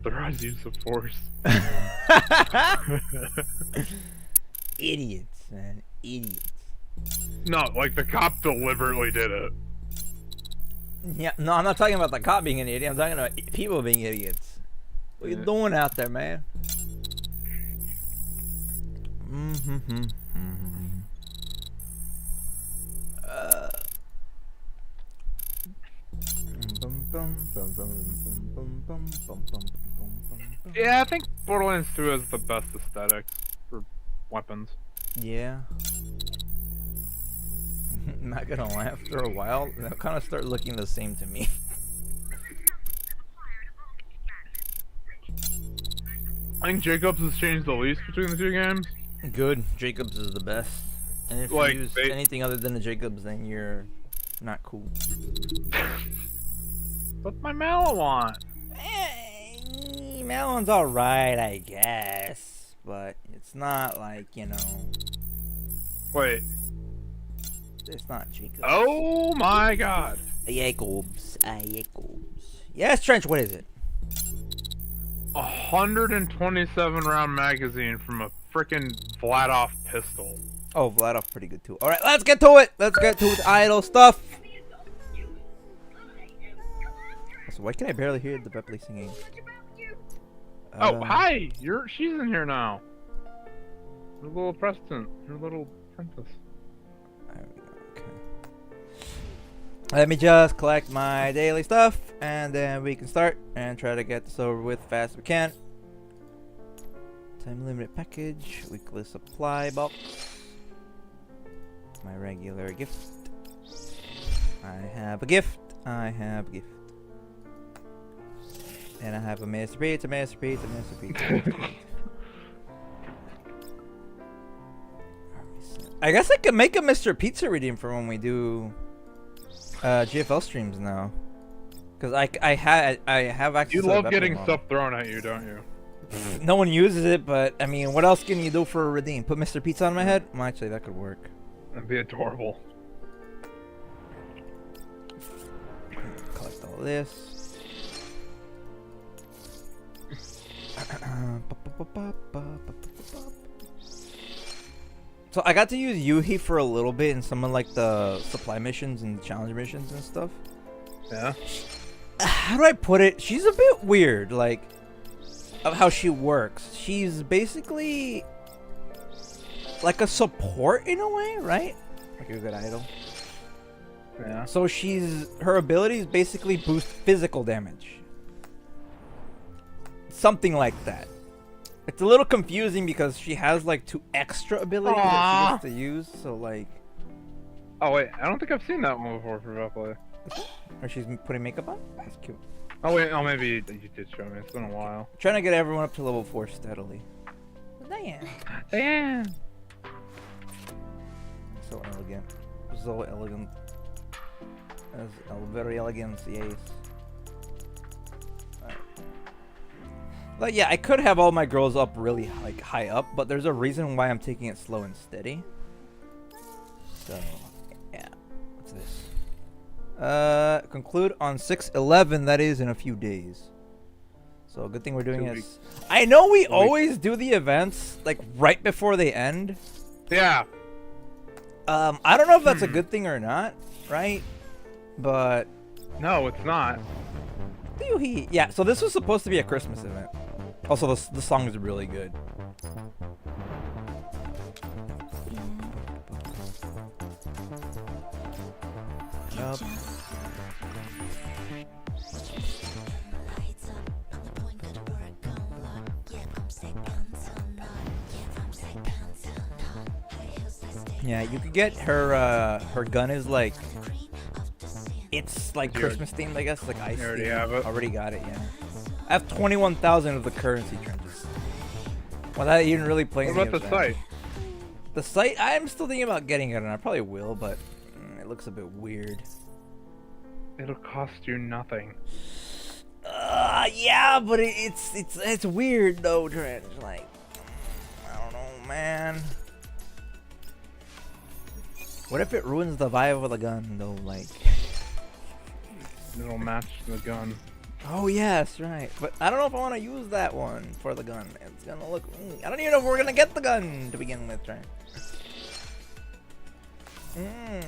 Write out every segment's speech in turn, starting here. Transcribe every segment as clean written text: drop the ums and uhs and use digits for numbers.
The rise use of force. Idiots, man. Idiots. No, like the cop deliberately did it. Yeah, no, I'm not talking about the cop being an idiot. I'm talking about people being idiots. What are you doing out there, man? Yeah, I think Borderlands 2 has the best aesthetics for weapons. Yeah. Not gonna lie, after a while, they'll kind of start looking the same to me. I think Jacobs has changed the least between the two games. Good. Jacobs is the best. And if Like, you use anything other than the Jacobs, then you're not cool. What's my Mallow want? Melon's alright, I guess. But it's not like, you know... Wait. It's not Jacobs. Oh my god. Jacobs. Jacobs. Yes, Trench, what is it? 127 round magazine from a frickin' Vladoff pistol. Oh, Vladoff pretty good too. Alright, let's get to it! Let's get to the idle stuff! So why can I barely hear the Bepley singing? Oh, hi! She's in here now. Her little Preston. Her little princess. There we go, okay. Let me just collect my daily stuff, and then we can start and try to get this over with fast as we can. Time limited package, weekly supply box. My regular gift. I have a gift. I have a gift. And I have a masterpiece, a masterpiece, a masterpiece. I guess I could make a Mr. Pizza redeem for when we do GFL streams now. Cause I have access. You to love the getting model. stuff thrown at you, don't you? No one uses it, but I mean, what else can you do for a redeem? Put Mr. Pizza on my head? Well, actually, that could work. That'd be adorable. Collect all this. So I got to use Yuhi for a little bit in some of like the supply missions and challenge missions and stuff. Yeah. How do I put it? She's a bit weird, like of how she works. She's basically like a support in a way, right? Like a good idol. Yeah. So her abilities basically boost physical damage. Something like that. It's a little confusing because she has like 2 extra abilities that she gets to use, so like... Oh wait, I don't think I've seen that one before for Bepley. Or she's putting makeup on? That's cute. Oh wait, oh maybe you did show me, it's been a while. Trying to get everyone up to level 4 steadily. Diane. Diane! So elegant. So elegant. That's very elegant, yes. Like, yeah, I could have all my girls up really like high up, but there's a reason why I'm taking it slow and steady. So, yeah. What's this? Conclude on 6/11. That is in a few days. So, good thing we're doing this. I know we always do the events like right before they end. Yeah. I don't know if that's a good thing or not, right? But no, it's not. Yeah. So this was supposed to be a Christmas event. Also, the song is really good. Yep. Yeah, you could get her. Her gun is like, it's like Christmas themed, I guess, like ice. You already themed. have it. Already got it, yeah. I have 21,000 of the currency trenches. Without even really playing. What about the site? The site, I'm still thinking about getting it, and I probably will, but it looks a bit weird. It'll cost you nothing. Yeah, but it's weird though, Trent. Like, I don't know, man. What if it ruins the vibe of the gun though? Like, It'll match the gun. Oh yes, right. But I don't know if I want to use that one for the gun. It's gonna look. I don't even know if we're gonna get the gun to begin with, right? How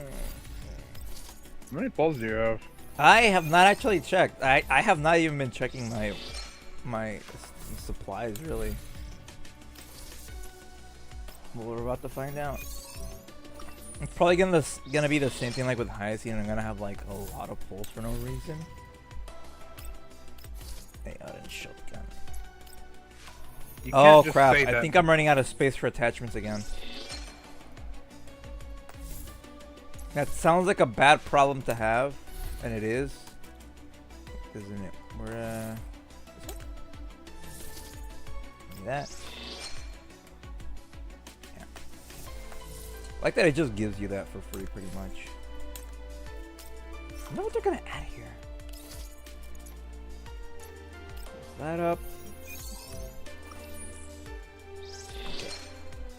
many balls do you have? I have not actually checked. I have not even been checking my supplies really. But we're about to find out. It's probably gonna be the same thing like with Hyacinth. I'm gonna have like a lot of pulls for no reason. Hey, I didn't shotgun. Oh crap! I think I'm running out of space for attachments again. That sounds like a bad problem to have, and it is, isn't it? We're that. Yeah. I like that it just gives you that for free, pretty much. I wonder what they're gonna add here. Close that up. Okay.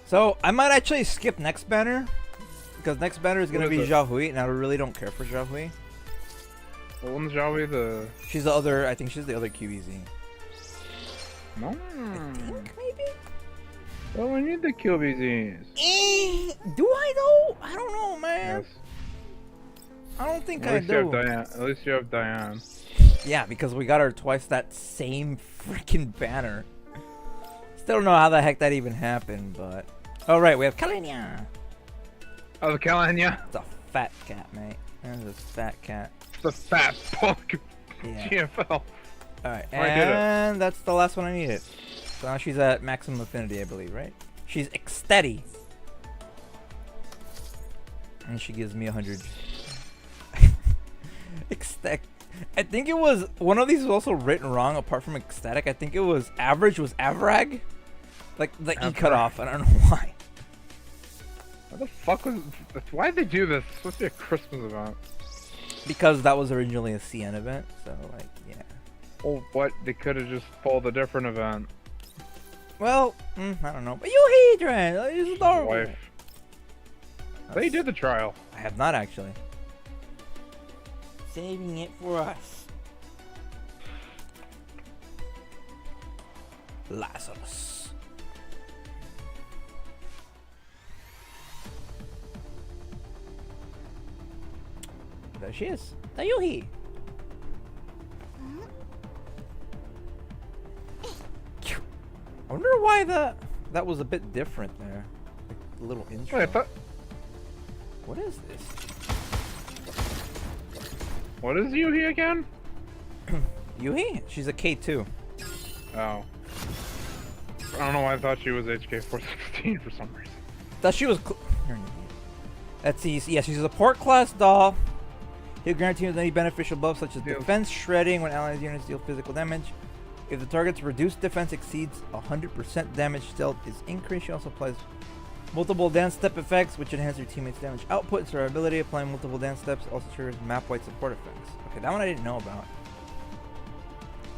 So I might actually skip next banner. Because next banner is going to be Xiaohui, and I really don't care for Xiaohui. What one's Xiaohui? She's the other, I think she's the other QBZ. No. I think, maybe? Well, we need the QBZs. Do I though? I don't know, man. Yes. I don't think At I least do. You have Diane. At least you have Diane. Yeah, because we got her twice that same freaking banner. Still don't know how the heck that even happened, but... Oh, right, we have Kalenia. Oh, the Kalania? It's a fat cat, mate. That's a fat cat. It's a fat punk. Yeah. GFL. Alright, and that's the last one I needed. So now she's at maximum affinity, I believe, right? She's ecstatic. And she gives me 100. Ecstatic. I think it was, one of these was also written wrong apart from ecstatic. I think it was average was avrag. Like the E cut off. I don't know why. What the fuck was... Why'd they do this? It's supposed to be a Christmas event. Because that was originally a CN event, so like, yeah. Well, what? They could have just pulled a different event. Well, I don't know. But you Hydrate! He's adorable. Wife. They did the trial. I have not actually. Saving it for us. Lazarus. There she is. Tayuhi. I wonder why that was a bit different there. Like a little intro. Wait, I thought... What is this? What is Yuhi again? Yuhi? She's a K2. Oh. I don't know why I thought she was HK416 for some reason. Thought she was... Let's see. Yeah, she's a support class doll. He'll guarantee any beneficial buffs such as defense, shredding when allies units deal physical damage. If the target's reduced defense exceeds 100%, damage dealt is increased. She also applies multiple dance step effects, which enhance your teammates' damage output and survivability. Applying multiple dance steps also triggers map-wide support effects. Okay, that one I didn't know about.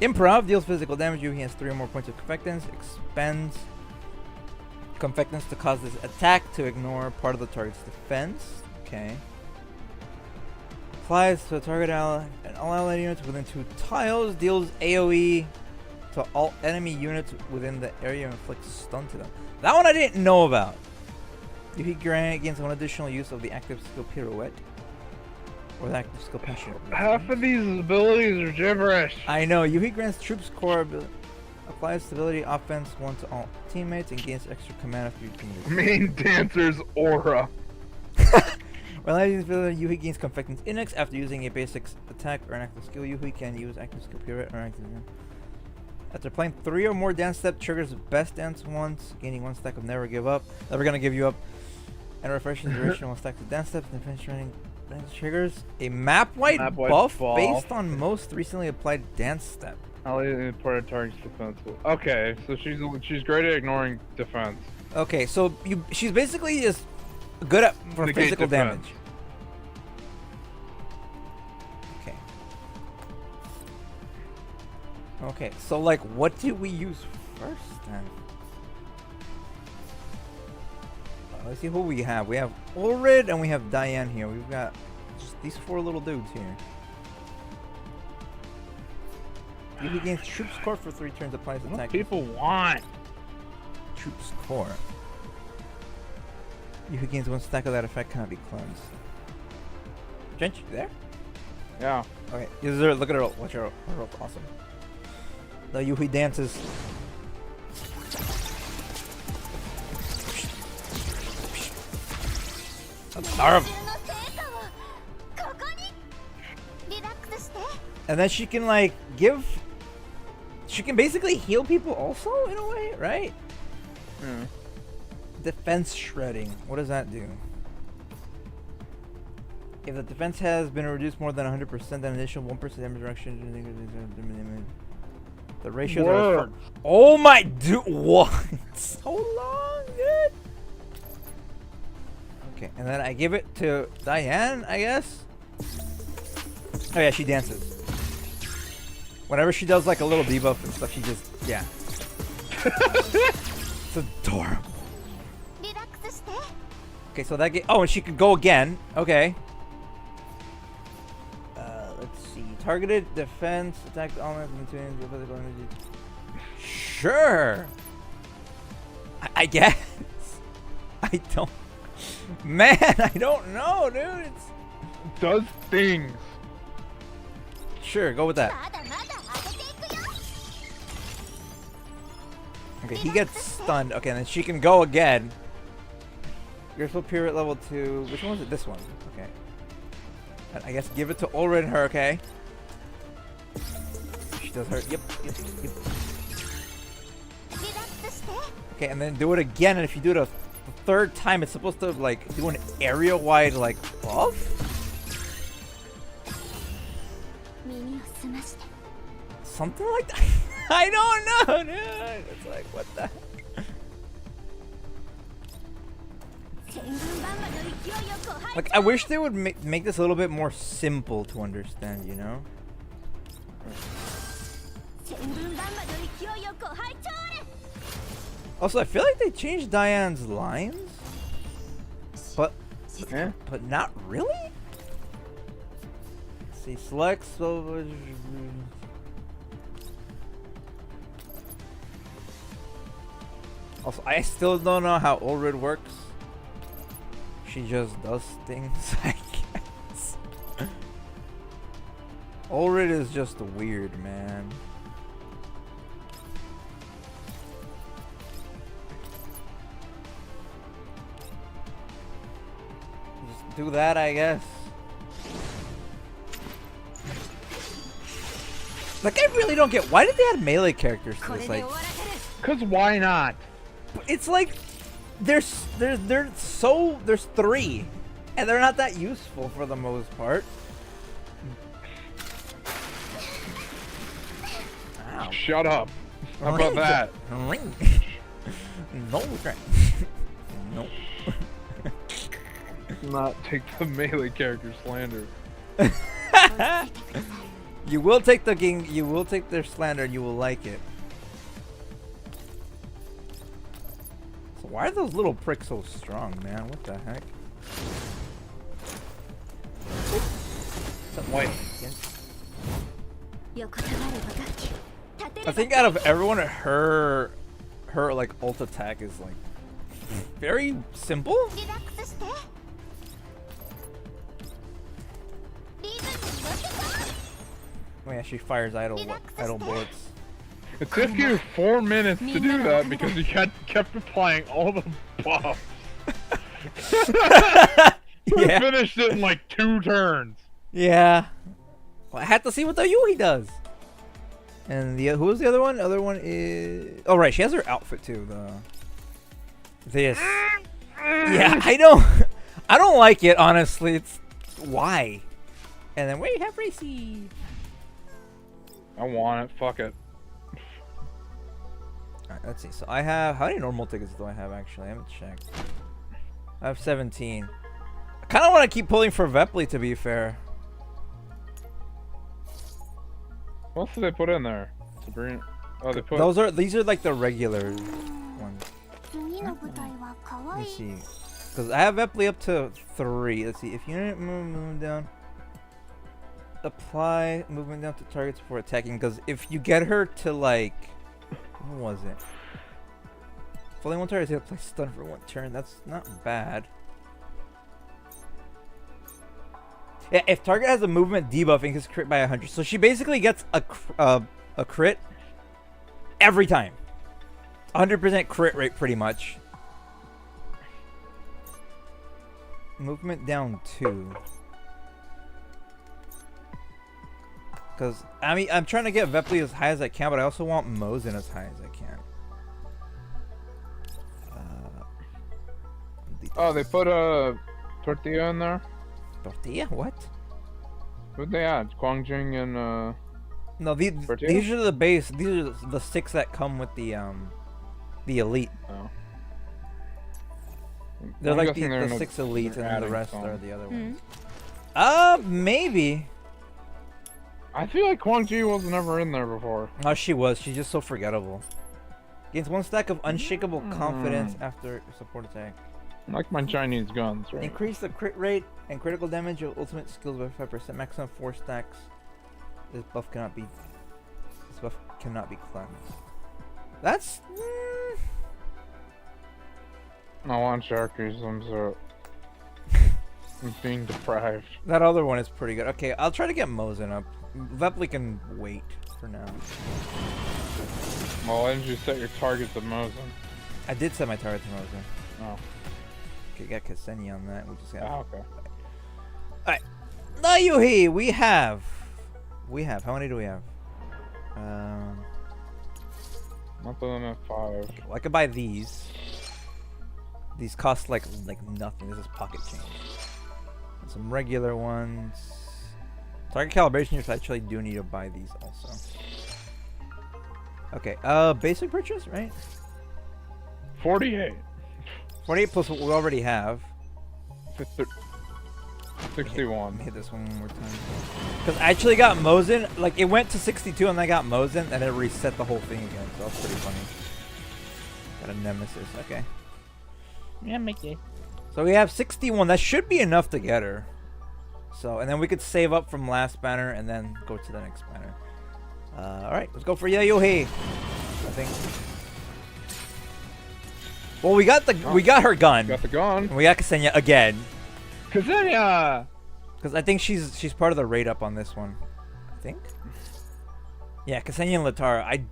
Improv deals physical damage. He has 3 or more points of confectance. Expends confectance to cause this attack to ignore part of the target's defense. Okay. Applies to a target ally and all allied units within 2 tiles. Deals AoE to all enemy units within the area and inflicts stun to them. That one I didn't know about. Yuhi grant gains one additional use of the active skill pirouette. Or the active skill passion. Half of these abilities are gibberish. I know. Yuhi grants troops core ability. Applies stability offense 1 to all teammates and gains extra command after your teammates. Main dancer's aura. While using ability, Yuhi gains confectance index after using a basic attack or an active skill. Yuhi can use active skill pirouette or active. After playing 3 or more dance step, triggers best dance once, gaining 1 stack of never give up. Never gonna give you up. And refreshing duration 1 stack of dance steps. Defense training triggers a map-wide buff based on most recently applied dance step. Important target's defense. Okay, so she's great at ignoring defense. Okay, so she's basically just good at for physical damage. Okay. Okay, so like, what do we use first then? Let's see who we have. We have Ulrid and we have Diane here. We've got just these 4 little dudes here. Yuhi gains troops core for 3 turns. Applies What attack. people want? Troops core. Yuhi gains 1 stack of that effect. Cannot be cleansed. Drench, you there? Yeah. Okay. Look at her. Watch her. Her rope. Awesome. The Yuhi dances. And then she can like she can basically heal people also in a way, right? Yeah. Defense shredding. What does that do? If the defense has been reduced more than 100%, then an additional 1% damage reduction. The ratios are. Oh my dude! What? So long, dude. Okay, and then I give it to Diane, I guess. Oh yeah, she dances. Whenever she does like a little debuff and stuff, she just it's adorable. Okay, so that oh, and she could go again. Okay. Let's see. Targeted defense attack elements between the physical energy. Sure. I guess. I don't. Man, I don't know, dude. It does things. Sure, go with that. Okay, he gets stunned. Okay, and then she can go again. You're superior at level 2. Which one was it? This one. Okay. And I guess give it to Ulrid and her, okay? She does her. Yep. Okay, and then do it again, and if you do it the 3rd time, it's supposed to like do an area-wide like buff? Something like that. I don't know, dude. It's like, what the? Like, I wish they would make this a little bit more simple to understand, you know? Also, I feel like they changed Diane's lines, but not really. Let's see, select so. Also, I still don't know how Ulrid works. She just does things, I guess. Ulrid is just weird, man. Just do that, I guess. Like, I really don't get why did they add melee characters to this? Like, cause why not? It's like there's 3, and they're not that useful for the most part. Ow. Shut up. How about that? No, no. Not take the melee character slander. You will take the king. You will take their slander, and you will like it. So why are those little pricks so strong, man? What the heck? Wait. I think out of everyone, her like ult attack is like very simple. Oh yeah, she fires idle bullets. It took you 4 minutes to do that because you kept applying all the buffs. Yeah. Finished it in like 2 turns. Yeah. Well, I had to see what the Yui does. And who was the other one? The other one is... Oh, right. She has her outfit, too. This. Yeah, I don't like it, honestly. It's... Why? And then, wait, have Racy. I want it. Fuck it. Alright, let's see. So I have... How many normal tickets do I have, actually? I haven't checked. I have 17. I kind of want to keep pulling for Vepley, to be fair. What else did they put in there? Sabrina. Oh, they put. These are like the regular ones. Let me see. Because I have Vepley up to 3. Let's see. If you move down. apply movement down to targets before attacking. Because if you get her to like, what was it? Fully one target, apply stun for 1 turn. That's not bad. Yeah, if target has a movement debuff, it gets crit by 100. So she basically gets a crit every time. 100% crit rate, pretty much. Movement down 2. Because, I mean, I'm trying to get Vepli as high as I can, but I also want Mosin as high as I can. Oh, they put a tortilla in there? Tortilla? What? Who'd they add? Guangjing and, No, these are the base. These are the 6 that come with the elite. Oh. They're I'm like guessing the they're 6 elites, and then the rest some. are the other ones. Maybe. I feel like Guangji was never in there before. Oh, she was. She's just so forgettable. Gains 1 stack of unshakable confidence after support attack. Like my Chinese guns, right? Increase the crit rate and critical damage of ultimate skills by 5%. Maximum 4 stacks. This buff cannot be cleansed. That's. I want Sharkies, I'm being deprived. That other one is pretty good. Okay, I'll try to get Mosin up. Vepli can wait for now. Well, why didn't you set your target to Mosin? I did set my target to Mosin. Oh. Okay, got Ksenia on that. We just got. Oh, okay. Alright. Nayuhi, we have. How many do we have? Nothing than a 5. Okay, well, I could buy these. These cost like nothing. This is pocket change. And some regular ones. Target calibration here, so I actually do need to buy these also. Okay, basic purchase, right? 48. 48 plus what we already have. 61. Let me hit this one more time. Because I actually got Mosin, like it went to 62 and I got Mosin and it reset the whole thing again, so that's pretty funny. Got a nemesis, okay. Yeah, Mickey. So we have 61, that should be enough to get her. So, and then we could save up from last banner and then go to the next banner. Alright, let's go for Yayuhi. I think. Well, we got her gun. Got the gun. And we got Ksenia again. Ksenia! Because I think she's part of the raid up on this one. I think. Yeah, Ksenia and Latara. I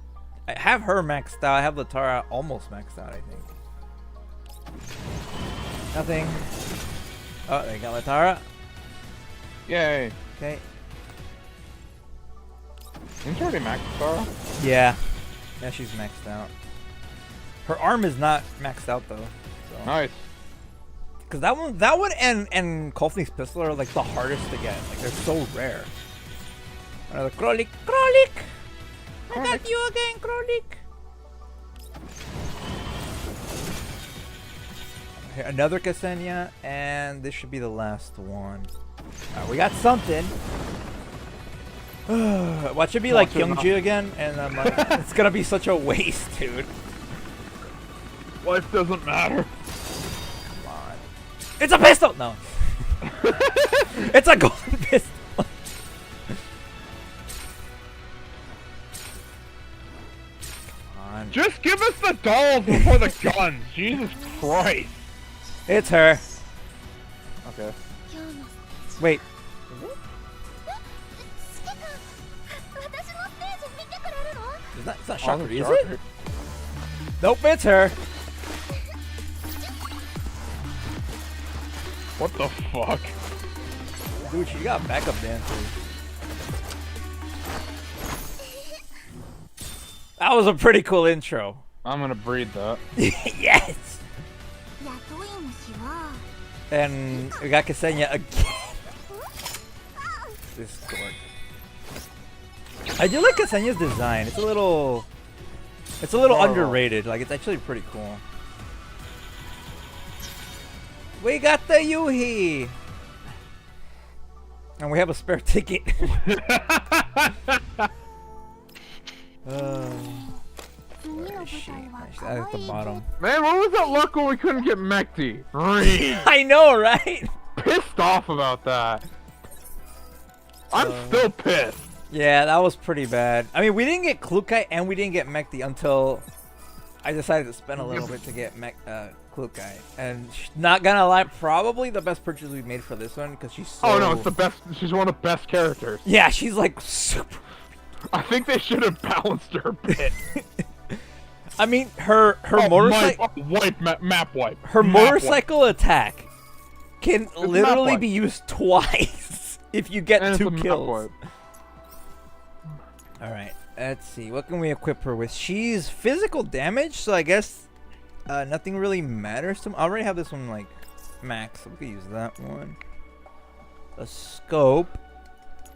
have her maxed out. I have Latara almost maxed out, I think. Nothing. Oh, they got Latara. Yay. Okay. Isn't she already maxed, Sarah? Yeah. Yeah, she's maxed out. Her arm is not maxed out though. So. Nice. Cause that one and Kofni's pistol are like the hardest to get. Like they're so rare. Another Krolik. I got you again, Krolik. Okay, another Ksenia, and this should be the last one. Alright, we got something. Watch it be like Kyungju again, and I'm like, it's gonna be such a waste, dude. Life doesn't matter. Come on. It's a pistol! No. It's a golden pistol. Come on. Just give us the dolls before the guns. Jesus Christ. It's her. Okay. Wait. It's not Shakri, is it? Nope, it's her. What the fuck? Dude, she got backup dancers. That was a pretty cool intro. I'm gonna breed that. Yes! And we got Ksenia again. This is gorgeous. I do like Ksenia's design. It's a little underrated. Like, it's actually pretty cool. We got the Yuhi! And we have a spare ticket. Where is she? She's at the bottom. Man, what was that luck when we couldn't get Mekti? Reed. I know, right? Pissed off about that. I'm still pissed. Yeah, that was pretty bad. I mean, we didn't get Klukai and we didn't get Mechty until I decided to spend a little bit to get Klukai. And not gonna lie, probably the best purchase we've made for this one because she's so... Oh no, it's the best. She's one of the best characters. Yeah, she's like super... I think they should have balanced her a bit. I mean, her motorcycle... Map wipe. Her map motorcycle attack can literally wipe. be used twice if you get And 2 it's a kills. map wipe. Alright, let's see. What can we equip her with? She's physical damage, so I guess nothing really matters to me. I already have this one, like, max, so we can use that one. A scope.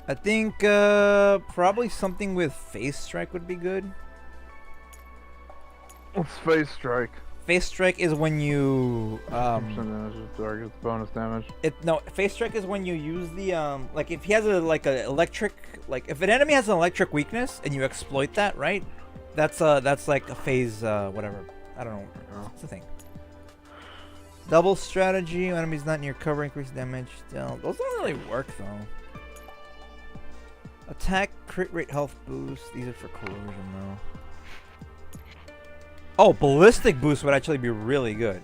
I think probably something with Phase Strike would be good. What's Phase Strike? Phase Strike is when you bonus damage. Phase Strike is when you use the like if he has a electric, like if an enemy has an electric weakness and you exploit that, right? That's like a phase whatever. I don't know. It's the thing. Double strategy, enemies not near cover, increase damage. Still, those don't really work though. Attack, crit rate, health boost. These are for corrosion though. Oh, ballistic boost would actually be really good.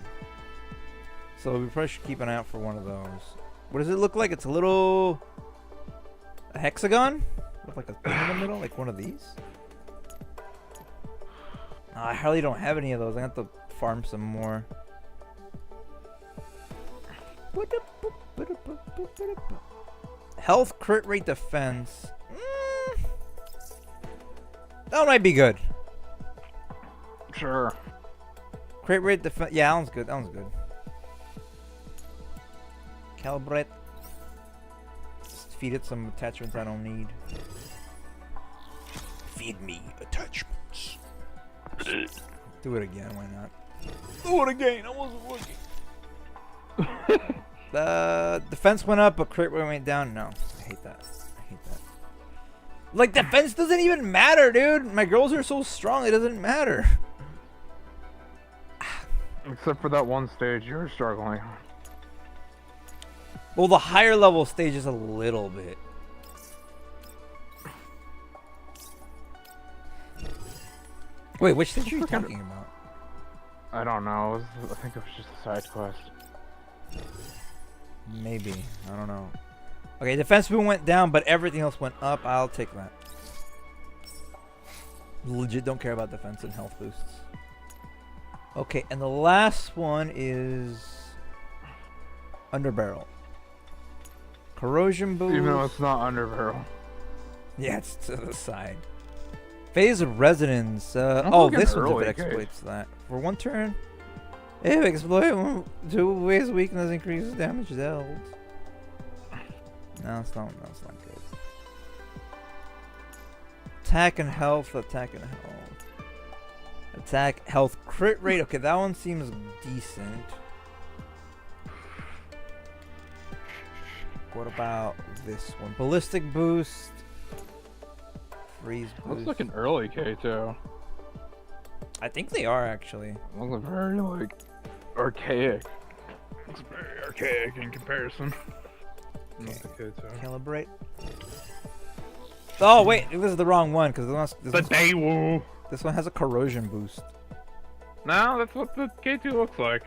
So we probably should keep an eye out for one of those. What does it look like? It's a hexagon with like a thing in the middle, like one of these. Oh, I hardly don't have any of those. I have to farm some more. Health, crit rate, defense. That might be good. Sure. Crit rate, defense. Yeah, that one's good. That one's good. Calibrate. Just feed it some attachments I don't need. Feed me attachments. Do it again. Why not? Do it again. I wasn't looking. The defense went up, but crit rate went down. No, I hate that. I hate that. Like defense doesn't even matter, dude. My girls are so strong. It doesn't matter. Except for that one stage you were struggling. Well, the higher level stage is a little bit. Wait, which stage are you talking about? I don't know. I think it was just a side quest. Maybe. I don't know. Okay, defense boom went down, but everything else went up. I'll take that. Legit don't care about defense and health boosts. Okay, and the last one is underbarrel. Corrosion boost. Even though it's not underbarrel. Yeah, it's to the side. Phase of resonance. Oh, this one's if it exploits that. For one turn, if exploit 2 ways weakness increases damage dealt. No, it's not good. Attack and health, attack and health. Attack, health, crit rate. Okay, that one seems decent. What about this one? Ballistic boost. Freeze boost. Looks like an early K2. I think they are actually. Looks very like archaic. Looks very archaic in comparison. Okay. K2. Calibrate. Oh wait, this is the wrong one because this one has a corrosion boost. No, that's what the K2 looks like.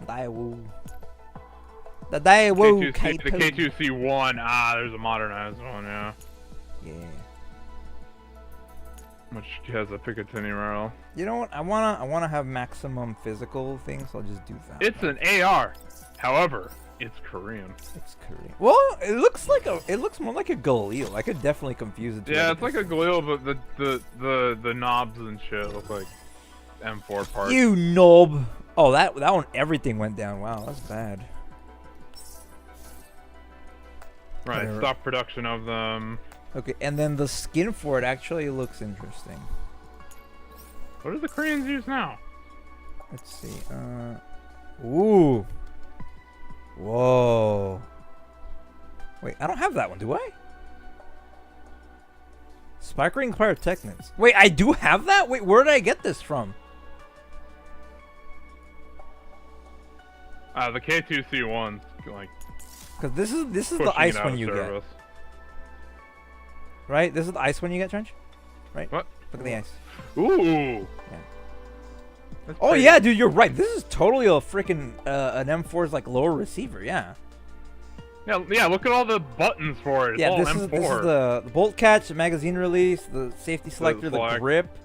Daewoo. The Daewoo K2C, the K2C1. Ah, there's a modernized one, yeah. Yeah. Which has a Picatinny rail. You know what? I wanna have maximum physical things, so I'll just do that. It's an AR. However, it's Korean. It's Korean. Well, it looks more like a Galil. I could definitely confuse it. Yeah, it's like a Galil, but the knobs and shit look like M4 parts. You knob. Oh, that one, everything went down. Wow, that's bad. Right, Whatever. stop production of them. Okay, and then the skin for it actually looks interesting. What do the Koreans use now? Let's see. Ooh. Whoa. Wait, I don't have that one, do I? Spike Ring Pyrotechnics. Wait, I do have that? Wait, where did I get this from? The K2C1's like. Because this is the ice one you get. Right? This is the ice one you get, Trench? Right? What? Look at the ice. Ooh. Yeah. That's Oh pretty- yeah, dude, you're right. This is totally a freaking an M4's like lower receiver. Yeah. Yeah, look at all the buttons for it. It's Yeah, all this M4. is the bolt catch, the magazine release, the safety selector, the flag. grip.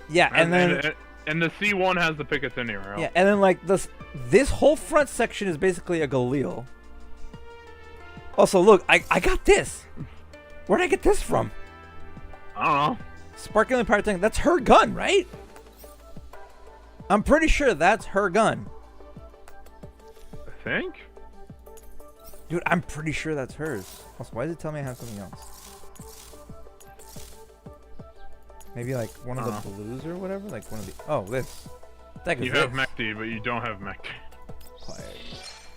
Yeah, and then and the C1 has the Picatinny rail. yeah, and then like this whole front section is basically a Galil. Also, look, I got this. Where'd I get this from? I don't know. Sparkling Pirate Tank. That's her gun, right? I'm pretty sure that's her gun. I think. Dude, I'm pretty sure that's hers. Also, why does it tell me I have something else? Maybe like one of the blues or whatever? Like one of the... Oh, this. You have Mechty, but you don't have Mechty.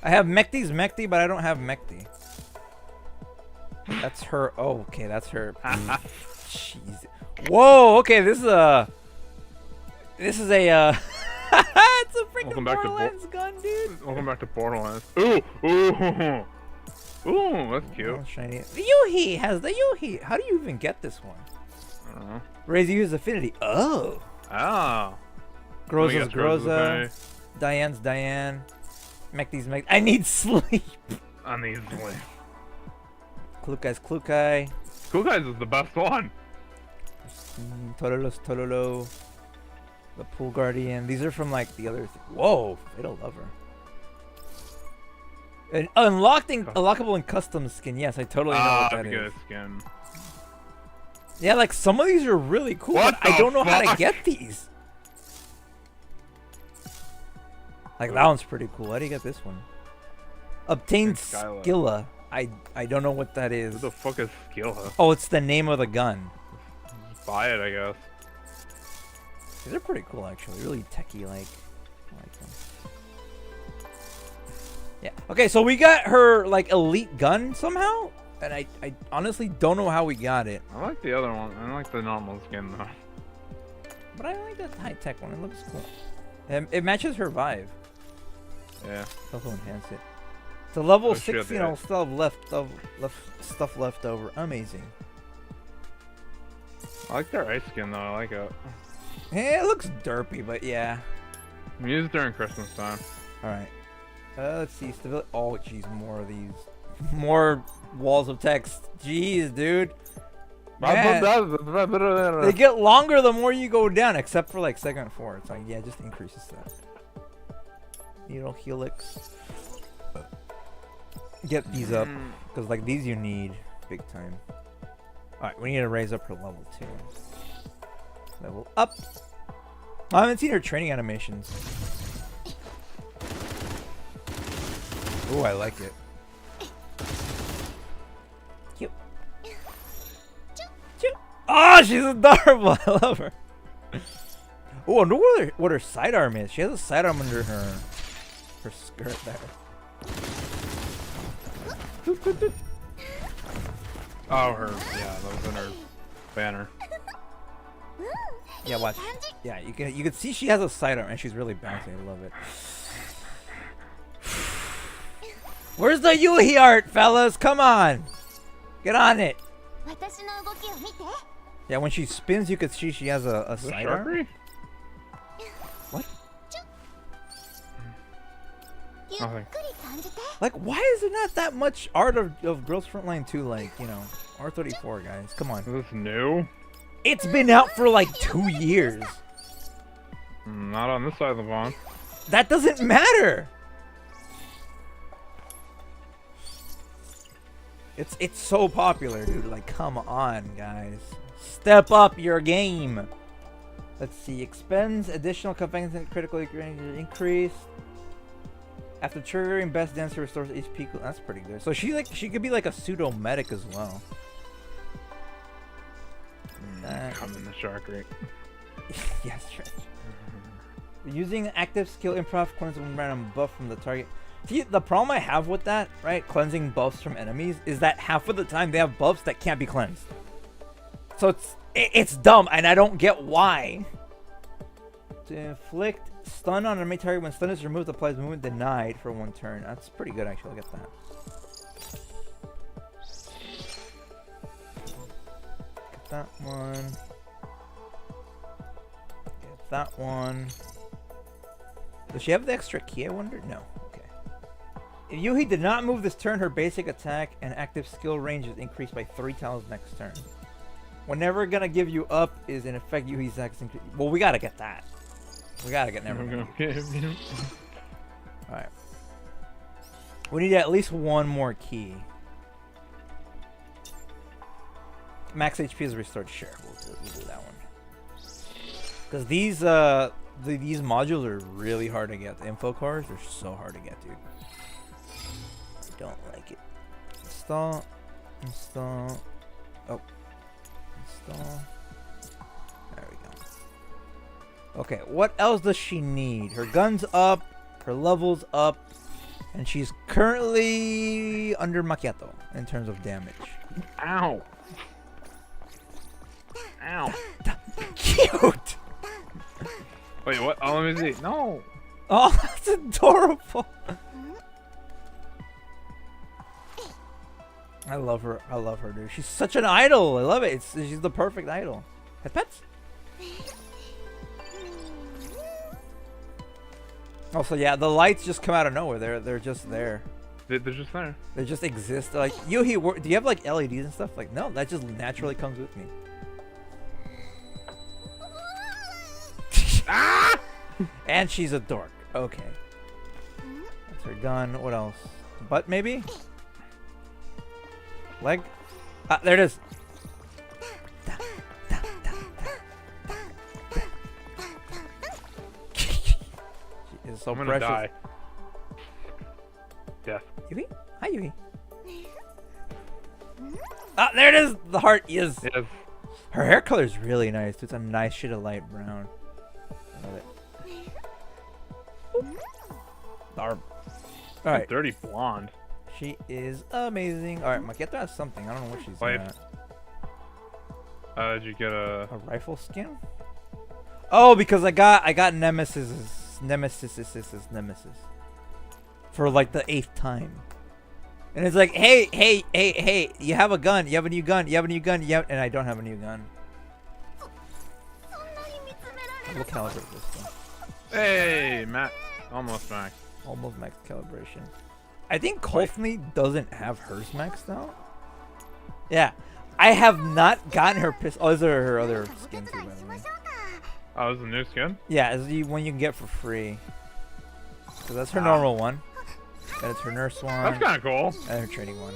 I have Mechty's Mechty, but I don't have Mechty. That's her. Oh, okay, that's her. Jeez. Whoa, okay, this is a... It's a freaking Welcome back to Borderlands gun, dude. Welcome back to Borderlands. Ooh! Ooh! Ooh, that's cute. Oh, shiny. The Yuhi has the Yuhi. How do you even get this one? I don't know. Raise Yuhi's affinity. Oh. Ah. Groza's Groza. Diane's Diane. Mechty's Mechty. I need sleep. Uneasily. Klukai's Klukai. Cool Guys is the best one. Tololo's Tololo. The Pool Guardian. These are from like the other. Whoa. Fatal Lover. An unlockable and custom skin. Yes, I totally know what that good is. skin. Yeah, like some of these are really cool, What but I don't know the how to fuck? get these. Like that one's pretty cool. How do you get this one? Obtain Skylight. Skilla. I don't know what that is. Who the fuck is Skilla? Oh, it's the name of the gun. Buy it, I guess. These are pretty cool, actually. Really techie, like. I like them. Yeah. Okay, so we got her like elite gun somehow, and I honestly don't know how we got it. I like the other one. I like the normal skin though. But I like that high tech one. It looks cool. It matches her vibe. Yeah. Also enhance it. To level Oh, shit, 6, you know, stuff left over. Amazing. I like their ice skin though. I like it. It looks derpy, but yeah. Use it during Christmas time. All right. Let's see. Stability. Oh, jeez, more of these. More walls of text. Jeez, dude. Man, they get longer the more you go down, except for like segment 4. It's like, yeah, it just increases that. Needle helix. Get these up, because like these you need big time. Alright, we need to raise up her level 2. Level up. I haven't seen her training animations. Oh, I like it. Cute. Cute. Oh, she's adorable. I love her. Oh, I wonder what her sidearm is. She has a sidearm under her skirt there. Oh, her. Yeah, that was in her banner. Yeah, watch. Yeah, you can see she has a sidearm and she's really bouncy. I love it. Where's the Yuhi art, fellas? Come on, get on it. Yeah, when she spins, you can see she has a sidearm. Sharpie? What? Nothing. Like, why is there not that much art of Girls Frontline 2? Like, you know, R34, guys. Come on. Is this new? It's been out for like 2 years. Not on this side of the pond. That doesn't matter. It's so popular, dude. Like, come on, guys. Step up your game. Let's see. Expends additional compensation critical range increase. After triggering best dancer restores HP. That's pretty good. So she could be like a pseudo medic as well. Come in the shark rate. Yes, Trench. Using active skill improv cleanse one random buff from the target. See, the problem I have with that, right, cleansing buffs from enemies, is that half of the time they have buffs that can't be cleansed. So it's dumb, and I don't get why. To inflict stun on enemy target when stun is removed, applies movement denied for 1 turn. That's pretty good, actually. Look at that. that one. Get that one. Does she have the extra key, I wonder? No. Okay. If Yuhi did not move this turn, her basic attack and active skill range is increased by 3 tiles next turn. Whenever gonna give you up is in effect Yuhi's action. Well, we gotta get that. We gotta get never gonna give you. Alright. We need at least one more key. Max HP is restored. Sure, we'll do that one. Because these modules are really hard to get. The info cores are so hard to get, dude. I don't like it. Install. Install. Oh. Install. There we go. Okay, what else does she need? Her gun's up. Her level's up. And she's currently under Macchiato in terms of damage. Ow. Ow. Cute! Wait, what? Oh, let me see. No. Oh, that's adorable. I love her. I love her, dude. She's such an idol. I love it. She's the perfect idol. Headpats? Also, yeah, the lights just come out of nowhere. They're just there. They're just there. They just exist. Like, Yuhi, do you have like LEDs and stuff? Like, no, that just naturally comes with me. Ah! And she's a dork. Okay. That's her gun. What else? Butt, maybe? Leg? Ah, there it is. She is so I'm gonna precious. die. Death. Yuhi? Hi, Yuhi. Ah, there it is! The heart is. Yes. Her hair color is really nice. It's a nice shade of light brown. Love it. Darb. Alright. Dirty blonde. She is amazing. Alright, Macchiato has something. I don't know what she's Wait. at. Did you get a rifle skin? Oh, because I got Nemesis. For like the 8th time. And it's like, hey, you have a gun. You have a new gun. You have a new gun. And I don't have a new gun. We'll calibrate this thing. Hey, Matt. Almost max. Almost max calibration. I think Coldney doesn't have hers maxed out. Yeah. I have not gotten her pistol. Oh, these are her other skins too, by the way. Oh, this is a new skin? Yeah, it's the one you can get for free. So that's her normal one. Then it's her nurse one. That's kind of cool. And her training one.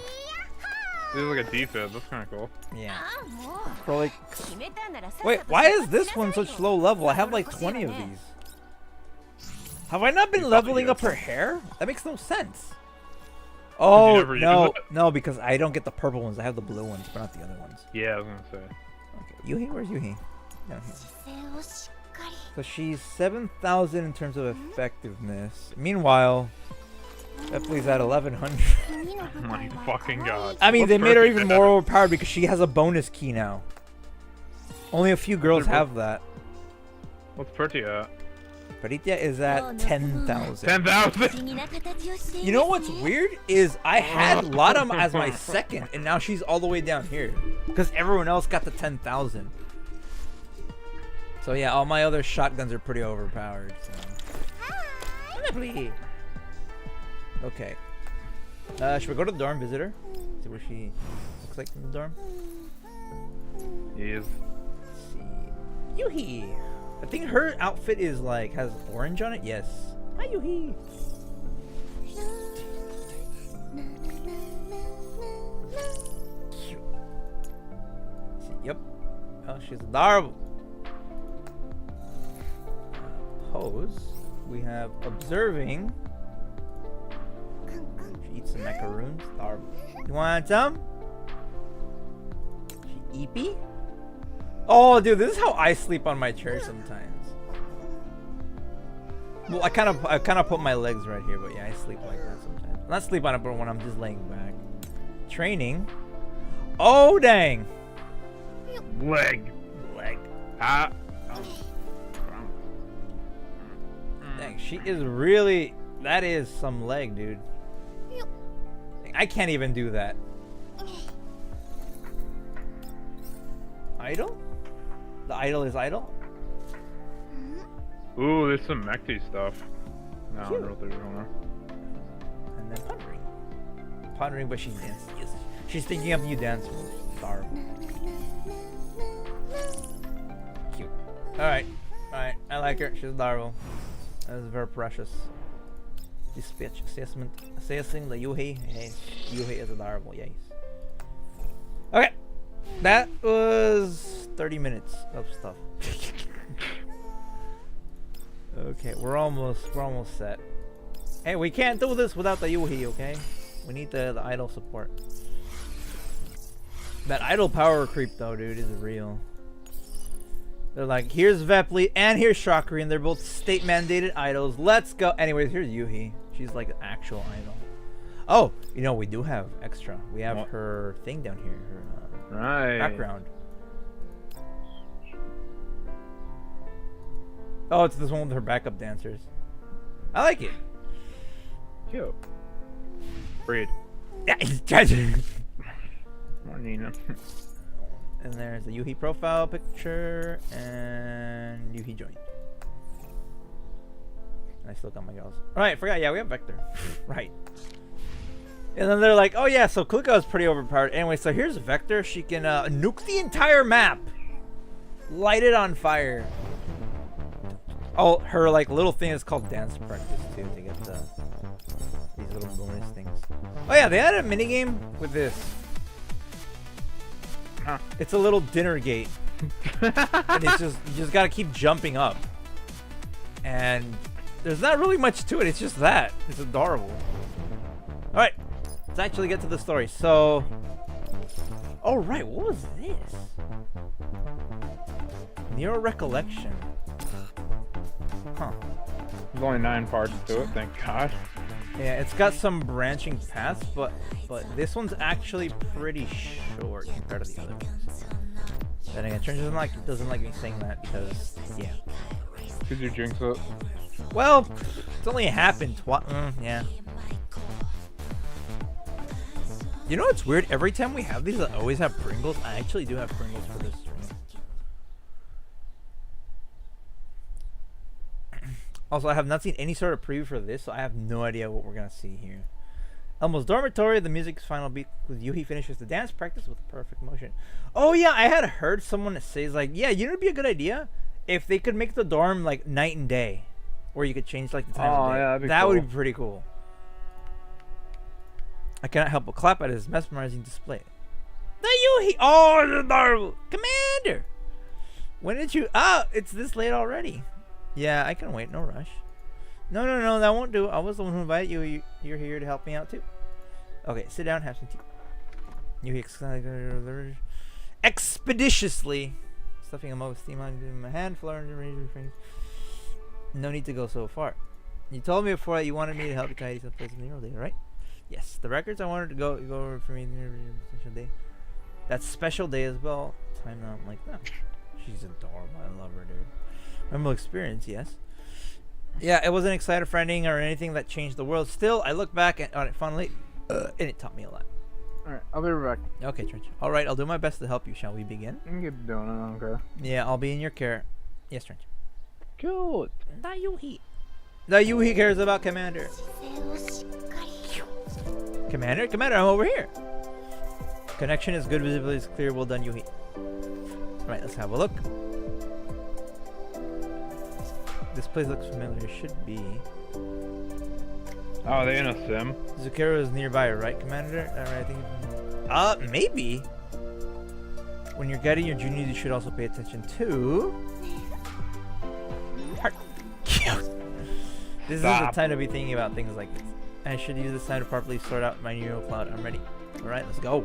This is like a defib. That's kind of cool. Yeah. Probably. Wait, why is this one such low level? I have like 20 of these. Have I not been leveling up her hair? That makes no sense. Oh, no, because I don't get the purple ones. I have the blue ones, but not the other ones. Yeah, I was gonna say. Okay, Yuhi, where's Yuhi? Down here. So she's 7,000 in terms of effectiveness. Meanwhile, Epley's at 1,100. Oh my fucking god. I mean, they made her even more overpowered because she has a bonus key now. Only a few girls have that. What's Perty at? Pertia is at 10,000. 10,000? You know what's weird is I had Ladam as my second, and now she's all the way down here because everyone else got the 10,000. So yeah, all my other shotguns are pretty overpowered. So. Okay. Should we go to the dorm, visit her? See what she looks like in the dorm? Yes. Let's see. Yuhi! I think her outfit is like, has orange on it? Yes. Hi, Yuhi! Cute. Yep. Oh, she's adorable. Pose. We have observing. She eats some macaroons. Adorable. You want some? She eepy? Oh, dude, this is how I sleep on my chair sometimes. Well, I kind of put my legs right here, but yeah, I sleep like that sometimes. Not sleep on it, but when I'm just laying back. Training. Oh, dang. Leg. Ah. Dang, she is really. That is some leg, dude. I can't even do that. idol? The idol is idol? Ooh, there's some mechty stuff. No, Cute. I don't think we're gonna. And then pondering. Pondering, but she's dancing. Yes. She's thinking of new dance moves. Adorable. Cute. Alright. Alright. I like her. She's adorable. That is very precious. This bitch assessing the Yuhi. Yes. Yuhi is adorable. Yes. Okay. That was 30 minutes of stuff. Okay, we're almost set. Hey, we can't do this without the Yuhi, okay? We need the idol support. That idol power creep though, dude, is real. They're like, here's Vepli and here's Shakri, and they're both state mandated idols. Let's go. Anyways, here's Yuhi. She's like an actual idol. Oh, you know, we do have extra. We have her thing down here. Her background. Oh, it's this one with her backup dancers. I like it. Cute. Breed. Yeah, he's judging. More Nina. And there's the Yuhi profile picture and Yuhi joined. And I still got my girls. Alright, forgot. Yeah, we have Vector. Right. And then they're like, oh yeah, so Klika is pretty overpowered. Anyway, so here's Vector. She can nuke the entire map. Light it on fire. Oh, her like little thing is called dance practice too to get these little bonus things. Oh yeah, they had a minigame with this. Huh. It's a little dinner gate. And it's just you just gotta keep jumping up. And there's not really much to it, it's just that. It's adorable. Alright, let's actually get to the story. So oh right, what was this? Nero Recollection. Huh. There's only 9 parts to it, thank God. Yeah, it's got some branching paths, but this one's actually pretty short compared to the other ones. Then again, Trench doesn't like me saying that because yeah. Could you jinx it? Well, it's only happened twice. Yeah. You know what's weird? Every time we have these, I always have Pringles. I actually do have Pringles for this stream. Also, I have not seen any sort of preview for this, so I have no idea what we're gonna see here. Elmo's dormitory, the music's final beat with Yuhi finishes the dance practice with a perfect motion. Oh yeah, I had heard someone say like, yeah, you know it'd be a good idea if they could make the dorm like night and day, where you could change like the time of day. Yeah, that'd be that cool. would be pretty cool. I cannot help but clap at his mesmerizing display. The Yuhi, oh, it's adorable, Commander. When did you? Ah, it's this late already. Yeah, I can wait. No rush. No, that won't do. I was the one who invited you. You're here to help me out too. Okay, sit down, have some tea. You expeditiously stuffing a mug of steam in my hand, flowing the razor rings. No need to go so far. You told me before that you wanted me to help you tidy some place in the Euro day, right? Yes, the records I wanted to go over for me in the special day. That special day as well. Time out. I'm like, no. She's adorable. I love her, dude. Memorable experience, yes. Yeah, it wasn't exciting for ending or anything that changed the world. Still, I look back on it fondly, and it taught me a lot. Alright, I'll be right back. Okay, Trench. Alright, I'll do my best to help you. Shall we begin? You can keep doing it, I don't care. Yeah, I'll be in your care. Yes, Trench. Cute. The Yuhi. The Yuhi cares about Commander. Commander, I'm over here. Connection is good, visibility is clear. Well done, Yuhi. Alright, let's have a look. This place looks familiar. It should be. Oh, are they in a sim? Zucchero is nearby, right, Commander? I think. Maybe. When you're guiding your juniors, you should also pay attention to. Heart. Cute. This is the time to be thinking about things like this. I should use this time to properly sort out my neural cloud. I'm ready. All right, let's go.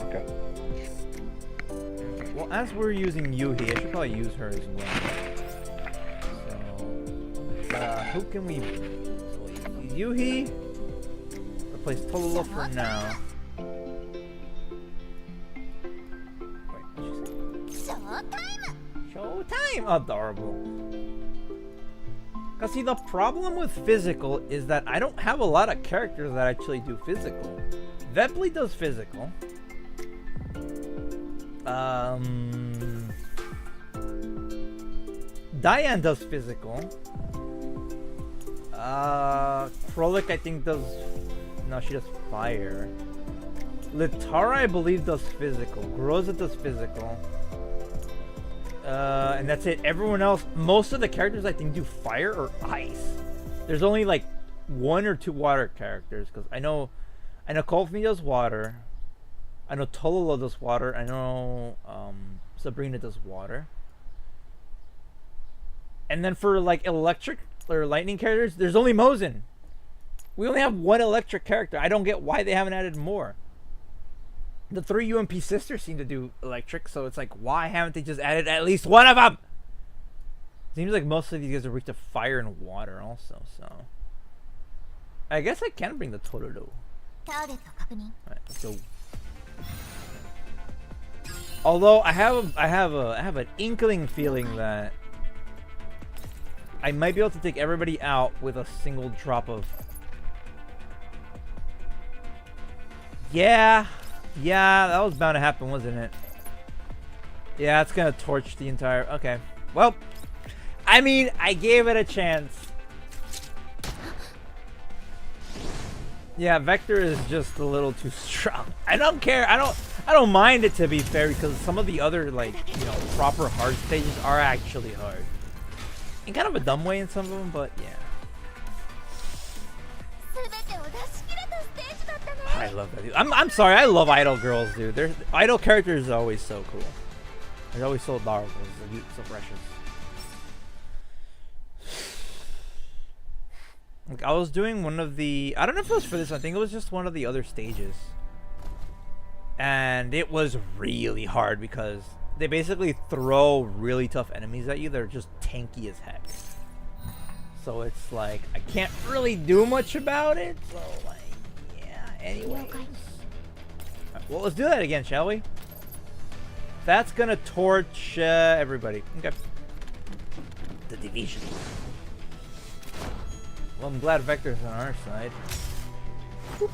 Okay. Well, as we're using Yuhi, I should probably use her as well. So, who can we... Yuhi? Replace Tololo for now. Wait, what'd she say? Showtime! Adorable. Cause see, the problem with physical is that I don't have a lot of characters that actually do physical. Vepley does physical. Diane does physical. Krolik I think does... No, she does fire. Litara I believe does physical. Groza does physical. And that's it. Everyone else, most of the characters I think do fire or ice. There's only like 1 or 2 water characters, because I know Kolfni does water. I know Tololo does water. I know Sabrina does water. And then for like electric or lightning characters, there's only Mosin. We only have 1 electric character. I don't get why they haven't added more. The 3 UMP sisters seem to do electric, so it's like, why haven't they just added at least 1 of them? Seems like most of these guys are weak to fire and water also, so I guess I can bring the Tororo. Alright, let's go. Although I have an inkling feeling that I might be able to take everybody out with a single drop of... Yeah, that was bound to happen, wasn't it? Yeah, it's gonna torch the entire... Okay, well, I mean, I gave it a chance. Yeah, Vector is just a little too strong. I don't care. I don't mind it, to be fair, because some of the other, like, you know, proper hard stages are actually hard. In kind of a dumb way in some of them, but yeah. I love that dude. I'm sorry, I love idol girls, dude. Their idol characters are always so cool. They're always so adorable, so precious. Like, I was doing one of the... I don't know if it was for this, I think it was just one of the other stages. And it was really hard because they basically throw really tough enemies at you that are just tanky as heck. So it's like, I can't really do much about it, so like, yeah, anyways. Right, well, let's do that again, shall we? That's gonna torch everybody. Okay. The division. Well, I'm glad Vector's on our side. Whoop.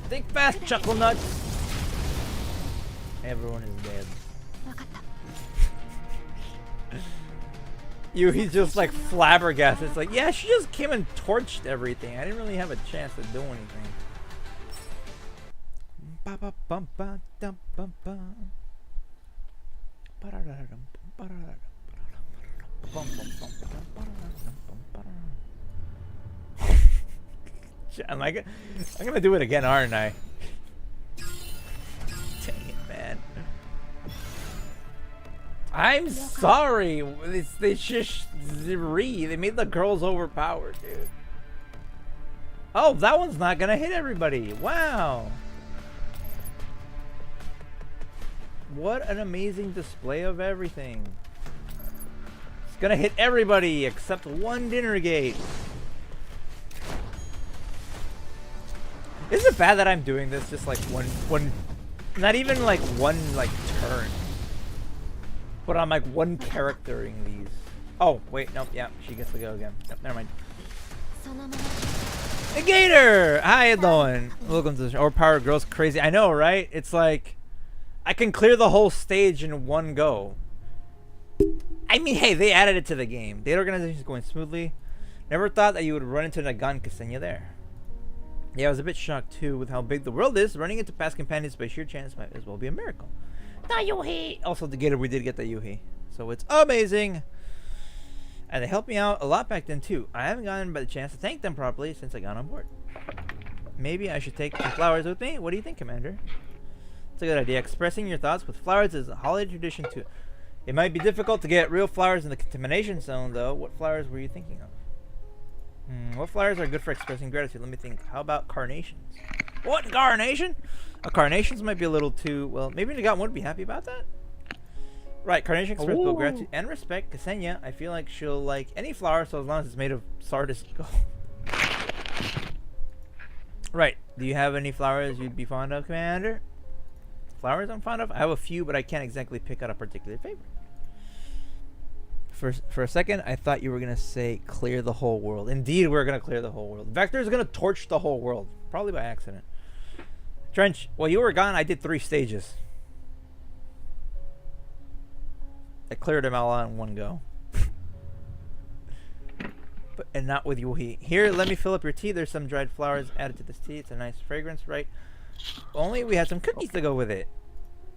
Think fast, Chuckle Nuts! Everyone is dead. He's just like flabbergasted. It's like, yeah, she just came and torched everything. I didn't really have a chance to do anything. I'm gonna do it again, aren't I? Dang it, man. I'm sorry. They made the girls overpowered, dude. Oh, that one's not gonna hit everybody. Wow. What an amazing display of everything. It's gonna hit everybody except one dinner gate. Is it bad that I'm doing this just like one not even like one like turn, but I'm like one charactering these? Oh wait, nope, yeah, she gets to go again. Nope, never mind. Hey Gator! How you doing? Welcome to the show. Overpowered girls, crazy. I know, right? It's like I can clear the whole stage in one go. I mean, hey, they added it to the game. Data organization is going smoothly. Never thought that you would run into Nagan Ksenia there. Yeah, I was a bit shocked too with how big the world is. Running into past companions by sheer chance might as well be a miracle. The Yuhi! Also, the Gator, we did get the Yuhi. So it's amazing! And they helped me out a lot back then too. I haven't gotten by the chance to thank them properly since I got on board. Maybe I should take some flowers with me? What do you think, Commander? It's a good idea. Expressing your thoughts with flowers is a holiday tradition too. It might be difficult to get real flowers in the contamination zone though. What flowers were you thinking of? What flowers are good for expressing gratitude? Let me think. How about carnations? What? Carnation? Carnations might be a little too... Well, maybe Nagan would be happy about that. Right, carnation express both gratitude and respect. Ksenia, I feel like she'll like any flower so as long as it's made of Sardis gold. Right. Do you have any flowers you'd be fond of, Commander? Flowers I'm fond of? I have a few, but I can't exactly pick out a particular favorite. For a second, I thought you were going to say clear the whole world. Indeed, we're going to clear the whole world. Vector's going to torch the whole world. Probably by accident. Trench, while you were gone, I did 3 stages. I cleared them all out in one go. And not with Yuhi. Here, let me fill up your tea. There's some dried flowers added to this tea. It's a nice fragrance, right? Only we had some cookies to go with it.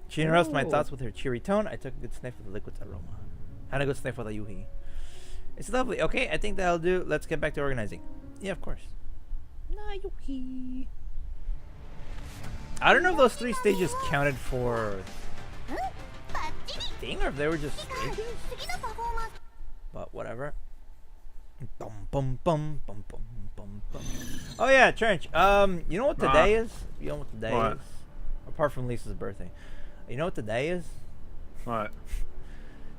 She interrupts my thoughts with her cheery tone. I took a good sniff of the liquid's aroma. Had a good sniff of the Yuhi. It's lovely. Okay, I think that'll do. Let's get back to organizing. Yeah, of course. Nah, Yuhi. I don't know if those 3 stages counted for thing or if they were just stages. But whatever. Bum, bum, bum, bum, bum, bum, bum. Oh yeah, Trench. You know what today is? You know what today is? Apart from Lisa's birthday. You know what today is? What?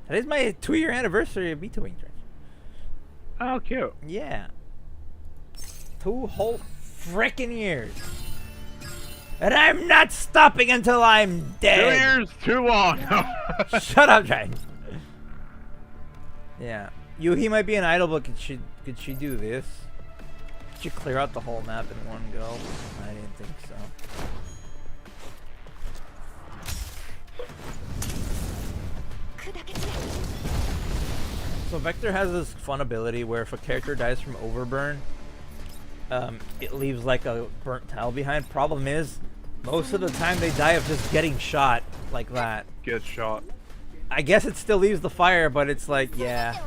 Today's my 2-year anniversary of vtuing, Trench. Oh, cute. Yeah. 2 whole frickin' years. And I'm not stopping until I'm dead. 2 years too long. Shut up, Trench. Yeah. Yuhi might be an idol, but could she do this? Could she clear out the whole map in one go? I didn't think so. So Vector has this fun ability where if a character dies from overburn, it leaves like a burnt towel behind. Problem is, most of the time they die of just getting shot like that. Get shot. I guess it still leaves the fire, but it's like, yeah.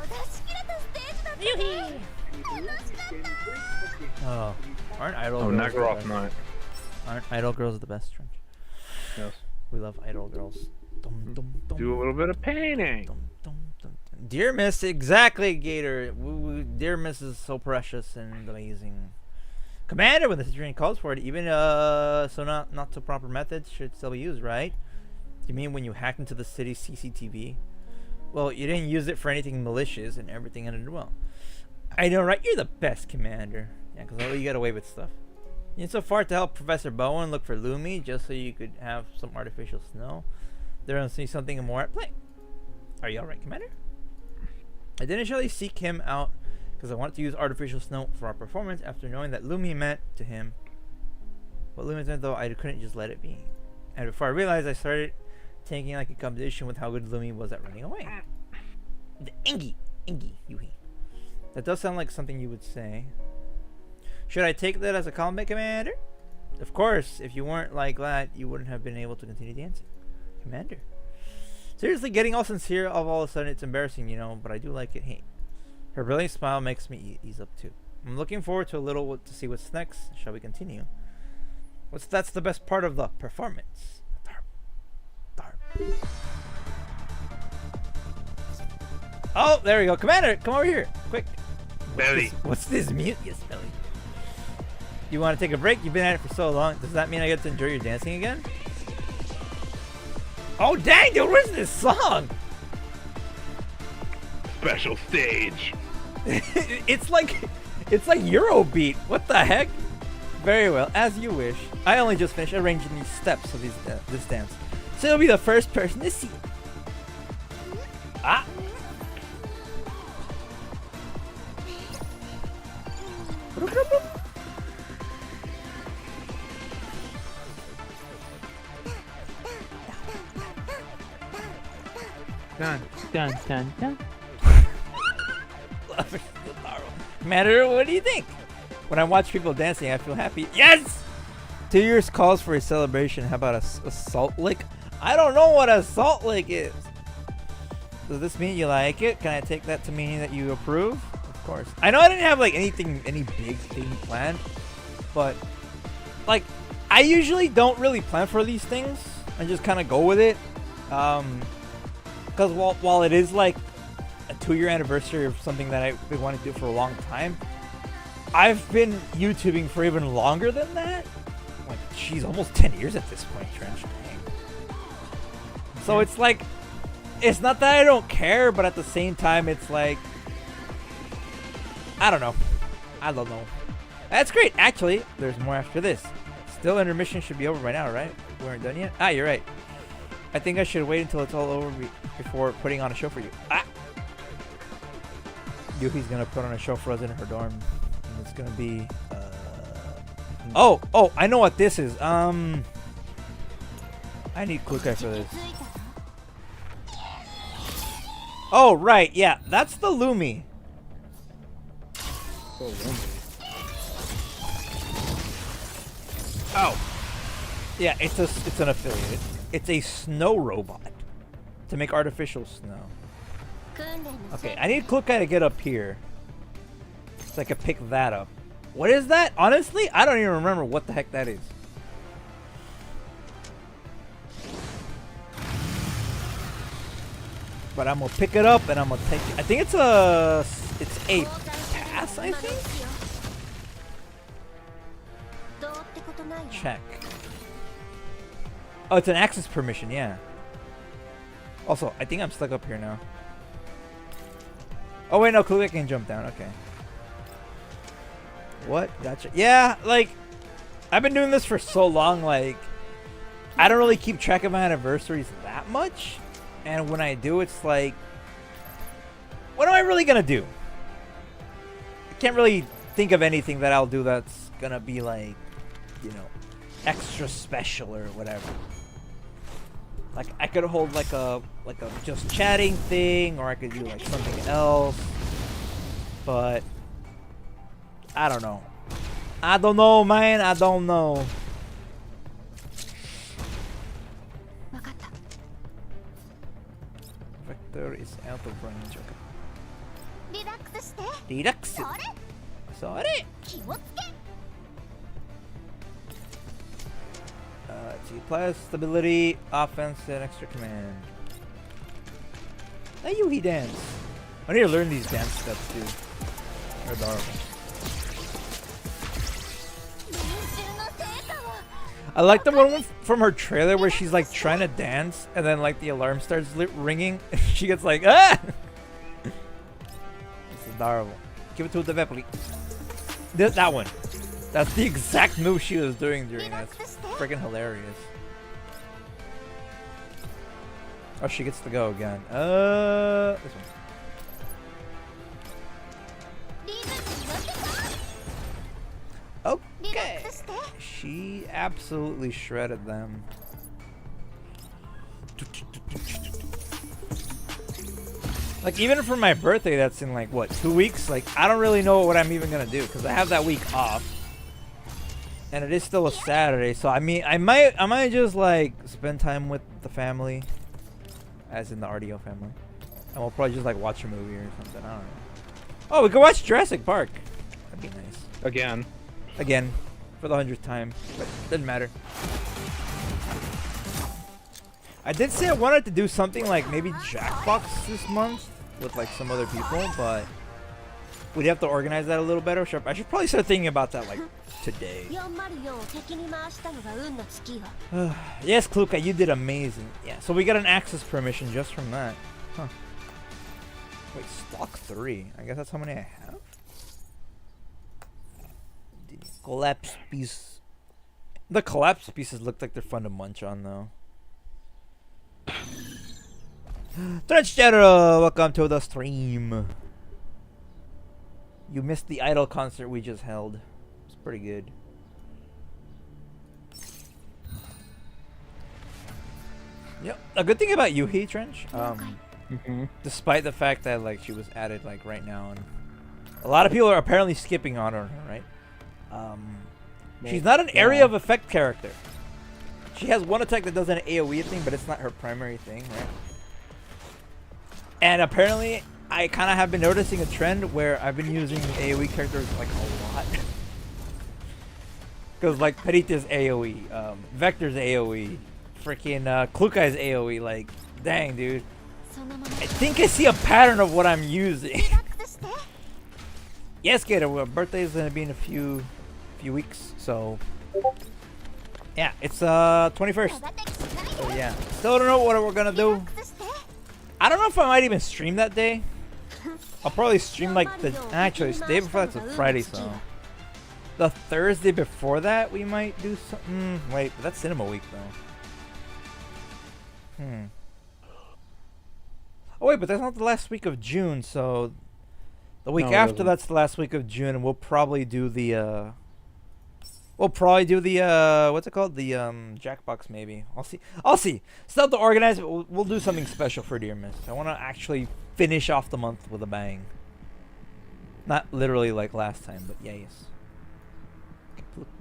Oh, aren't idol girls the best? Night. Aren't idol girls the best, Trench? Yes. We love idol girls. Dum, dum, dum, Do a little bit of painting. dum, dum, dum, dum. Dear Miss, exactly, Gator. Dear Miss is so precious and amazing. Commander, when the situation calls for it, even so not so proper methods should still be used, right? You mean when you hacked into the city's CCTV? Well, you didn't use it for anything malicious and everything ended well. I know, right? You're the best, Commander. Yeah, because you got away with stuff. You went so far to help Professor Bowen look for Lumi just so you could have some artificial snow. There must be something more at play. Are you alright, Commander? I didn't initially seek him out because I wanted to use artificial snow for our performance after knowing that Lumi meant to him. What Lumi meant, though, I couldn't just let it be. And before I realized, I started taking like a competition with how good Lumi was at running away. The Ingy, Yuhi. That does sound like something you would say. Should I take that as a compliment, Commander? Of course, if you weren't like that, you wouldn't have been able to continue dancing. Commander. Seriously, getting all sincere all of a sudden, it's embarrassing, you know, but I do like it. Hey, her brilliant smile makes me ease up too. I'm looking forward to a little to see what's next. Shall we continue? That's the best part of the performance. Darp. Oh, there we go. Commander, come over here. Quick. Belly. What's this mute? Yes, Belly. You want to take a break? You've been at it for so long. Does that mean I get to enjoy your dancing again? Oh, dang, dude, where's this song? Special stage. it's like Eurobeat. What the heck? Very well, as you wish. I only just finished arranging these steps of this dance, so you'll be the first person to see it. Ah. Done. Dun. Matter, what do you think? When I watch people dancing, I feel happy. Yes! 2 years calls for a celebration. How about a salt lick? I don't know what a salt lick is. Does this mean you like it? Can I take that to meaning that you approve? Of course. I know I didn't have like any big thing planned, but like I usually don't really plan for these things. I just kind of go with it. Because while it is like a 2-year anniversary of something that I've been wanting to do for a long time, I've been YouTubing for even longer than that. Like, geez, almost 10 years at this point, Trench. Dang. So it's like, it's not that I don't care, but at the same time, it's like, I don't know. That's great. Actually, there's more after this. Still, intermission should be over by now, right? We weren't done yet? Ah, you're right. I think I should wait until it's all over before putting on a show for you. Ah! Yuki's gonna put on a show for us in her dorm. And it's gonna be, Oh, I know what this is. I need Klukai for this. Oh, right, yeah, that's the Lumi. So lonely. Oh. Yeah, it's an affiliate. It's a snow robot to make artificial snow. Okay, I need Klukai to get up here so I can pick that up. What is that? Honestly, I don't even remember what the heck that is. But I'm gonna pick it up and I'm gonna take it. I think it's a pass, I think? Check. Oh, it's an access permission, yeah. Also, I think I'm stuck up here now. Oh wait, no, Klukai can jump down, okay. What? Gotcha. Yeah, like, I've been doing this for so long, like, I don't really keep track of my anniversaries that much. And when I do, it's like, what am I really gonna do? I can't really think of anything that I'll do that's gonna be like, you know, extra special or whatever. Like, I could hold like a just chatting thing, or I could do like something else. But I don't know. I don't know, man. I don't know. Vector is out of range. Okay. Relax. Sorry. Let's see. Plus stability, offense, and extra command. Hey, Yuhi dance. I need to learn these dance steps too. They're adorable. I like the one from her trailer where she's like trying to dance and then like the alarm starts ringing and she gets like, ah! It's adorable. Give it to the Vepli. That one. That's the exact move she was doing during that. It's freaking hilarious. Oh, she gets to go again. This one. Okay. She absolutely shredded them. Like, even for my birthday, that's in like, what, 2 weeks? Like, I don't really know what I'm even gonna do because I have that week off. And it is still a Saturday, so I mean, I might just like spend time with the family, as in the RDO family, and we'll probably just like watch a movie or something. I don't know. Oh, we could watch Jurassic Park. That'd be nice. Again, for the 100th time, but doesn't matter. I did say I wanted to do something like maybe Jackbox this month with like some other people, but we'd have to organize that a little better. I should probably start thinking about that like today. Yes, Klukai, you did amazing. Yeah, so we got an access permission just from that. Huh. Wait, stock 3. I guess that's how many I have. The collapse piece. The collapse pieces look like they're fun to munch on though. Trenchero, welcome to the stream. You missed the Idol concert we just held. It's pretty good. Yep. A good thing about Yuhi, Trench, despite the fact that like she was added like right now, and a lot of people are apparently skipping on her, right? She's not an area of effect character. She has one attack that does an AoE thing, but it's not her primary thing, right? And apparently, I kind of have been noticing a trend where I've been using AoE characters like a lot. Because like Perita's AoE, Vector's AoE, freaking Klukai's AoE, like, dang dude. I think I see a pattern of what I'm using. Yes, Gator, our birthday is going to be in a few weeks, so yeah, it's 21st. So yeah, still don't know what we're gonna do. I don't know if I might even stream that day. I'll probably stream like the the day before that's a Friday, so the Thursday before that we might do something. Wait, but that's Cinema Week though. Oh wait, but that's not the last week of June, so the week after that's the last week of June, and we'll probably do the We'll probably do the what's it called? The Jackbox maybe. I'll see. I'll see. Still to organize, but we'll do something special for Dear Miss. I want to actually finish off the month with a bang. Not literally like last time, but yes.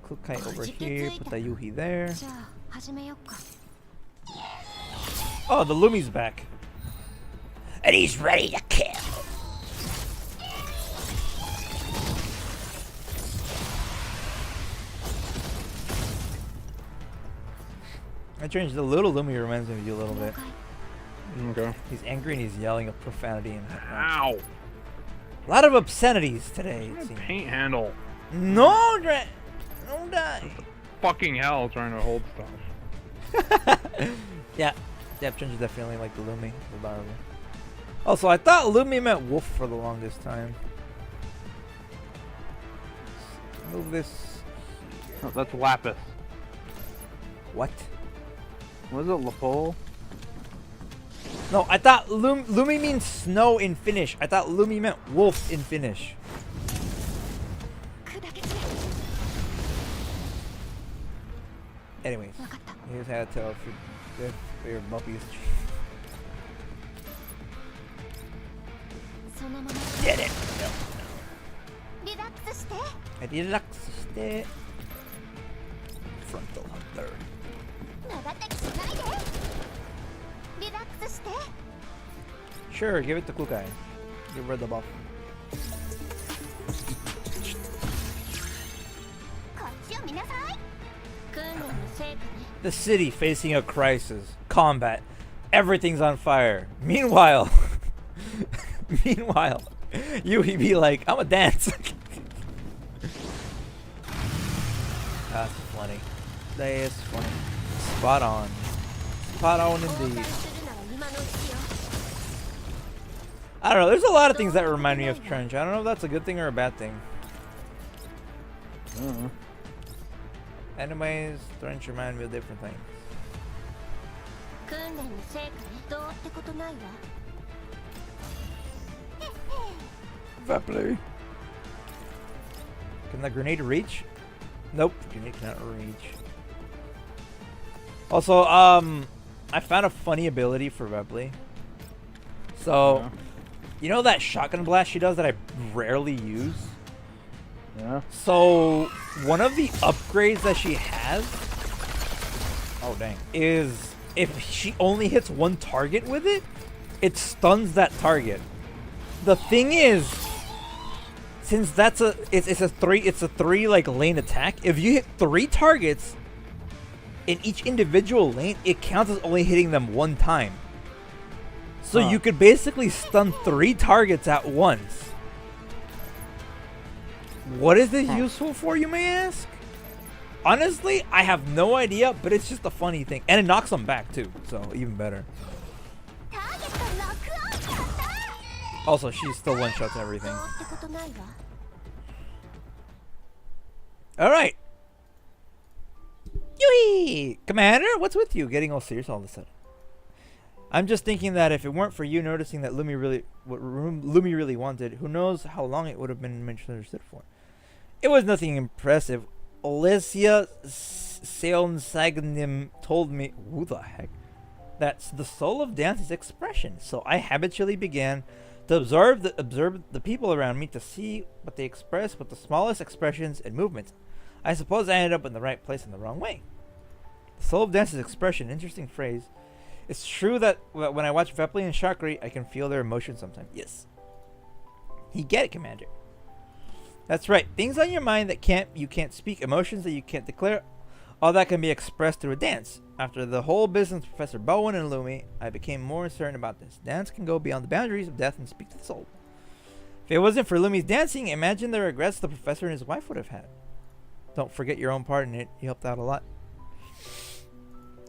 Put Kai over here. Put the Yuhi there. Oh, the Lumi's back. And he's ready to kill. I changed the little Lumi reminds me of you a little bit. Okay. He's angry and he's yelling of profanity and Ow! a lot of obscenities today. It seems. Paint handle. No, don't die. Fucking hell, trying to hold stuff. Yeah, Change definitely like the Lumi. Also, I thought Lumi meant wolf for the longest time. Move this. Oh, that's lapis. What? Was it Lapole? No, I thought Lumi means snow in Finnish. I thought Lumi meant wolf in Finnish. Anyways, here's how to tell if your puppy is. Get it! No. Relax. Frontal hunter. Sure, give it to Kukai. Give her the buff. The city facing a crisis. Combat. Everything's on fire. Meanwhile, Yuhi be like, I'm a dance. That's funny. That is funny. Spot on. Spot on indeed. I don't know. There's a lot of things that remind me of Trench. I don't know if that's a good thing or a bad thing. Anyways, Trench remind me of different things. Fapley. Can the grenade reach? Nope, grenade cannot reach. Also, I found a funny ability for Vepley. So, yeah. You know that shotgun blast she does that I rarely use? Yeah. So, one of the upgrades that she has, oh dang, is if she only hits one target with it, it stuns that target. The thing is, since that's it's a three like lane attack, if you hit 3 targets in each individual lane, it counts as only hitting them one time. So you could basically stun 3 targets at once. What is this useful for, you may ask? Honestly, I have no idea, but it's just a funny thing. And it knocks them back too, so even better. Also, she still one-shots everything. Alright. Yui! Commander, what's with you? Getting all serious all of a sudden. I'm just thinking that if it weren't for you noticing that what Lumi really wanted, who knows how long it would have been misunderstood for. It was nothing impressive. Olesia Seonsagnim told me, who the heck? That's the soul of dance is expression. So I habitually began to observe the people around me to see what they express with the smallest expressions and movements. I suppose I ended up in the right place in the wrong way. The soul of dance is expression. Interesting phrase. It's true that when I watch Vepley and Shakri, I can feel their emotions sometimes. Yes. You get it, Commander. That's right. Things on your mind that you can't speak, emotions that you can't declare, all that can be expressed through a dance. After the whole business with Professor Bowen and Lumi, I became more certain about this. Dance can go beyond the boundaries of death and speak to the soul. If it wasn't for Lumi's dancing, imagine the regrets the professor and his wife would have had. Don't forget your own part in it. You helped out a lot.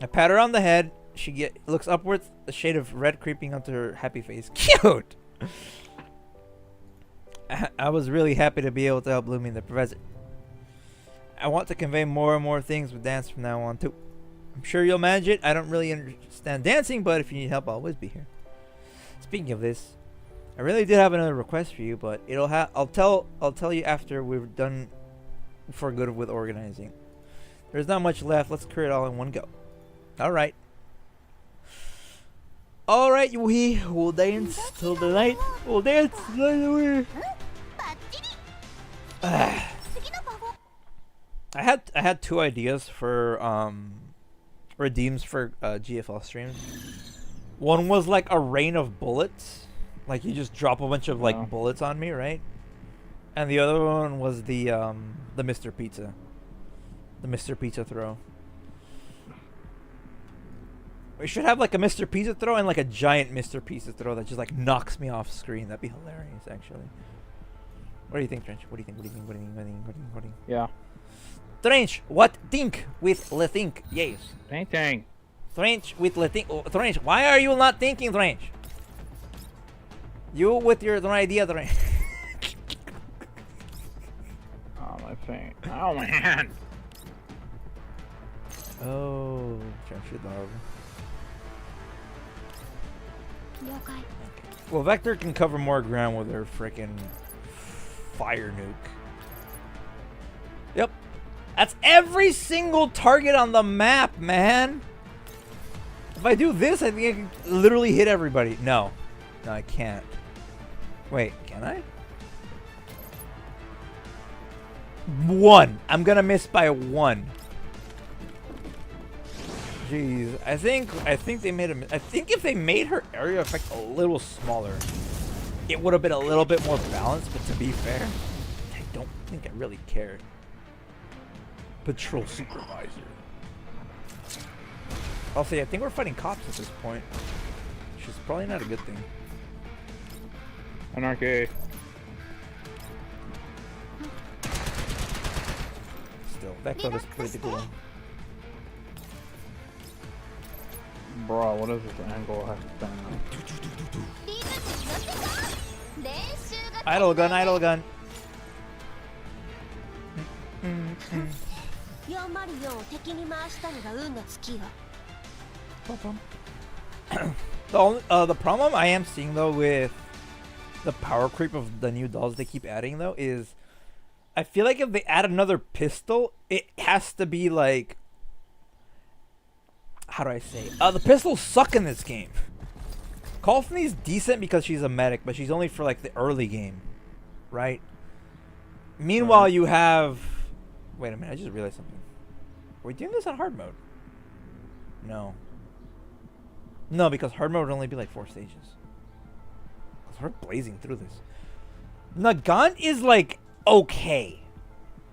I pat her on the head. She looks upwards, a shade of red creeping onto her happy face. Cute! I was really happy to be able to help Lumi and the professor. I want to convey more and more things with dance from now on too. I'm sure you'll manage it. I don't really understand dancing, but if you need help, I'll always be here. Speaking of this, I really did have another request for you, but I'll tell you after we're done for good with organizing. There's not much left. Let's clear it all in one go. All right. All right, we will dance till the night. We'll dance till the night. I had 2 ideas for redeems for GFL streams. One was like a rain of bullets, like you just drop a bunch of like bullets on me, right? And the other one was the Mr. Pizza, the Mr. Pizza throw. We should have like a Mr. Pizza throw and like a giant Mr. Pizza throw that just like knocks me off screen. That'd be hilarious, actually. What do you think, Trench? What do you think? What do you think? What do you think? What do you think? What do you think? Yeah. Trench, what think with le think? Yes. Painting. Trench with le think. Oh, Trench, why are you not thinking, Trench? You with your idea, Trench. Oh, my paint. Oh, my hand. Oh, Trench, your dog. Well, Vector can cover more ground with her freaking fire nuke. Yep. That's every single target on the map, man. If I do this, I think I can literally hit everybody. No. No, I can't. Wait, can I? 1. I'm gonna miss by 1. Jeez, I think they made I think if they made her area effect a little smaller, it would have been a little bit more balanced. But to be fair, I don't think I really cared. Patrol supervisor. I'll say I think we're fighting cops at this point, which is probably not a good thing. Anarchy. Still, Vector is pretty cool. Bro, what is this angle I have to stand on? Idle gun, idle gun. The problem I am seeing though with the power creep of the new dolls they keep adding though is I feel like if they add another pistol, it has to be like, how do I say? The pistols suck in this game. Coffney's decent because she's a medic, but she's only for like the early game, right? Meanwhile, you have. Wait a minute! I just realized something. Are we doing this on hard mode? No. No, because hard mode would only be like 4 stages. Cause we're blazing through this. Nagant is like okay.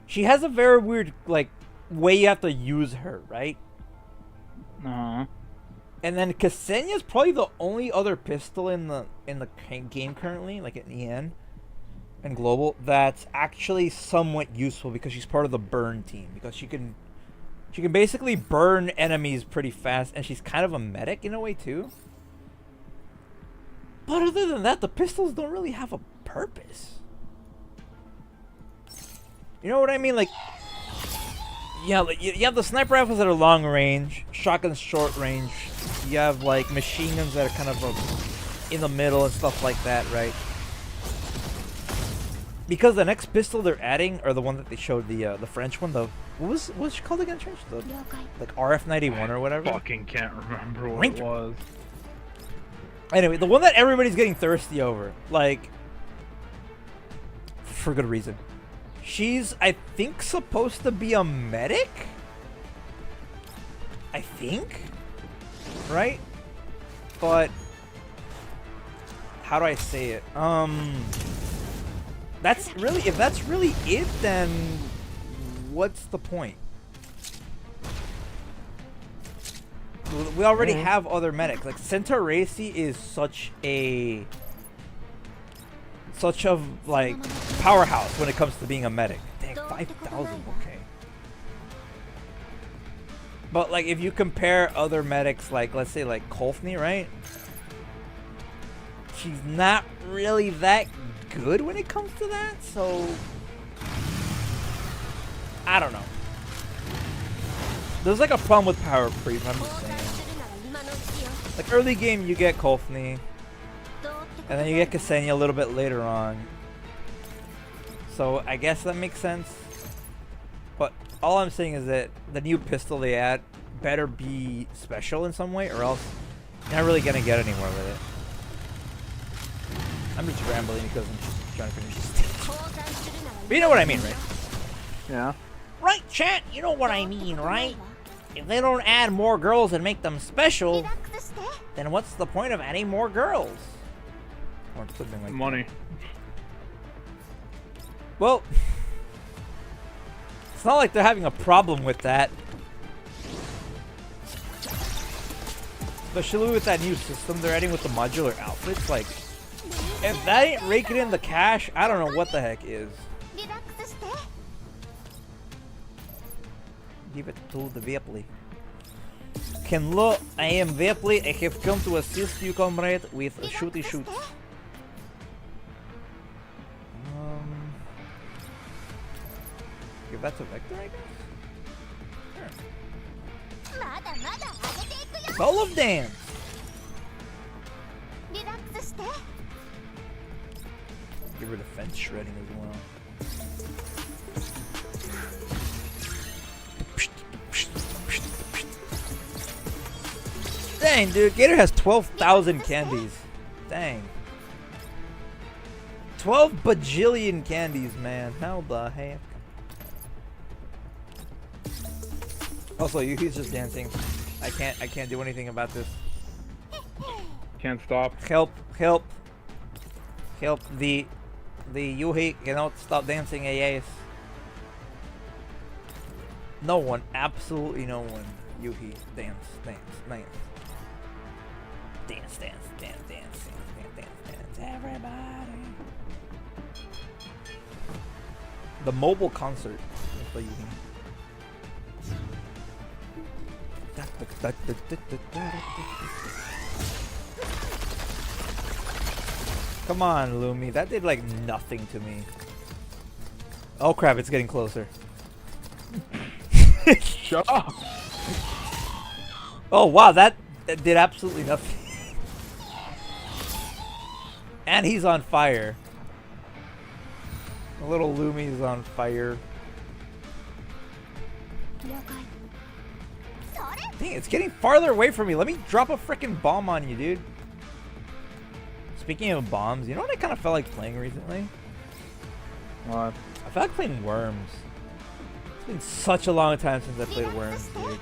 She has a very weird like way you have to use her, right? Uh-huh. And then Ksenia's probably the only other pistol in the game currently, like in EN and Global, that's actually somewhat useful because she's part of the burn team. Because she can basically burn enemies pretty fast, and she's kind of a medic in a way too. But other than that, the pistols don't really have a purpose. You know what I mean? Like, yeah, like you have the sniper rifles that are long range, shotguns short range. You have like machine guns that are kind of in the middle and stuff like that, right? Because the next pistol they're adding, or the one that they showed, the French one, the what's she called again, Trench? Like RF91 or whatever. I fucking can't remember what it was. Anyway, the one that everybody's getting thirsty over, like, for good reason. She's, I think, supposed to be a medic? I think? Right? But, how do I say it? That's really, if that's really it, then what's the point? We already have other medics. Like, Centauracy is such a like powerhouse when it comes to being a medic. Dang, 5,000, okay. But like if you compare other medics, like let's say like Kolfny, right? She's not really that good when it comes to that, so I don't know. There's like a problem with power creep, I'm just saying. Like early game you get Kolfny, and then you get Ksenia a little bit later on. So I guess that makes sense. But all I'm saying is that the new pistol they add better be special in some way, or else you're not really gonna get anywhere with it. I'm just rambling because I'm just trying to finish this stage. But you know what I mean, right? Yeah. Right, chat? You know what I mean, right? If they don't add more girls and make them special, then what's the point of adding more girls? Or something like Money. Well, it's not like they're having a problem with that. Especially with that new system they're adding with the modular outfits. Like, if that ain't raking in the cash, I don't know what the heck is. Give it to the Vapley. Hello, I am Vapley. I have come to assist you, comrade, with a shooty shoot. Give that to Vector, I guess? Sure. Soul of Dance! Give her defense shredding as well. Dang, dude, Gator has 12,000 candies. Dang. 12 bajillion candies, man. How the heck? Also, he's just dancing. I can't do anything about this. Can't stop. Help, help. Help, the Yuhi cannot stop dancing, yes. No one, absolutely no one. Yuhi, dance, dance, dance. Dance, dance, dance, dance, dance, dance, dance, everybody. The mobile concert. That's what you mean. Come on, Lumi. That did like nothing to me. Oh crap, it's getting closer. Shut up! Oh wow, that did absolutely nothing. And he's on fire. The little Lumi's on fire. Dang, it's getting farther away from me. Let me drop a freaking bomb on you, dude. Speaking of bombs, you know what I kind of felt like playing recently? What? I felt like playing Worms. It's been such a long time since I played Worms, dude.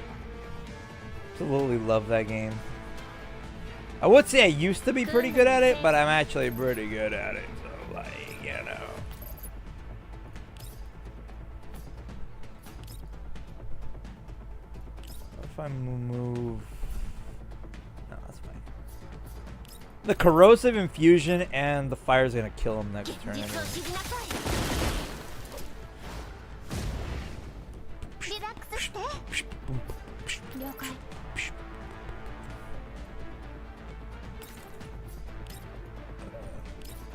Absolutely love that game. I would say I used to be pretty good at it, but I'm actually pretty good at it. So, like, you know. If I move... No, that's fine. The corrosive infusion and the fire's gonna kill him next turn anyway.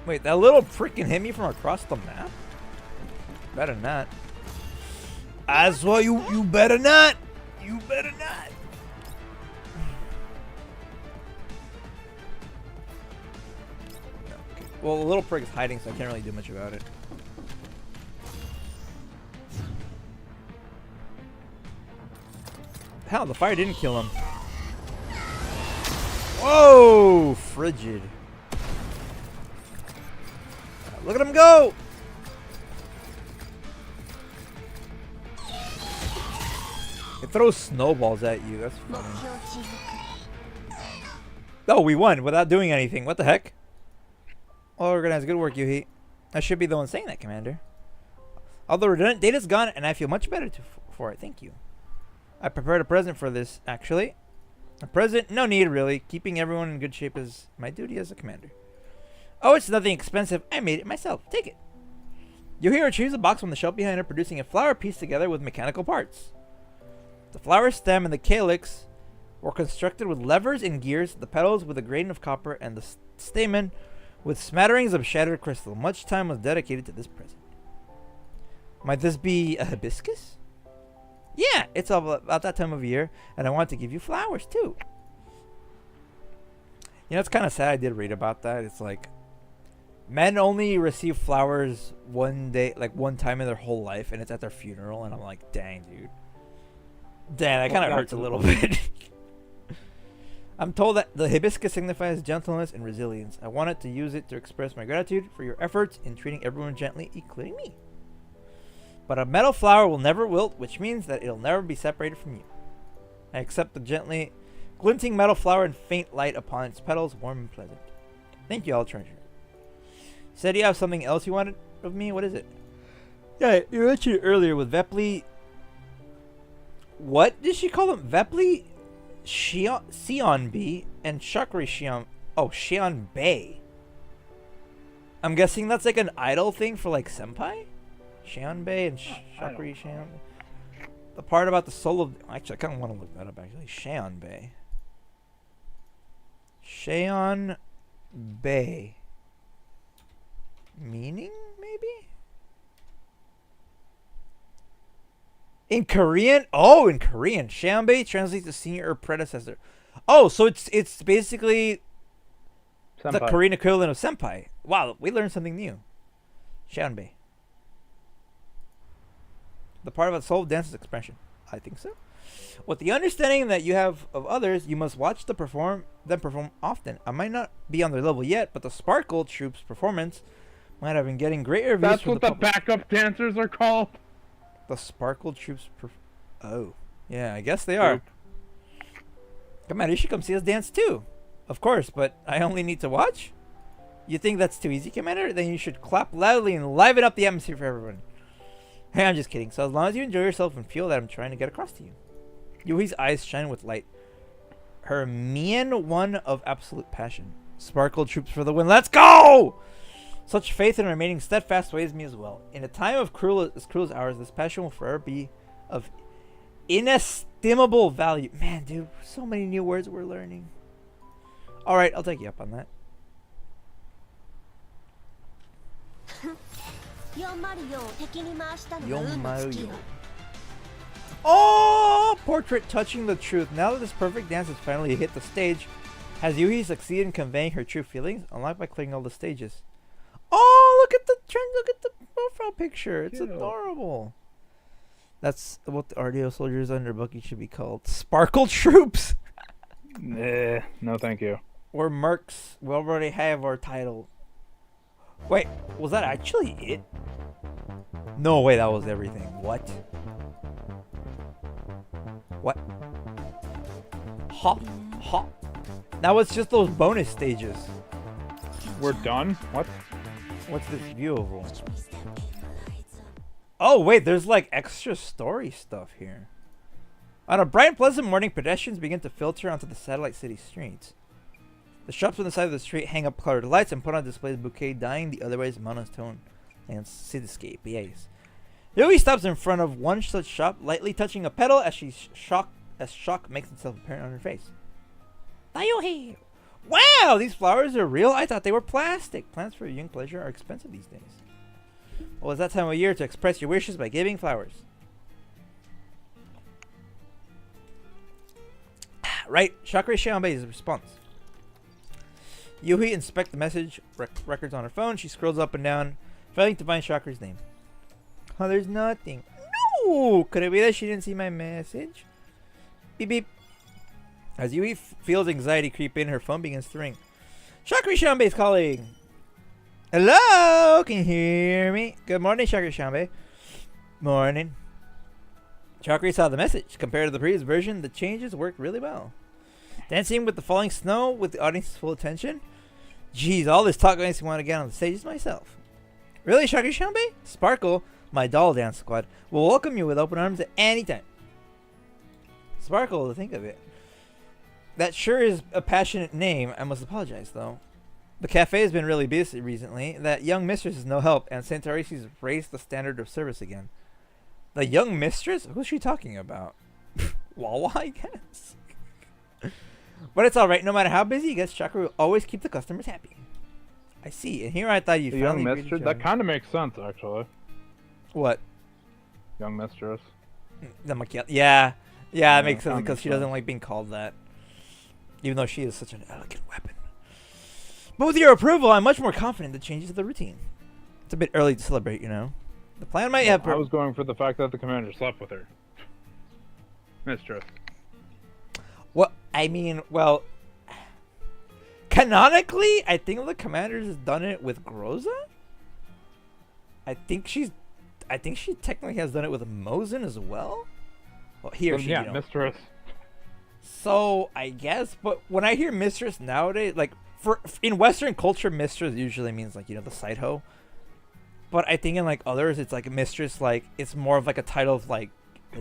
Wait, that little prick can hit me from across the map? Better not. As well, you better not! You better not! Okay. Well, the little prick is hiding, so I can't really do much about it. Hell, the fire didn't kill him. Whoa! Frigid. Look at him go! It throws snowballs at you. That's funny. Oh, we won without doing anything. What the heck? Well organized. Good work, Yuhi. I should be the one saying that, Commander. Although redundant data's gone, and I feel much better for it. Thank you. I prepared a present for this, actually. A present? No need, really. Keeping everyone in good shape is my duty as a commander. Oh, it's nothing expensive. I made it myself. Take it. Yuhi retrieves a box from the shelf behind her, producing a flower pieced together with mechanical parts. The flower stem and the calyx were constructed with levers and gears, the petals with a grain of copper, and the stamen with smatterings of shattered crystal. Much time was dedicated to this present. Might this be a hibiscus? Yeah, it's about that time of year, and I want to give you flowers, too. You know, it's kind of sad I did read about that. It's like, Men only receive flowers one day, like one time in their whole life, and it's at their funeral. And I'm like, dang, dude. Dang, that kind of hurts a little bit. I'm told that the hibiscus signifies gentleness and resilience. I wanted to use it to express my gratitude for your efforts in treating everyone gently, including me. But a metal flower will never wilt, which means that it'll never be separated from you. I accept the gently glinting metal flower and faint light upon its petals, warm and pleasant. Thank you, all treasure. Said you have something else you wanted of me? What is it? Yeah, you mentioned it earlier with Vepli. What did she call him? Vepli Sion B and Shakri Shion. Oh, Shion Bei. I'm guessing that's like an idol thing for like senpai? Shion Bei and Shakri Shion. The part about the soul of... Actually, I kind of want to look that up, actually. Shion Bei. Shion Bei. Meaning, maybe? In Korean? Oh, in Korean. Shion Bei translates to senior or predecessor. Oh, so it's basically senpai. The Korean equivalent of senpai. Wow, we learned something new. Shion Bei. The part about soul dance's expression. I think so. With the understanding that you have of others, you must watch them perform often. I might not be on their level yet, but the Sparkle Troop's performance might have been getting great reviews. That's what the backup dancers are called. The Sparkle Troop's oh, yeah, I guess they are. Come on, you should come see us dance too. Of course, but I only need to watch? You think that's too easy, Commander? Then you should clap loudly and liven up the atmosphere for everyone. Hey, I'm just kidding. So as long as you enjoy yourself and feel that I'm trying to get across to you. Yui's eyes shine with light. Her mien one of absolute passion. Sparkle Troops for the win. Let's go! Such faith in remaining steadfast sways me as well. In a time as cruel as ours, this passion will forever be of inestimable value. Man, dude, so many new words we're learning. Alright, I'll take you up on that. Oh, portrait touching the truth. Now that this perfect dance has finally hit the stage, has Yui succeeded in conveying her true feelings? Unlocked by clearing all the stages. Oh, look at the trend! Look at the profile picture. It's adorable. That's what the RDO soldiers under Bucky should be called. Sparkle Troops. Nah, no, thank you. Or Mercs. We already have our title. Wait, was that actually it? No way, that was everything. What? What? Hop, hop. Now it's just those bonus stages. We're done? What? What's this viewable? Oh, wait, there's like extra story stuff here. On a bright and pleasant morning, pedestrians begin to filter onto the satellite city streets. The shops on the side of the street hang up colored lights and put on displays bouquet dyeing the otherwise monotone and cityscape. Yes. Yui stops in front of one such shop, lightly touching a pedal as shock makes itself apparent on her face. Tayuhi! Wow, these flowers are real? I thought they were plastic. Plants for young pleasure are expensive these days. Well, it's that time of year to express your wishes by giving flowers. Right, Shakri Shianbei's response. Yui inspects the message records on her phone. She scrolls up and down, failing to find Shakri's name. Oh, there's nothing. No! Could it be that she didn't see my message? Beep beep. As Yui feels anxiety creep in, her phone begins to ring. Shakri Shianbei is calling. Hello? Can you hear me? Good morning, Shakri Shianbei. Morning. Shakri saw the message. Compared to the previous version, the changes worked really well. Dancing with the falling snow with the audience's full attention. Jeez, all this talk makes me want to get on the stage myself. Really, Shakri Shianbei? Sparkle, my doll dance squad, will welcome you with open arms at any time. Sparkle, to think of it. That sure is a passionate name. I must apologize, though. The cafe has been really busy recently. That young mistress is no help, and Saint Teresi's raised the standard of service again. The young mistress? Who's she talking about? Wawa, I guess. But it's alright. No matter how busy he gets, Chakra will always keep the customers happy. I see. And here I thought you found young mistress? That kind of makes sense, actually. What? Young mistress. The Maquia. Yeah. Yeah, it makes sense because she doesn't like being called that. Even though she is such an elegant weapon. But with your approval, I'm much more confident in the changes to the routine. It's a bit early to celebrate, you know. The plan might have... I was going for the fact that the commander slept with her. Mistress. Well, I mean, well... Canonically, I think the commander has done it with Groza? I think she technically has done it with Mosin as well? Well, he or she, yeah, you know. mistress. So, I guess, but when I hear mistress nowadays, like, in Western culture, mistress usually means, like, you know, the side hoe. But I think in, like, others, it's, like, mistress, like, it's more of, like, a title of, like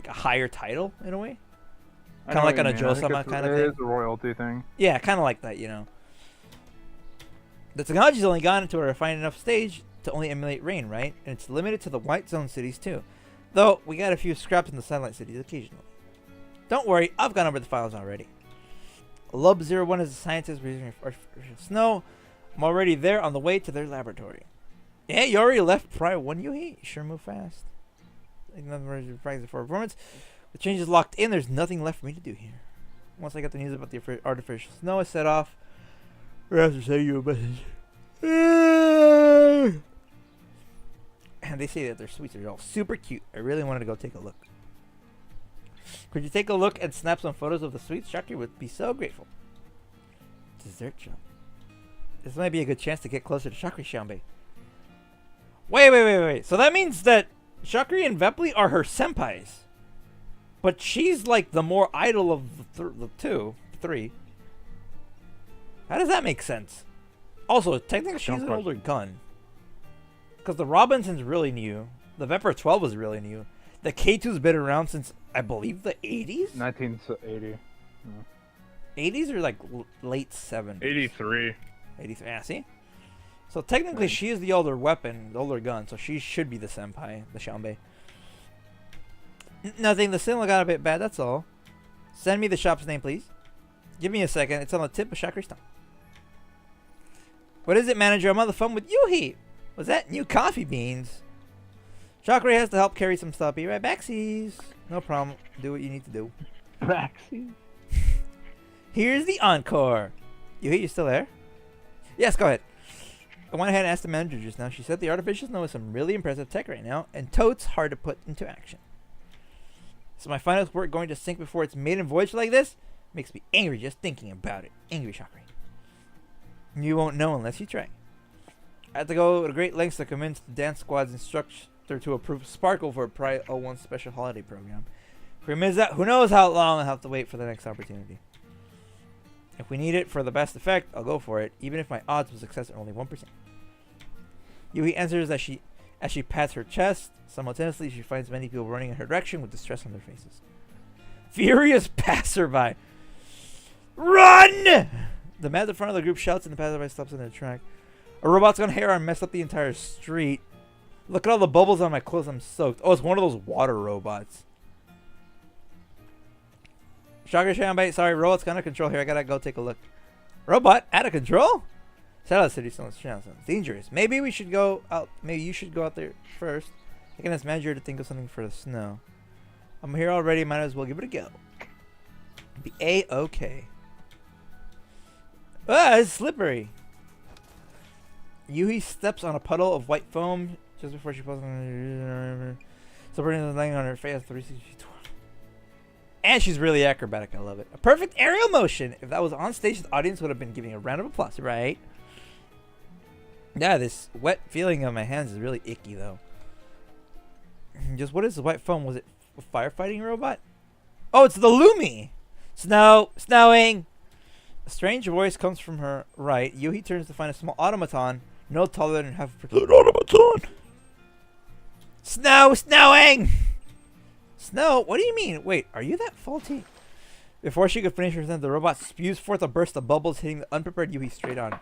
a higher title, in a way. Kind of like an Ajo-sama kind of thing. It is a royalty thing. Yeah, kind of like that, you know. The technology's only gone into a refined enough stage to only emulate rain, right? And it's limited to the white zone cities, too. Though, we got a few scraps in the satellite cities occasionally. Don't worry, I've gone over the files already. Lub-01 is a scientist researching artificial snow. I'm already there on the way to their laboratory. Yeah, you already left Pry 1, Yuhi? Sure move fast. Another practice for performance. The change is locked in, there's nothing left for me to do here. Once I get the news about the artificial snow is set off, we'll have to send you a message. And they say that their sweets are all super cute. I really wanted to go take a look. Could you take a look and snap some photos of the sweets? Shakri would be so grateful. Dessert jump. This might be a good chance to get closer to Shakri Shambe. Wait. So that means that Shakri and Vepli are her senpais. But she's like the more idol of the three. How does that make sense? Also, technically she's an older gun. Because the Robinson's really new. The Vepr 12 was really new. The K2's been around since, I believe, the 80s? 1980. Yeah. 80s or like late 70s? 83. 83, yeah, see? So technically she is the older weapon, the older gun, so she should be the senpai, the Shambe. Nothing, the signal got a bit bad, that's all. Send me the shop's name, please. Give me a second, it's on the tip of Shakri's tongue. What is it, manager? I'm on the phone with Yuhi. Was that new coffee beans? Shakri has to help carry some stuff. Be right back, sees. No problem. Do what you need to do. Backseat. Here's the encore. Yuhi, you still there? Yes, go ahead. I went ahead and asked the manager just now. She said the artificial snow is some really impressive tech right now, and totes hard to put into action. So my finals work going to sink before its maiden voyage like this? Makes me angry just thinking about it. Angry Shakri. You won't know unless you try. I had to go to great lengths to convince the dance squad's instructor to approve Sparkle for a Pride 01 special holiday program. If we miss that, who knows how long I'll have to wait for the next opportunity. If we need it for the best effect, I'll go for it, even if my odds of success are only 1%. Yuhi answers as she pats her chest. Simultaneously, she finds many people running in her direction with distress on their faces. Furious passerby. Run! The man at the front of the group shouts and the passerby stops in their track. A robot's gone hair and messed up the entire street. Look at all the bubbles on my clothes, I'm soaked. Oh, it's one of those water robots. Shakri Shambe, sorry, robot's out of control here. I gotta go take a look. Robot, out of control? Satellite City sounds dangerous. Maybe we should go out. Maybe you should go out there first. I can ask manager to think of something for the snow. I'm here already. Might as well give it a go. Be A-okay. Ah, it's slippery. Yuhi steps on a puddle of white foam just before she pulls on so Brittany is laying on her face. 360. And she's really acrobatic. I love it. A perfect aerial motion. If that was on stage, the audience would have been giving a round of applause, right? Yeah, this wet feeling on my hands is really icky, though. Just what is the white foam? Was it a firefighting robot? Oh, it's the Lumi! Snowing! A strange voice comes from her right. Yuhi turns to find a small automaton, no taller than half a an automaton. Snowing! Snow? What do you mean? Wait, are you that faulty? Before she could finish her sentence, the robot spews forth a burst of bubbles, hitting the unprepared Yuhi straight on.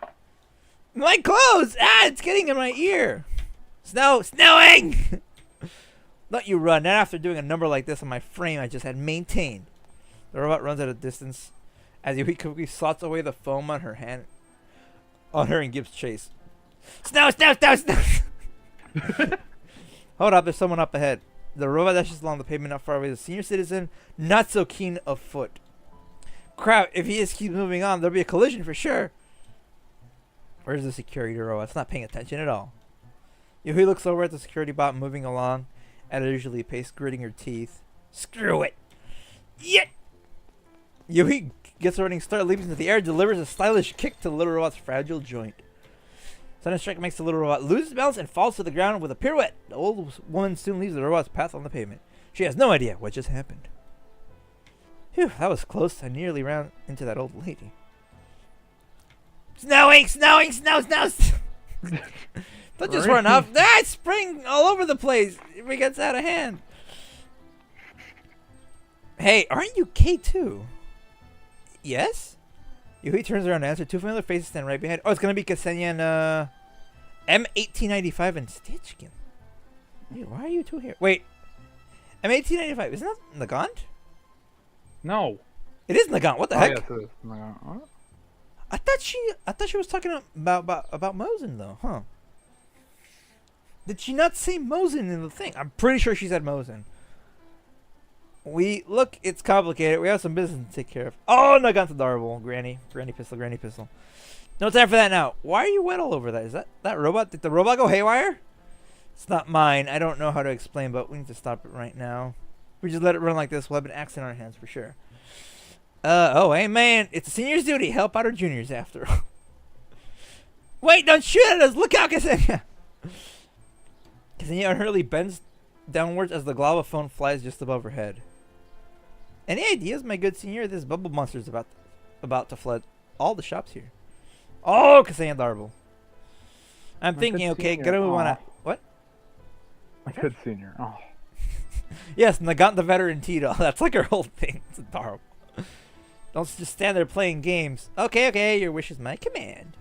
My clothes! Ah, it's getting in my ear. Snowing! Let you run. Not after doing a number like this on my frame I just had maintained. The robot runs at a distance as Yuhi quickly slots away the foam on her hand, and gives chase. Snow! Hold up, there's someone up ahead. The robot dashes along the pavement not far away. The senior citizen, not so keen of foot. Crap, if he just keeps moving on, there'll be a collision for sure. Where's the security robot? It's not paying attention at all. Yui looks over at the security bot moving along at a leisurely pace, gritting her teeth. Screw it! Yeah! Yui gets a running start, leaps into the air, delivers a stylish kick to the little robot's fragile joint. Sudden strike makes the little robot lose balance and falls to the ground with a pirouette. The old woman soon leaves the robot's path on the pavement. She has no idea what just happened. Phew, that was close. I nearly ran into that old lady. Snowing, snowing, snow, snow. Don't just run off. Ah, it's spring all over the place. It gets out of hand. Hey, aren't you K2? Yes? Yui turns around to answer. Two familiar faces stand right behind. Oh, it's going to be Ksenia and M1895 and Stitchkin. Wait, why are you two here? Wait. M1895. Isn't that Nagant? No. It is Nagant. What the heck? Yes, it is Nagant. What? I thought she was talking about Mosin though, huh? Did she not say Mosin in the thing? I'm pretty sure she said Mosin. Look, it's complicated. We have some business to take care of. Oh, Nagant's adorable. Granny pistol. No time for that now. Why are you wet all over that? Is that robot? Did the robot go haywire? It's not mine. I don't know how to explain, but we need to stop it right now. We just let it run like this. We'll have an axe in our hands for sure. Oh, hey, man. It's a senior's duty. Help out our juniors after all. Wait, don't shoot at us. Look out, Ksenia. Ksenia unhurriedly bends downwards as the glob of phone flies just above her head. Any ideas, my good senior? This bubble monster's about to flood all the shops here. Oh, Ksenia adorable. I'm thinking, okay, gonna move on. What? My good senior. Oh. Yes, Nagant the veteran Tito. That's like her whole thing. It's adorable. Don't just stand there playing games. Okay, your wish is my command.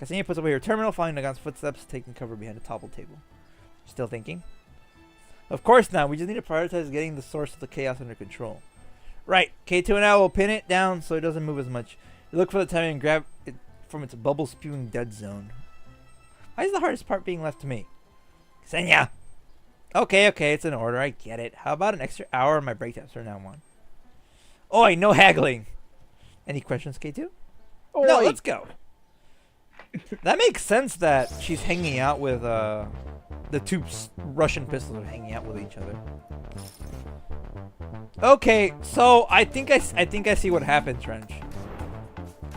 Ksenia puts away her terminal, following Nagant's footsteps, taking cover behind a toppled table. Still thinking? Of course not. We just need to prioritize getting the source of the chaos under control. Right. K2 and I will pin it down so it doesn't move as much. You look for the timing and grab it from its bubble-spewing dead zone. Why is the hardest part being left to me? Ksenia! Okay, it's in order. I get it. How about an extra hour on my break times from now on? Oi, no haggling. Any questions, K2? Oi. No, let's go. That makes sense that she's hanging out with, the two Russian pistols are hanging out with each other. Okay, so I think I see what happened, Trench.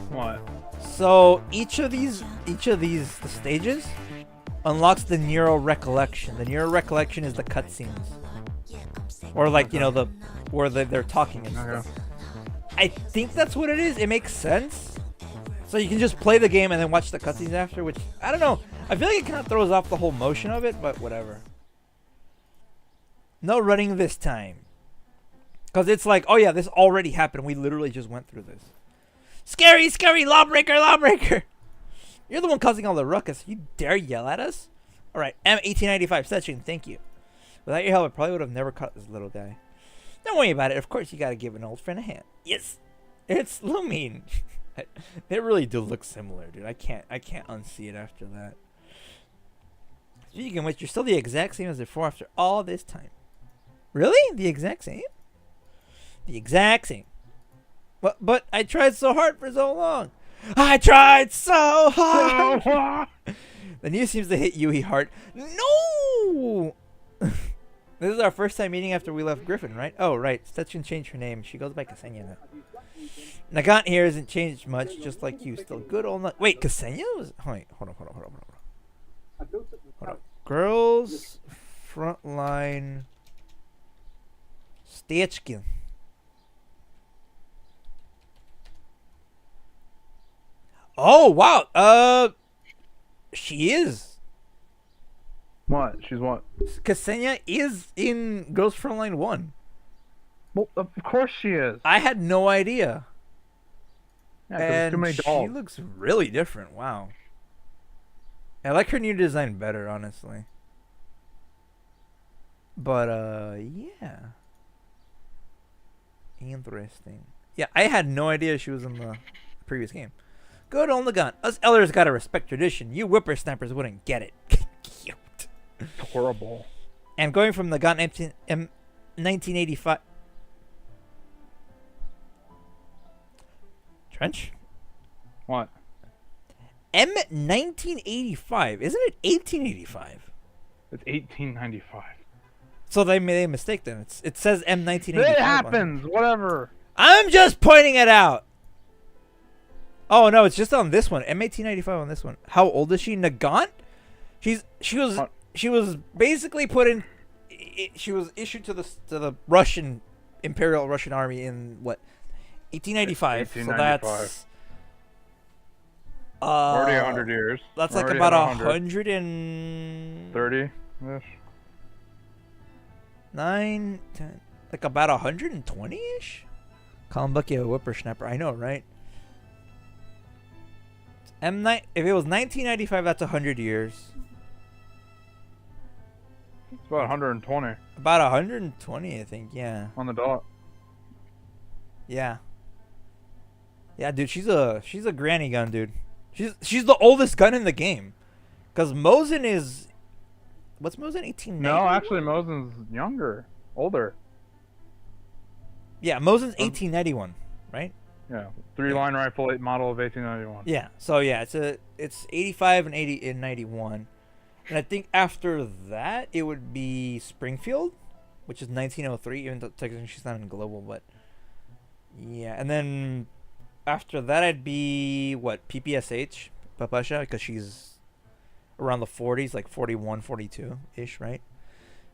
What? So each of these the stages unlocks the neural recollection. The neural recollection is the cutscenes, or like where they're talking and stuff. I think that's what it is. It makes sense. So you can just play the game and then watch the cutscenes after, which I don't know. I feel like it kind of throws off the whole motion of it, but whatever. No running this time, because it's like, oh yeah, this already happened. We literally just went through this. Scary, lawbreaker. You're the one causing all the ruckus. You dare yell at us? All right, M1895, Setching, thank you. Without your help, I probably would have never caught this little guy. Don't worry about it. Of course, you got to give an old friend a hand. Yes, it's Lumine. They really do look similar, dude. I can't unsee it after that. Speaking of which, you're still the exact same as before after all this time. Really? The exact same? The exact same. But I tried so hard for so long. I tried so hard. The news seems to hit Yui hard. No! This is our first time meeting after we left Griffin, right? Oh, right. Stetson changed her name. She goes by Ksenia now. Nagant here hasn't changed much, just like you. Still good old Nagant. Wait, Ksenia was... Wait, hold on. Girls Frontline Stitchkin. Oh, wow. She is. What? She's what? Ksenia is in Girls Frontline 1. Well, of course she is. I had no idea. Yeah, and too many dolls. She looks really different. Wow. I like her new design better, honestly. But, yeah. Interesting. Yeah, I had no idea she was in the previous game. Good old Nagant. Us elders gotta respect tradition. You whippersnappers wouldn't get it. Cute. Horrible. And going from Nagant 1985... Trench? What? M1985. Isn't it 1885? It's 1895. So they made a mistake then. It says M1985. It happens. Whatever. I'm just pointing it out. Oh no, it's just on this one. M1895 on this one. How old is she? Nagant? She was basically put in. She was issued to the Russian Imperial Russian Army in what 1895. So that's already 100 years. That's like already about 130 ish. 9, 10, like about 120 ish. Calling Bucky a whippersnapper. I know, right? M9. If it was 1995, that's 100 years. It's about 120 About 120, I think. Yeah. on the dot. Yeah. Yeah, dude. She's a granny gun, dude. She's the oldest gun in the game. Cause Mosin is. What's Mosin? 1890? No, actually, Mosin's younger, older. Yeah, Mosin's 1891, right? Yeah, 3-line rifle model of 1891. Yeah. So yeah, it's 85 and 80 and 91, and I think after that it would be Springfield, which is 1903. Even though technically she's not in global, but yeah, and then after that I'd be what PPSH Papasha, because she's around the 40s, like 41, 42 ish, right?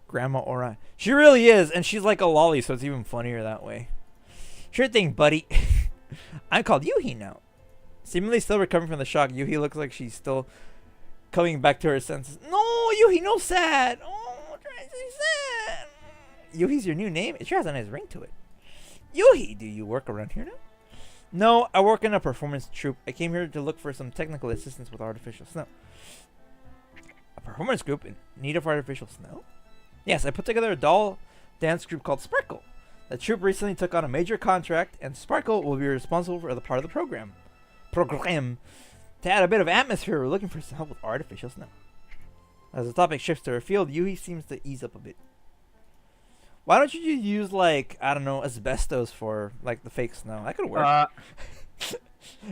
Grandma Ora. She really is, and she's like a lolly, so it's even funnier that way. Sure thing, buddy. I'm called Yuhi now. Seemingly still recovering from the shock, Yuhi looks like she's still coming back to her senses. No, Yuhi, no sad. Oh, I'm trying to say sad. Yuhi's your new name? It sure has a nice ring to it. Yuhi, do you work around here now? No, I work in a performance troupe. I came here to look for some technical assistance with artificial snow. A performance group in need of artificial snow? Yes, I put together a doll dance group called Sparkle. The troupe recently took on a major contract, and Sparkle will be responsible for the part of the program. To add a bit of atmosphere, we're looking for some help with artificial snow. As the topic shifts to her field, Yui seems to ease up a bit. Why don't you use, like, I don't know, asbestos for, like, the fake snow? That could work.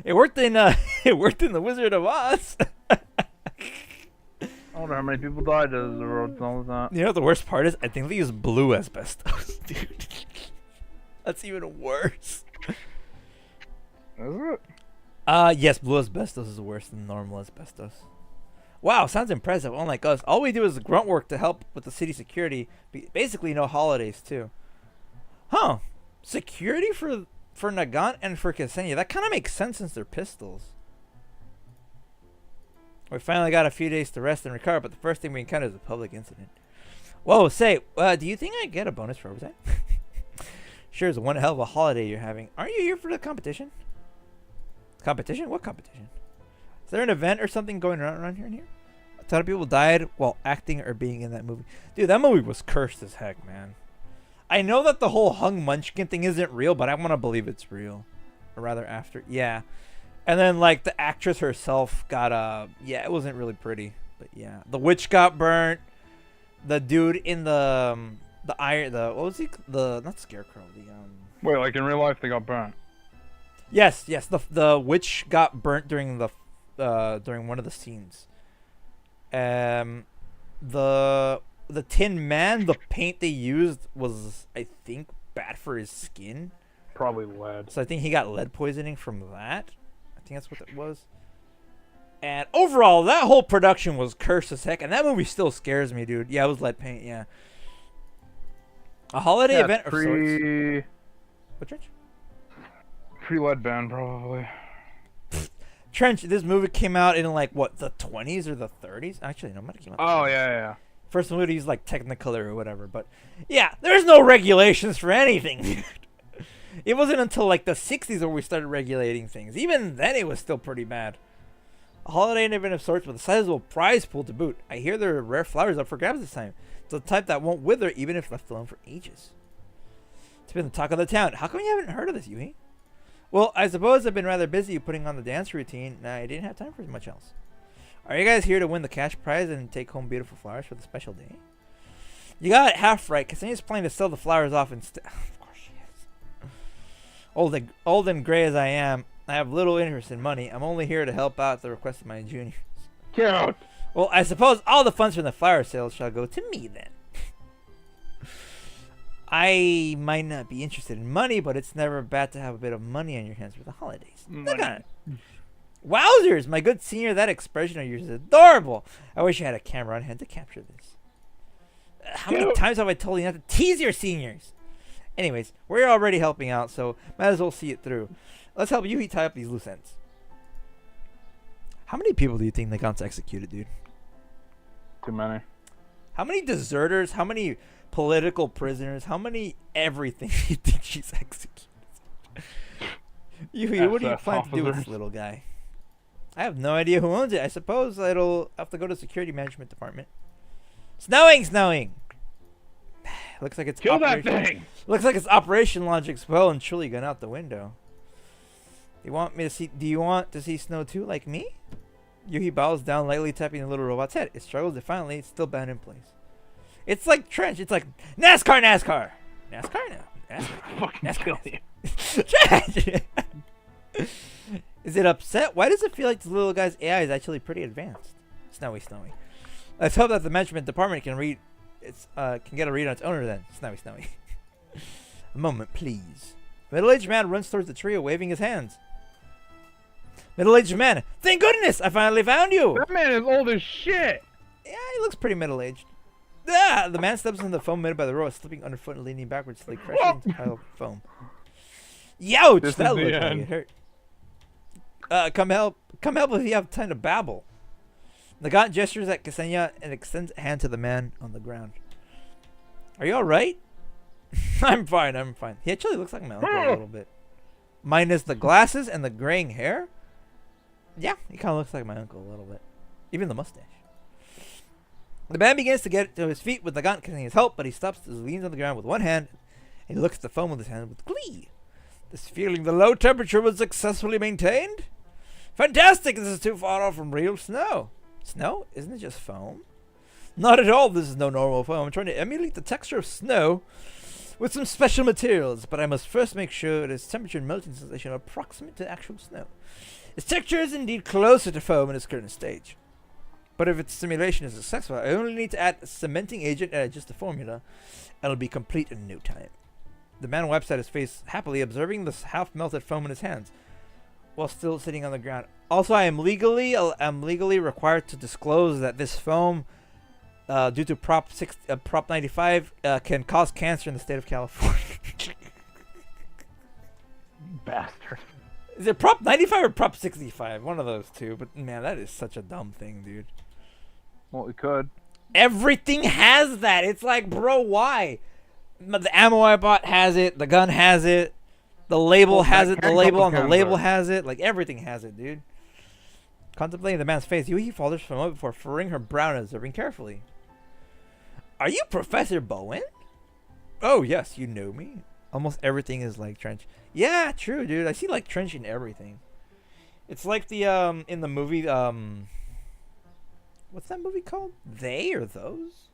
It worked in The Wizard of Oz. I wonder how many people died as the road all that. You know what the worst part is? I think they use blue asbestos, dude. That's even worse. Is it? Yes, blue asbestos is worse than normal asbestos. Wow, sounds impressive. Unlike us, all we do is grunt work to help with the city security. Basically, no holidays too. Huh? Security for Nagant and for Ksenia. That kind of makes sense since they're pistols. We finally got a few days to rest and recover, but the first thing we encounter is a public incident. Whoa, say, do you think I get a bonus for overtime? Sure, it's one hell of a holiday you're having. Aren't you here for the competition? Competition? What competition? Is there an event or something going on around here? A ton of people died while acting or being in that movie. Dude, that movie was cursed as heck, man. I know that the whole Hung Munchkin thing isn't real, but I want to believe it's real. Or rather, after. Yeah. And then, like, the actress herself got, yeah, it wasn't really pretty. But, yeah. The witch got burnt. The dude in the what was he? Not Scarecrow. Wait, like in real life they got burnt? Yes. The witch got burnt during during one of the scenes. The Tin Man, the paint they used was, I think, bad for his skin. Probably lead. So I think he got lead poisoning from that. I think that's what it was. And overall, that whole production was cursed as heck. And that movie still scares me, dude. Yeah, it was lead paint, yeah. A holiday event of sorts. What, Trench? Pre-lead ban, probably. Trench, this movie came out in, like, what, the 20s or the 30s? Actually, no, it might have came out. Oh, yeah. First movie to use, like, Technicolor or whatever. But, yeah, there's no regulations for anything, dude. It wasn't until, like, the 60s where we started regulating things. Even then, it was still pretty bad. A holiday event of sorts with a sizable prize pool to boot. I hear there are rare flowers up for grabs this time. It's the type that won't wither even if left alone for ages. It's been the talk of the town. How come you haven't heard of this, Yui? Well, I suppose I've been rather busy putting on the dance routine. Nah, I didn't have time for much else. Are you guys here to win the cash prize and take home beautiful flowers for the special day? You got it half right. Ksenia's planning to sell the flowers off instead. Of course she is. Old and gray as I am, I have little interest in money. I'm only here to help out at the request of my juniors. Cute. Well, I suppose all the funds from the flower sales shall go to me then. I might not be interested in money, but it's never bad to have a bit of money on your hands for the holidays. Look at it. Wowzers, my good senior, that expression of yours is adorable. I wish I had a camera on hand to capture this. How many times have I told you not to tease your seniors? Anyways, we're already helping out, so might as well see it through. Let's help Yuhi tie up these loose ends. How many people do you think they got executed, dude? Too many. How many deserters? How many political prisoners? How many everything do you think she's executed? Yuhi, what do you plan to do with this little guy? I have no idea who owns it. I suppose it'll have to go to security management department. Snowing! Looks like it's kill that thing. Looks like its operation logic's well and truly gone out the window. Do you want to see snow too, like me? Yuhi bows down, lightly tapping the little robot's head. It struggles defiantly. It's still bound in place. It's like trench. It's like NASCAR now. Fucking kill you. Trench. Is it upset? Why does it feel like this little guy's AI is actually pretty advanced? Snowy. Let's hope that the management department can get a read on its owner then. Snowy. A moment, please. Middle-aged man runs towards the trio, waving his hands. Middle-aged man, thank goodness, I finally found you. That man is old as shit. Yeah, he looks pretty middle-aged. Ah, the man steps on the foam made by the rope, slipping underfoot and leaning backwards, like crashing into a pile of foam. Youch! That looked like it hurt. Come help if you have time to babble. The god gestures at Ksenia and extends a hand to the man on the ground. Are you alright? I'm fine. He actually looks like my uncle a little bit. Minus the glasses and the graying hair? Yeah, he kind of looks like my uncle a little bit. Even the mustache. The man begins to get to his feet with the gun getting his help, but he stops as he leans on the ground with one hand and he looks at the foam with his hand with glee. This feeling the low temperature was successfully maintained? Fantastic! This is too far off from real snow. Snow? Isn't it just foam? Not at all. This is no normal foam. I'm trying to emulate the texture of snow with some special materials, but I must first make sure its temperature and melting sensation are approximate to actual snow. Its texture is indeed closer to foam in its current stage. But if its simulation is successful, I only need to add a cementing agent and adjust the formula, and it'll be complete in no time. The man wipes at his face happily, observing the half-melted foam in his hands, while still sitting on the ground. Also, I am legally required to disclose that this foam, due to Prop 95, can cause cancer in the state of California. Bastard. Is it Prop 95 or Prop 65? One of those two. But man, that is such a dumb thing, dude. Well, it could. Everything has that. It's like, bro, why? The ammo I bought has it. The gun has it. The label has it. The label on the label has it. Like, everything has it, dude. Contemplating the man's face, Yuhi falters for a moment before furrowing her brow and observing carefully. Are you Professor Bowen? Oh, yes, you know me. Almost everything is like Trench. Yeah, true, dude. I see like Trench in everything. It's like the, in the movie, what's that movie called? They or Those?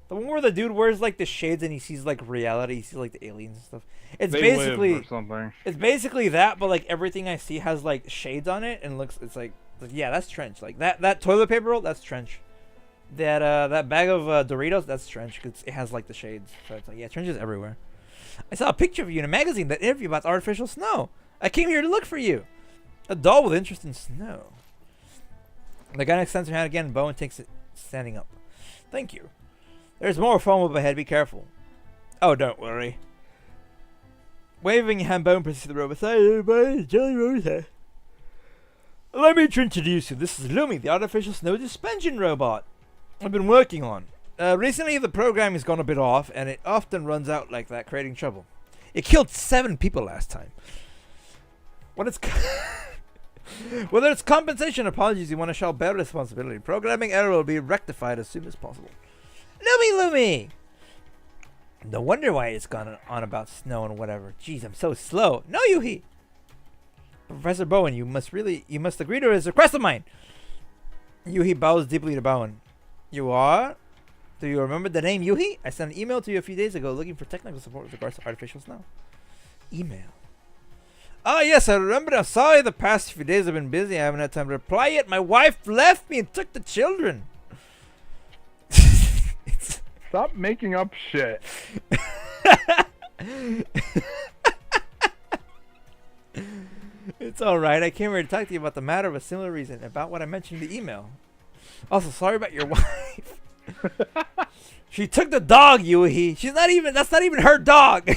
The one where the dude wears like the shades and he sees like reality, he sees like the aliens and stuff. It's They basically Live or something. It's basically that, but like everything I see has like shades on it and it's like yeah, that's Trench. Like that toilet paper roll, that's Trench. That bag of Doritos, that's Trench because it has like the shades. So it's like, yeah, Trench is everywhere. I saw a picture of you in a magazine that interview about artificial snow. I came here to look for you. A doll with interest in snow. The guy extends her hand again and Bowen takes it, standing up. Thank you. There's more foam up ahead, be careful. Oh, don't worry. Waving a hand, Bowen proceeds to the robot. Hi, Jolly Rosa. Let me introduce you. This is Lumi, the artificial snow suspension robot I've been working on. Recently, the program has gone a bit off, and it often runs out like that, creating trouble. It killed 7 people last time. Whether it's compensation or apologies, you want to show better responsibility. Programming error will be rectified as soon as possible. Lumi! No wonder why it's gone on about snow and whatever. Jeez, I'm so slow. No, Yuhi! Professor Bowen, you must agree to his request of mine. Yuhi bows deeply to Bowen. You are? Do you remember the name Yuhi? I sent an email to you a few days ago looking for technical support with regards to artificial snow. Email. Oh, yes, I remember. I'm sorry the past few days have been busy. I haven't had time to reply yet. My wife left me and took the children. Stop making up shit. It's alright. I came here to talk to you about the matter of a similar reason, about what I mentioned in the email. Also, sorry about your wife. She took the dog, Yui. That's not even her dog.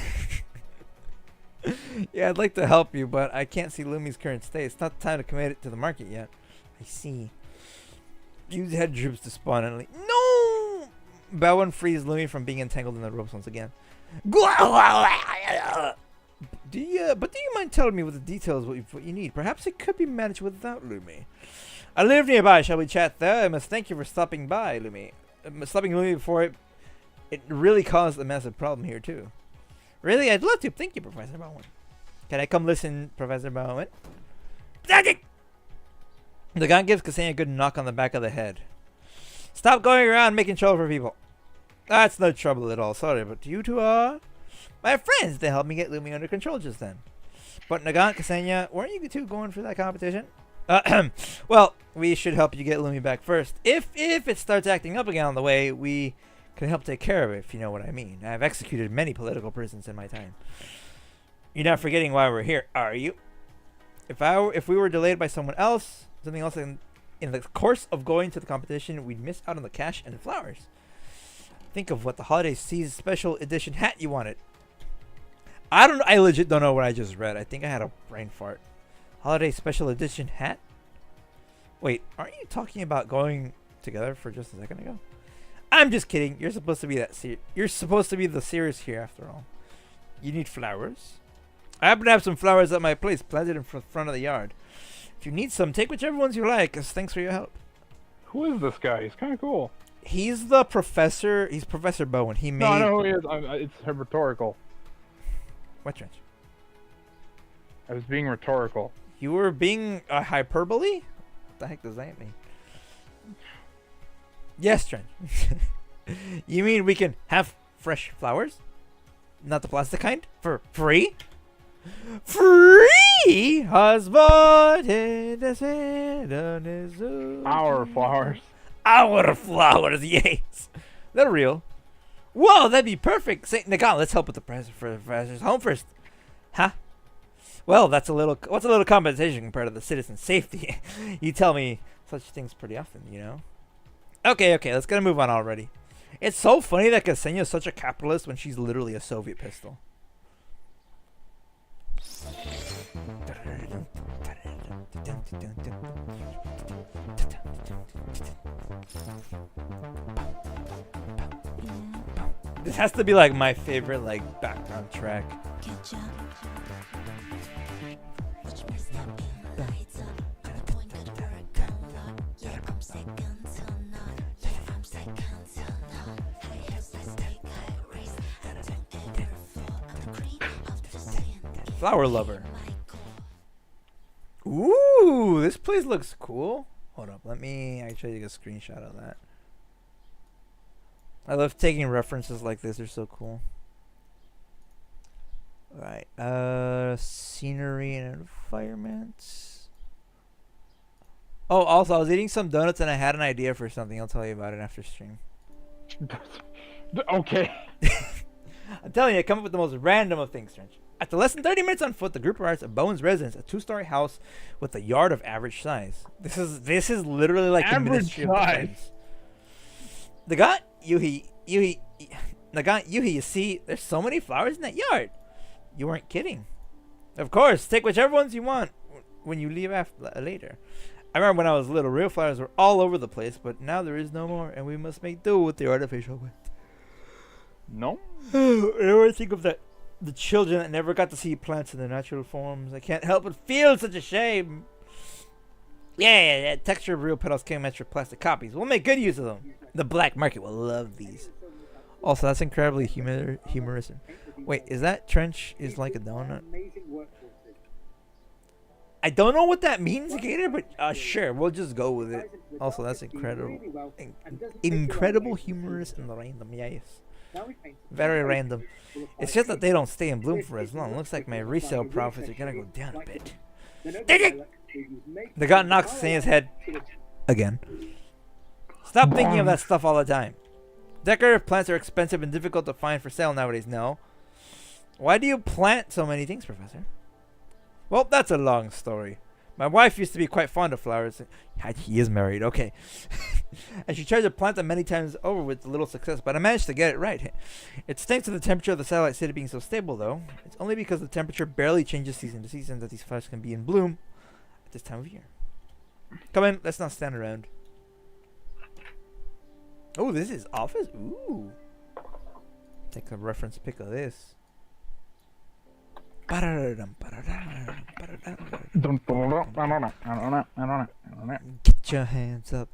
Yeah, I'd like to help you, but I can't see Lumi's current state. It's not time to commit it to the market yet. I see. Use head droops to spawn and no! Bowen frees Lumi from being entangled in the ropes once again. Do you mind telling me what the details what you need? Perhaps it could be managed without Lumi. I live nearby. Shall we chat there? I must thank you for stopping by, Lumi. Stopping Lumi before it really caused a massive problem here too. Really, I'd love to. Thank you, Professor Bowen. Can I come listen, Professor Bowen? The gun gives Ksenia a good knock on the back of the head. Stop going around making trouble for people. That's no trouble at all. Sorry, but you two are my friends. They helped me get Lumi under control just then. But Nagant, Ksenia, weren't you two going for that competition? Well, we should help you get Lumi back first. If it starts acting up again on the way, we can help take care of it, if you know what I mean. I've executed many political prisoners in my time. You're not forgetting why we're here, are you? If we were delayed by something else in the course of going to the competition, we'd miss out on the cash and flowers. Think of what the holiday season special edition hat you wanted. I legit don't know what I just read. I think I had a brain fart. Holiday special edition hat? Wait, aren't you talking about going together for just a second ago? I'm just kidding. You're supposed to be you're supposed to be the serious here after all. You need flowers? I happen to have some flowers at my place planted in front of the yard. If you need some, take whichever ones you like, as thanks for your help. Who is this guy? He's kind of cool. He's the professor. He's Professor Bowen. He made... No, I know who he is. It's rhetorical. What, Trench? I was being rhetorical. You were being a hyperbole? What the heck does that mean? Yes, Trench. You mean we can have fresh flowers? Not the plastic kind? For free? Free! Husband in the sand is Our flowers. Our flowers, yes. They're real. Whoa, that'd be perfect. Saint Nagan, let's help with the professor's home first. Huh? Well, what's a little compensation compared to the citizen's safety? You tell me such things pretty often, you know? Okay, let's get a move on already. It's so funny that Ksenia is such a capitalist when she's literally a Soviet pistol. This has to be like my favorite like background track. Flower lover. Ooh, this place looks cool. Hold up, let me actually take a screenshot of that. I love taking references like this, they're so cool. Alright, scenery and environments. Oh, also, I was eating some donuts and I had an idea for something. I'll tell you about it after stream. Okay. I'm telling you, I come up with the most random of things, Trench. After less than 30 minutes on foot, the group arrives at Bowen's residence, a 2-story house with a yard of average size. This is literally like the Ministry of Defense. Nagant, Yuhi, you see, there's so many flowers in that yard. You weren't kidding. Of course, take whichever ones you want when you leave later. I remember when I was little, real flowers were all over the place, but now there is no more, and we must make do with the artificial ones. No. Whenever I think of the children that never got to see plants in their natural forms, I can't help but feel such a shame. Yeah, texture of real petals came at your plastic copies. We'll make good use of them. The black market will love these. Also, that's incredibly humorous. Wait, is that Trench is like a donut? I don't know what that means, Gator, but sure, we'll just go with it. Also, that's incredible. Incredible humorous and random, yes. Very random. It's just that they don't stay in bloom for as long. Looks like my resale profits are gonna go down a bit. They got Nox in his head. Again. Stop thinking of that stuff all the time. Decorative plants are expensive and difficult to find for sale nowadays. No. Why do you plant so many things, Professor? Well, that's a long story. My wife used to be quite fond of flowers. He is married, okay. And she tried to plant them many times over with little success, but I managed to get it right. It's thanks to the temperature of the satellite city being so stable, though. It's only because the temperature barely changes season to season that these flowers can be in bloom at this time of year. Come in, let's not stand around. Oh, this is office? Ooh. Take a reference pic of this. Get your hands up.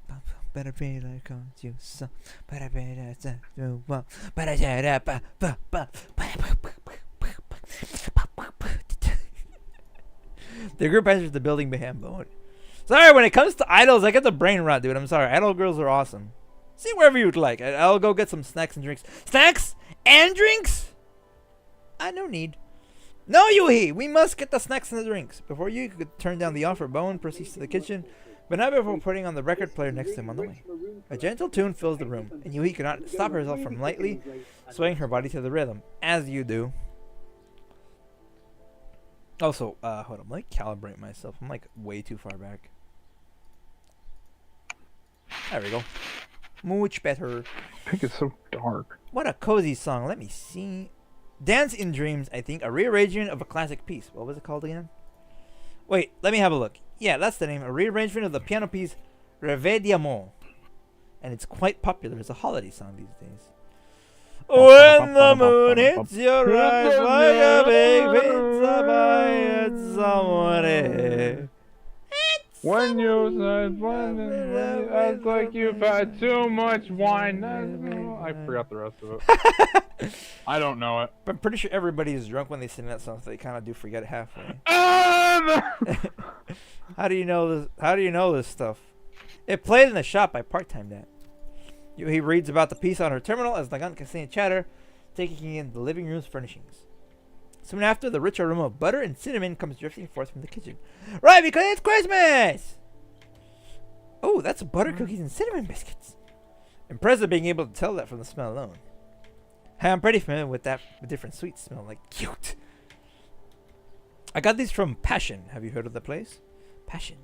Better be like on you so. The group enters the building behind mode. Sorry, when it comes to idols, I get the brain rot, dude. I'm sorry. Idol girls are awesome. See wherever you'd like. I'll go get some snacks and drinks. Snacks and drinks? I no need. No, Yuhi! We must get the snacks and the drinks. Before you could turn down the offer, Bowen proceeds to the kitchen, but not before putting on the record player next to him on the way. A gentle tune fills the room, and Yuhi cannot stop herself from lightly swaying her body to the rhythm, as you do. Also, hold on, let me calibrate myself. I'm like way too far back. There we go. Much better. I think it's so dark. What a cozy song. Let me see. Dance in Dreams, I think. A rearrangement of a classic piece. What was it called again? Wait, let me have a look. Yeah, that's the name. A rearrangement of the piano piece Rêve d'Amour. And it's quite popular as a holiday song these days. When the moon hits your eyes like a big pizza pie, it's somewhere. When you said it's like you've had too much wine. I forgot the rest of it. I don't know it. But I'm pretty sure everybody is drunk when they sing that song, so they kind of do forget it halfway. How do you know this? How do you know this stuff? It played in the shop I part-timed at. He reads about the piece on her terminal as Nagant can see and chatter, taking in the living room's furnishings. Soon after, the rich aroma of butter and cinnamon comes drifting forth from the kitchen. Right, because it's Christmas! Oh, that's butter cookies and cinnamon biscuits. Impressed at being able to tell that from the smell alone. I'm pretty familiar with that different sweets smell like cute. I got these from Passion. Have you heard of the place? Passion.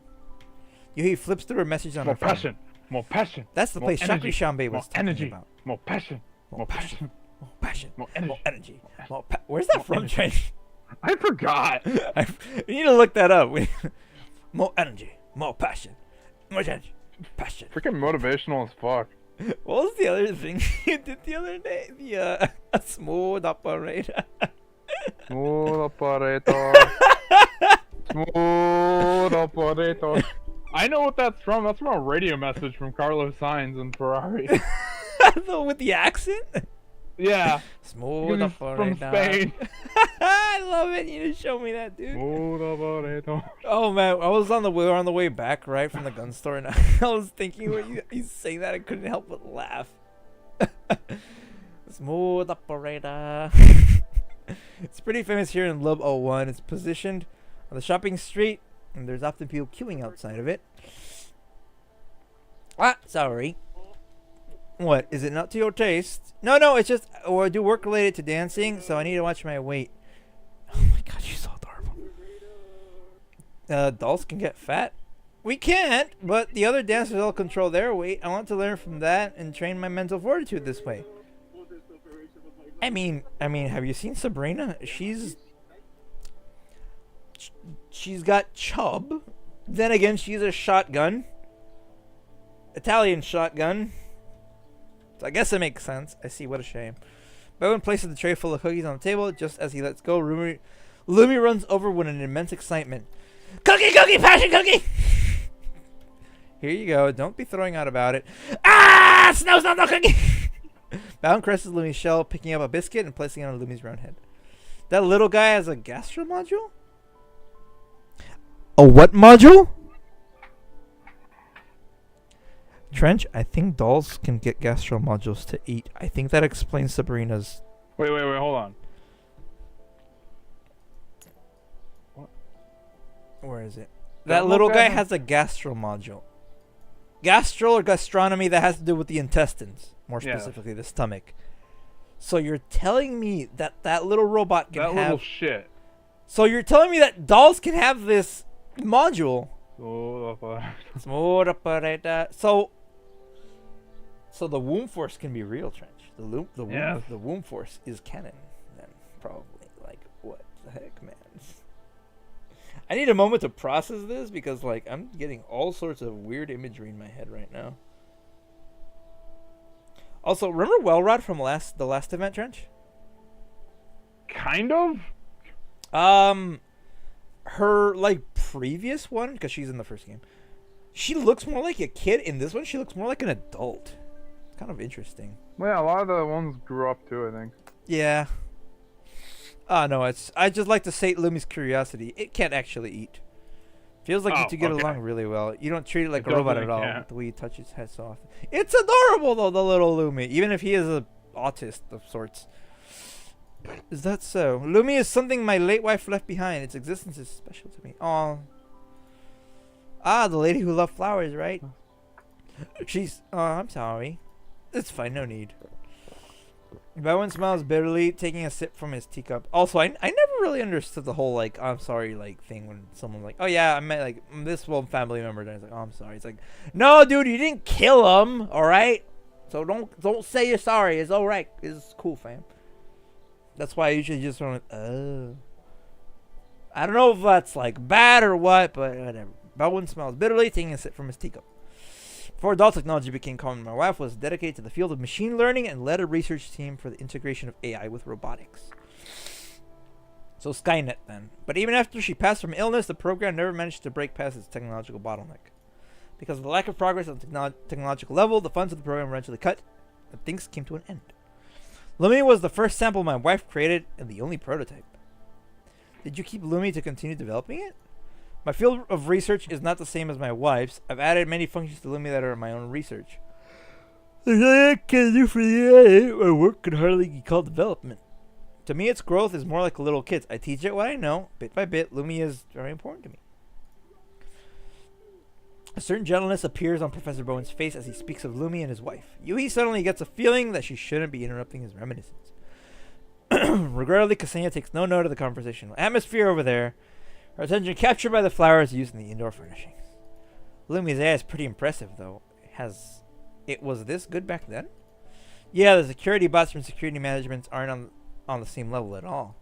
He flips through a message on her phone. Passion. More passion. That's the place Shakri Shambe was talking about. More passion. More passion. More passion. More energy. More energy. Where's that from, Trent? I forgot. We need to look that up. More energy. More passion. More energy. Passion. Freaking motivational as fuck. What was the other thing you did the other day? The smooth operator. Smooth operator. Smooth operator. I know what that's from. That's from a radio message from Carlos Sainz and Ferrari. With the accent? Yeah. Smooth operator. From Spain. I love it. You just show me that, dude. Smooth operator. Oh man, we were on the way back, right, from the gun store, and I was thinking when you say that, I couldn't help but laugh. Smooth operator. It's pretty famous here in Lub 01. It's positioned on the shopping street, and there's often people queuing outside of it. Ah, sorry. What? Is it not to your taste? No, it's just I do work related to dancing, so I need to watch my weight. Oh my god, you're so adorable. Dolls can get fat? We can't, but the other dancers all control their weight. I want to learn from that and train my mental fortitude this way. I mean, have you seen Sabrina? She's got chub. Then again, she's a shotgun. Italian shotgun. So I guess it makes sense. I see, what a shame. Bowen places the tray full of cookies on the table. Just as he lets go, Lumi runs over with an immense excitement. Cookie, passion cookie! Here you go. Don't be throwing out about it. Ah! Snow's not no cookie! Bowen caresses Lumi's shell, picking up a biscuit and placing it on Lumi's round head. That little guy has a gastro module? A what module? Trench, I think dolls can get gastro modules to eat. I think that explains Sabrina's. Wait, hold on. Where is it? That little guy has a gastro module. Gastro or gastronomy, that has to do with the intestines, more specifically the stomach. So you're telling me that that little robot can have... That little shit. So you're telling me that dolls can have this module. So the womb force can be real, Trench. The womb force is canon, then, probably. Like, what the heck, man? I need a moment to process this because, like, I'm getting all sorts of weird imagery in my head right now. Also, remember Wellrod from the last event, Trench? Kind of? Her, like, previous one, because she's in the first game, she looks more like a kid. In this one, she looks more like an adult. Kind of interesting. Well, yeah, a lot of the ones grew up too, I think. Yeah. No, I just like to sate Lumi's curiosity. It can't actually eat. Feels like you two get along really well. You don't treat it like a robot at all. The way you touch his head so often. It's adorable though, the little Lumi. Even if he is an autist of sorts. Is that so? Lumi is something my late wife left behind. Its existence is special to me. Aw. The lady who loved flowers, right? She's... Oh, I'm sorry. It's fine, no need. Bowen smiles bitterly, taking a sip from his teacup. Also, I never really understood the whole, like, I'm sorry, like, thing when someone's like, oh yeah, I met, like, this one family member, and it's like, oh, I'm sorry. It's like, no, dude, you didn't kill him, alright? So don't say you're sorry. It's alright. It's cool, fam. That's why I usually just want to, I don't know if that's, like, bad or what, but whatever. Bowen smiles bitterly, taking a sip from his teacup. Before doll technology became common, my wife was dedicated to the field of machine learning and led a research team for the integration of AI with robotics. So Skynet then. But even after she passed from illness, the program never managed to break past its technological bottleneck. Because of the lack of progress on the technological level, the funds of the program eventually cut, and things came to an end. Lumi was the first sample my wife created, and the only prototype. Did you keep Lumi to continue developing it? My field of research is not the same as my wife's. I've added many functions to Lumi that are my own research. I can do for the AI. My work can hardly be called development. To me, its growth is more like a little kid's. I teach it what I know, bit by bit. Lumi is very important to me. A certain gentleness appears on Professor Bowen's face as he speaks of Lumi and his wife. Yui suddenly gets a feeling that she shouldn't be interrupting his reminiscence. Regrettably, Ksenia takes no note of the conversational atmosphere over there. Her attention captured by the flowers used in the indoor furnishings. Lumi's AI is pretty impressive, though. It was this good back then? Yeah, the security bots from security management aren't on the same level at all.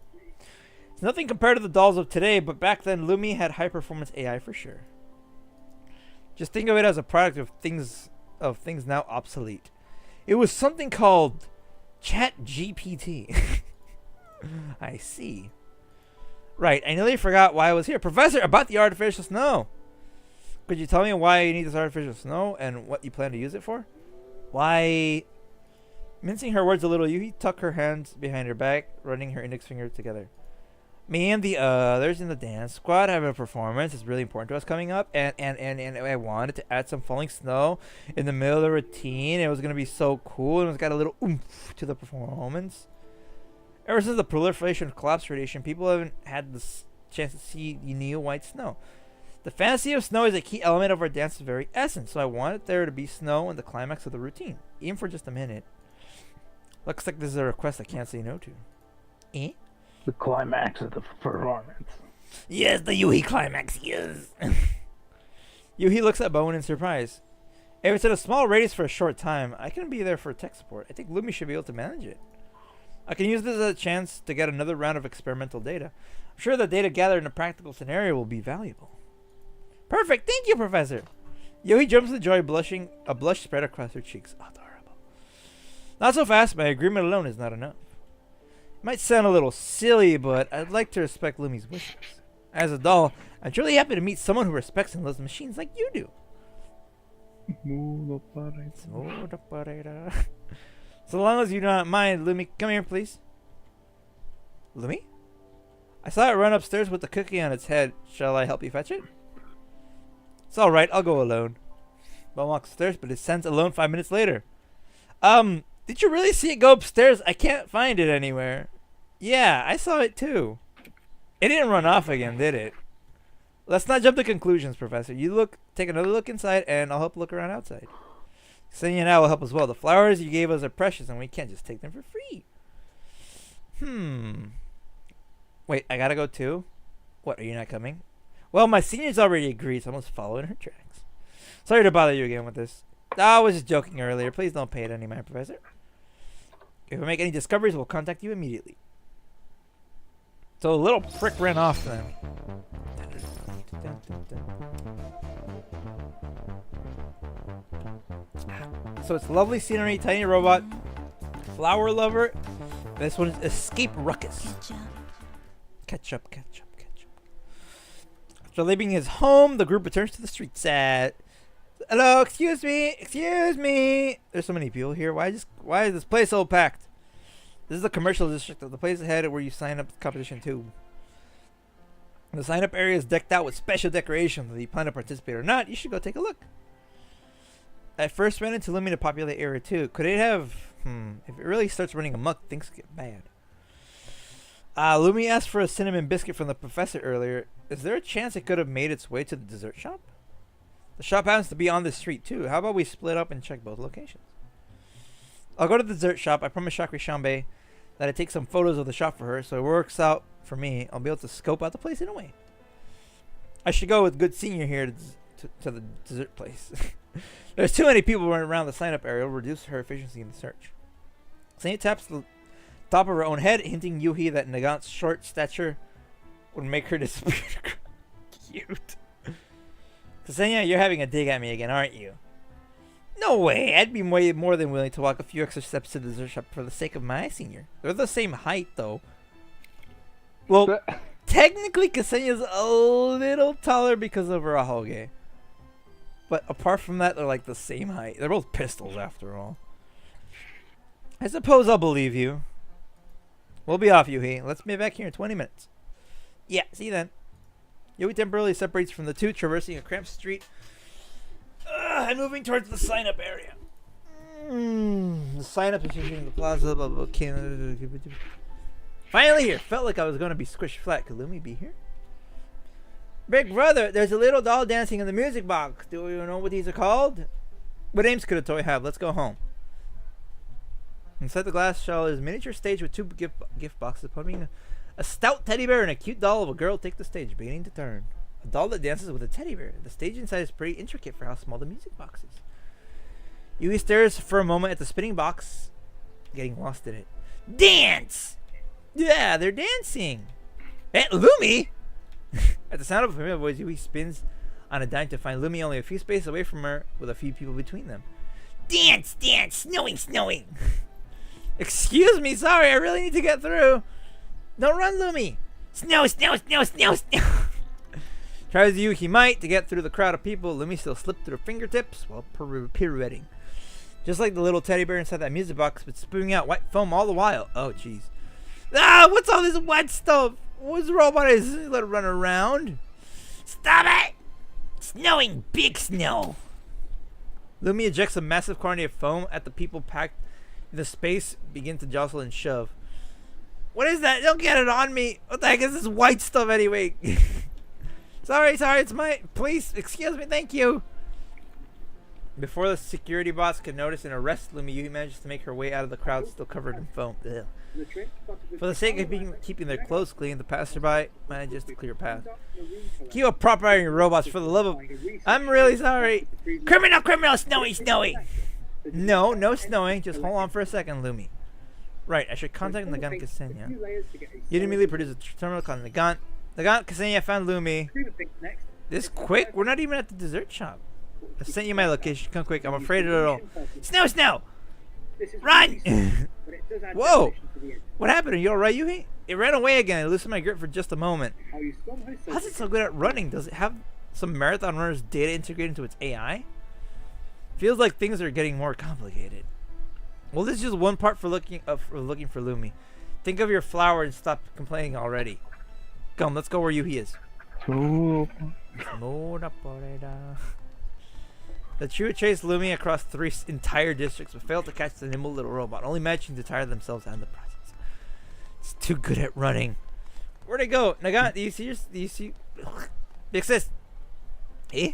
It's nothing compared to the dolls of today, but back then Lumi had high-performance AI for sure. Just think of it as a product of things now obsolete. It was something called ChatGPT. I see. Right, I nearly forgot why I was here. Professor, about the artificial snow. Could you tell me why you need this artificial snow and what you plan to use it for? Why... Mincing her words a little, Yui tucked her hands behind her back, running her index finger together. Me and the others in the dance squad have a performance. It's really important to us coming up. And I wanted to add some falling snow in the middle of the routine. It was going to be so cool. And it's got a little oomph to the performance. Ever since the proliferation of collapse radiation, people haven't had the chance to see the neo-white snow. The fantasy of snow is a key element of our dance's very essence, so I wanted there to be snow in the climax of the routine, even for just a minute. Looks like this is a request I can't say no to. Eh? The climax of the performance. Yes, the Yui climax, yes. Yui looks at Bowen in surprise. If it's at a small radius for a short time, I can be there for tech support. I think Lumi should be able to manage it. I can use this as a chance to get another round of experimental data. I'm sure the data gathered in a practical scenario will be valuable. Perfect, thank you, Professor. Yui jumps with joy, blushing, a blush spread across her cheeks. Adorable. Not so fast, my agreement alone is not enough. It might sound a little silly, but I'd like to respect Lumi's wishes. As a doll, I'm truly happy to meet someone who respects and loves machines like you do. So long as you don't mind, Lumi, come here, please. Lumi? I saw it run upstairs with the cookie on its head. Shall I help you fetch it? It's alright, I'll go alone. Bum walks upstairs, but is sent alone 5 minutes later. Did you really see it go upstairs? I can't find it anywhere. Yeah, I saw it too. It didn't run off again, did it? Let's not jump to conclusions, Professor. You take another look inside, and I'll help look around outside. Ksenia and I will help as well. The flowers you gave us are precious, and we can't just take them for free. Wait, I gotta go too? What, are you not coming? Well, my seniors already agreed, so I'm just following her tracks. Sorry to bother you again with this. I was just joking earlier. Please don't pay it any mind, Professor. If we make any discoveries, we'll contact you immediately. So a little prick ran off then. So it's lovely scenery, tiny robot, flower lover. This one is Escape Ruckus. Ketchup. After leaving his home, the group returns to the street set. Hello, excuse me. There's so many people here. Why is this place so packed? This is the commercial district of the place ahead where you sign up for competition too. The sign up area is decked out with special decorations. Whether you plan to participate or not, you should go take a look. I first ran into Lumi to populate area 2. Could it have... If it really starts running amok, things get bad. Lumi asked for a cinnamon biscuit from the professor earlier. Is there a chance it could have made its way to the dessert shop? The shop happens to be on this street too. How about we split up and check both locations? I'll go to the dessert shop. I promised Chakri Shambe that I'd take some photos of the shop for her, so it works out for me. I'll be able to scope out the place in a way. I should go with good senior here to the dessert place. There's too many people running around the sign-up area. It'll reduce her efficiency in the search. Ksenia taps the top of her own head, hinting Yuhi that Nagant's short stature would make her disappear. Cute. Ksenia, you're having a dig at me again, aren't you? No way. I'd be way more than willing to walk a few extra steps to the dessert shop for the sake of my senior. They're the same height, though. Well, technically, Ksenia's a little taller because of her ahoge. But apart from that, they're like the same height. They're both pistols, after all. I suppose I'll believe you. We'll be off, Yuhi. Let's be back here in 20 minutes. Yeah, see you then. Yuhi temporarily separates from the two, traversing a cramped street and moving towards the sign-up area. The sign-up is usually in the plaza. Blah, blah, blah. Finally here. Felt like I was going to be squished flat. Could Lumi be here? Big brother, there's a little doll dancing in the music box. Do you know what these are called? What names could a toy have? Let's go home. Inside the glass shell is a miniature stage with two gift boxes. Putting a stout teddy bear and a cute doll of a girl take the stage, beginning to turn. A doll that dances with a teddy bear. The stage inside is pretty intricate for how small the music box is. Yui stares for a moment at the spinning box, getting lost in it. Dance! Yeah, they're dancing. Hey, Lumi! At the sound of a familiar voice, Yui spins on a dime to find Lumi only a few spaces away from her with a few people between them. Dance, dance, snowing. Excuse me, sorry, I really need to get through. Don't run, Lumi. Snow. Try as he might to get through the crowd of people, Lumi still slipped through her fingertips while pirouetting. Just like the little teddy bear inside that music box, but spewing out white foam all the while. Oh, jeez. Ah, what's all this wet stuff? What's the robot is? Let it run around. Stop it! Snowing, big snow. Lumi ejects a massive quantity of foam at the people packed in the space, begin to jostle and shove. What is that? Don't get it on me. What the heck is this white stuff anyway? Sorry, it's my... Please, excuse me, thank you. Before the security boss could notice and arrest Lumi, Yui manages to make her way out of the crowd still covered in foam. Ugh. For the sake of keeping their clothes clean, the passerby manages to clear a path. Keep up proper on your robots, for the love of... I'm really sorry. Criminal, snowy. No snowing. Just hold on for a second, Lumi. Right, I should contact Nagant Ksenia. You immediately produce a terminal called Nagant. Nagant Ksenia found Lumi. This quick? We're not even at the dessert shop. I sent you my location. Come quick. I'm afraid of it all. Snow! Run! Whoa! What happened? Are you alright, Yuhi? It ran away again. I loosened my grip for just a moment. How's it so good at running? Does it have some marathon runner's data integrated into its AI? Feels like things are getting more complicated. Well, this is just one part for looking for Lumi. Think of your flower and stop complaining already. Come, let's go where Yuhi is. The trio chased Lumi across 3 entire districts, but failed to catch the nimble little robot, only managing to tire themselves out in the process. It's too good at running. Where'd it go? Nagan, do you see? Big sis. Eh?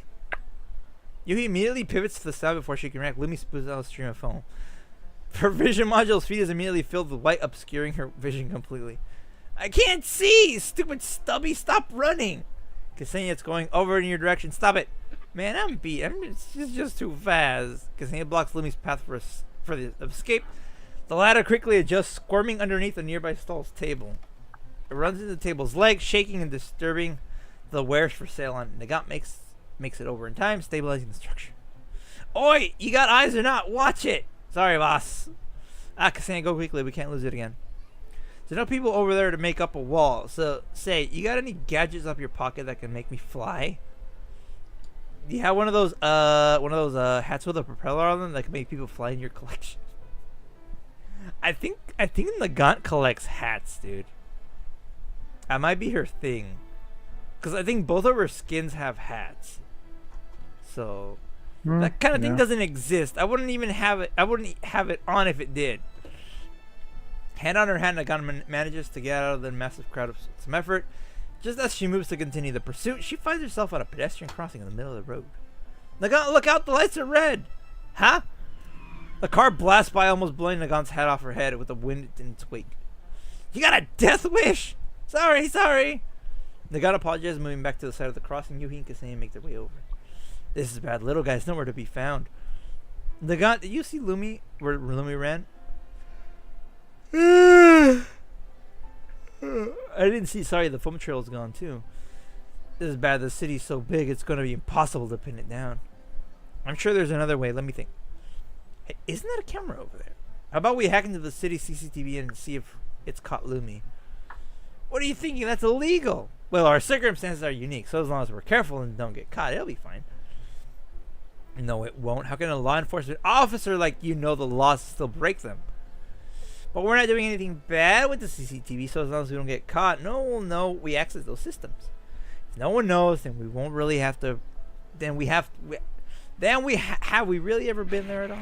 Yuhi immediately pivots to the side before she can react. Lumi spews out a stream of foam. Her vision module's feed is immediately filled with white, obscuring her vision completely. I can't see! Stupid stubby, stop running! Ksenia, it's going over in your direction. Stop it! Man, I'm beat. It's just too fast. Ksenia blocks Lumi's path for the escape. The ladder quickly adjusts, squirming underneath a nearby stall's table. It runs into the table's leg, shaking and disturbing the wares for sale on it. Nagant makes it over in time, stabilizing the structure. Oi! You got eyes or not? Watch it! Sorry, boss. Ksenia, go quickly. We can't lose it again. There's no people over there to make up a wall. So, say, you got any gadgets up your pocket that can make me fly? Do you have one of those hats with a propeller on them that can make people fly in your collection? I think Nagant collects hats, dude. That might be her thing. Because I think both of her skins have hats. So that kind of thing doesn't exist. I wouldn't even have it. I wouldn't have it on if it did. Hand on her hand, Nagant manages to get out of the massive crowd with some effort. Just as she moves to continue the pursuit, she finds herself at a pedestrian crossing in the middle of the road. Nagant, look out! The lights are red! Huh? The car blasts by, almost blowing Nagant's head off her head with the wind in its wake. You got a death wish! Sorry! Nagant apologizes, moving back to the side of the crossing. Yuhi and Ksenia make their way over. This is bad. Little guy's nowhere to be found. Nagant, did you see Lumi? Where Lumi ran? I didn't see. Sorry, the foam trail's gone too. This is bad. The city's so big, it's going to be impossible to pin it down. I'm sure there's another way. Let me think. Hey, isn't that a camera over there? How about we hack into the city CCTV and see if it's caught Lumi? What are you thinking? That's illegal. Well, our circumstances are unique, so as long as we're careful and don't get caught, it'll be fine. No, it won't. How can a law enforcement officer like you know the laws still break them? But we're not doing anything bad with the CCTV, so as long as we don't get caught, no one will know we access those systems. If no one knows, then we won't really have to. Have we really ever been there at all?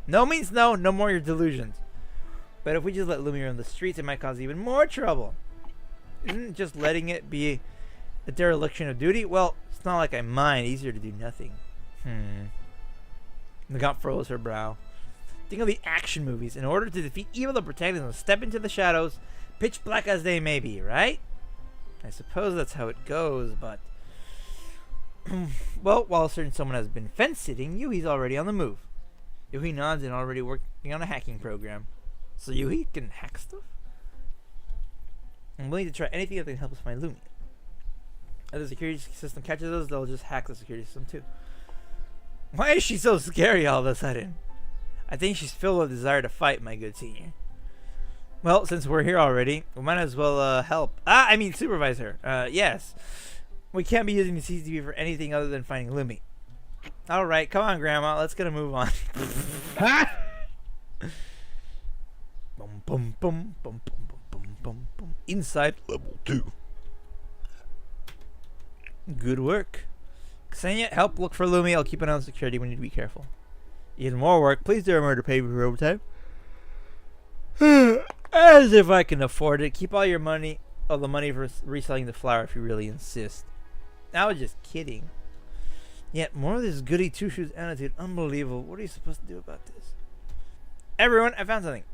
No means no. No more your delusions. But if we just let Lumi run the streets, it might cause even more trouble. Isn't just letting it be a dereliction of duty? Well, it's not like I mind. Easier to do nothing. Nagant furrows her brow. Think of the action movies. In order to defeat evil and protect them, step into the shadows, pitch black as they may be, right? I suppose that's how it goes, but... well, while certain someone has been fence-sitting, Yuhi's already on the move. Yuhi nods and already working on a hacking program. So Yuhi can hack stuff? I'm willing to try anything that can help us find Lumi. If the security system catches us, they'll just hack the security system too. Why is she so scary all of a sudden? I think she's filled with desire to fight, my good senior. Well, since we're here already, we might as well help. Supervise her. Yes. We can't be using the CCTV for anything other than finding Lumi. Alright, come on, Grandma. Let's get a move on. Bum, bum, bum, bum, bum, bum, bum, bum. Inside level 2. Good work. Ksenia, help look for Lumi. I'll keep an eye on security. We need to be careful. Even more work. Please do remember to pay me for overtime. As if I can afford it. Keep all your money, all the money for reselling the flower if you really insist. I was just kidding. Yet more of this goody two-shoes attitude. Unbelievable. What are you supposed to do about this? Everyone, I found something.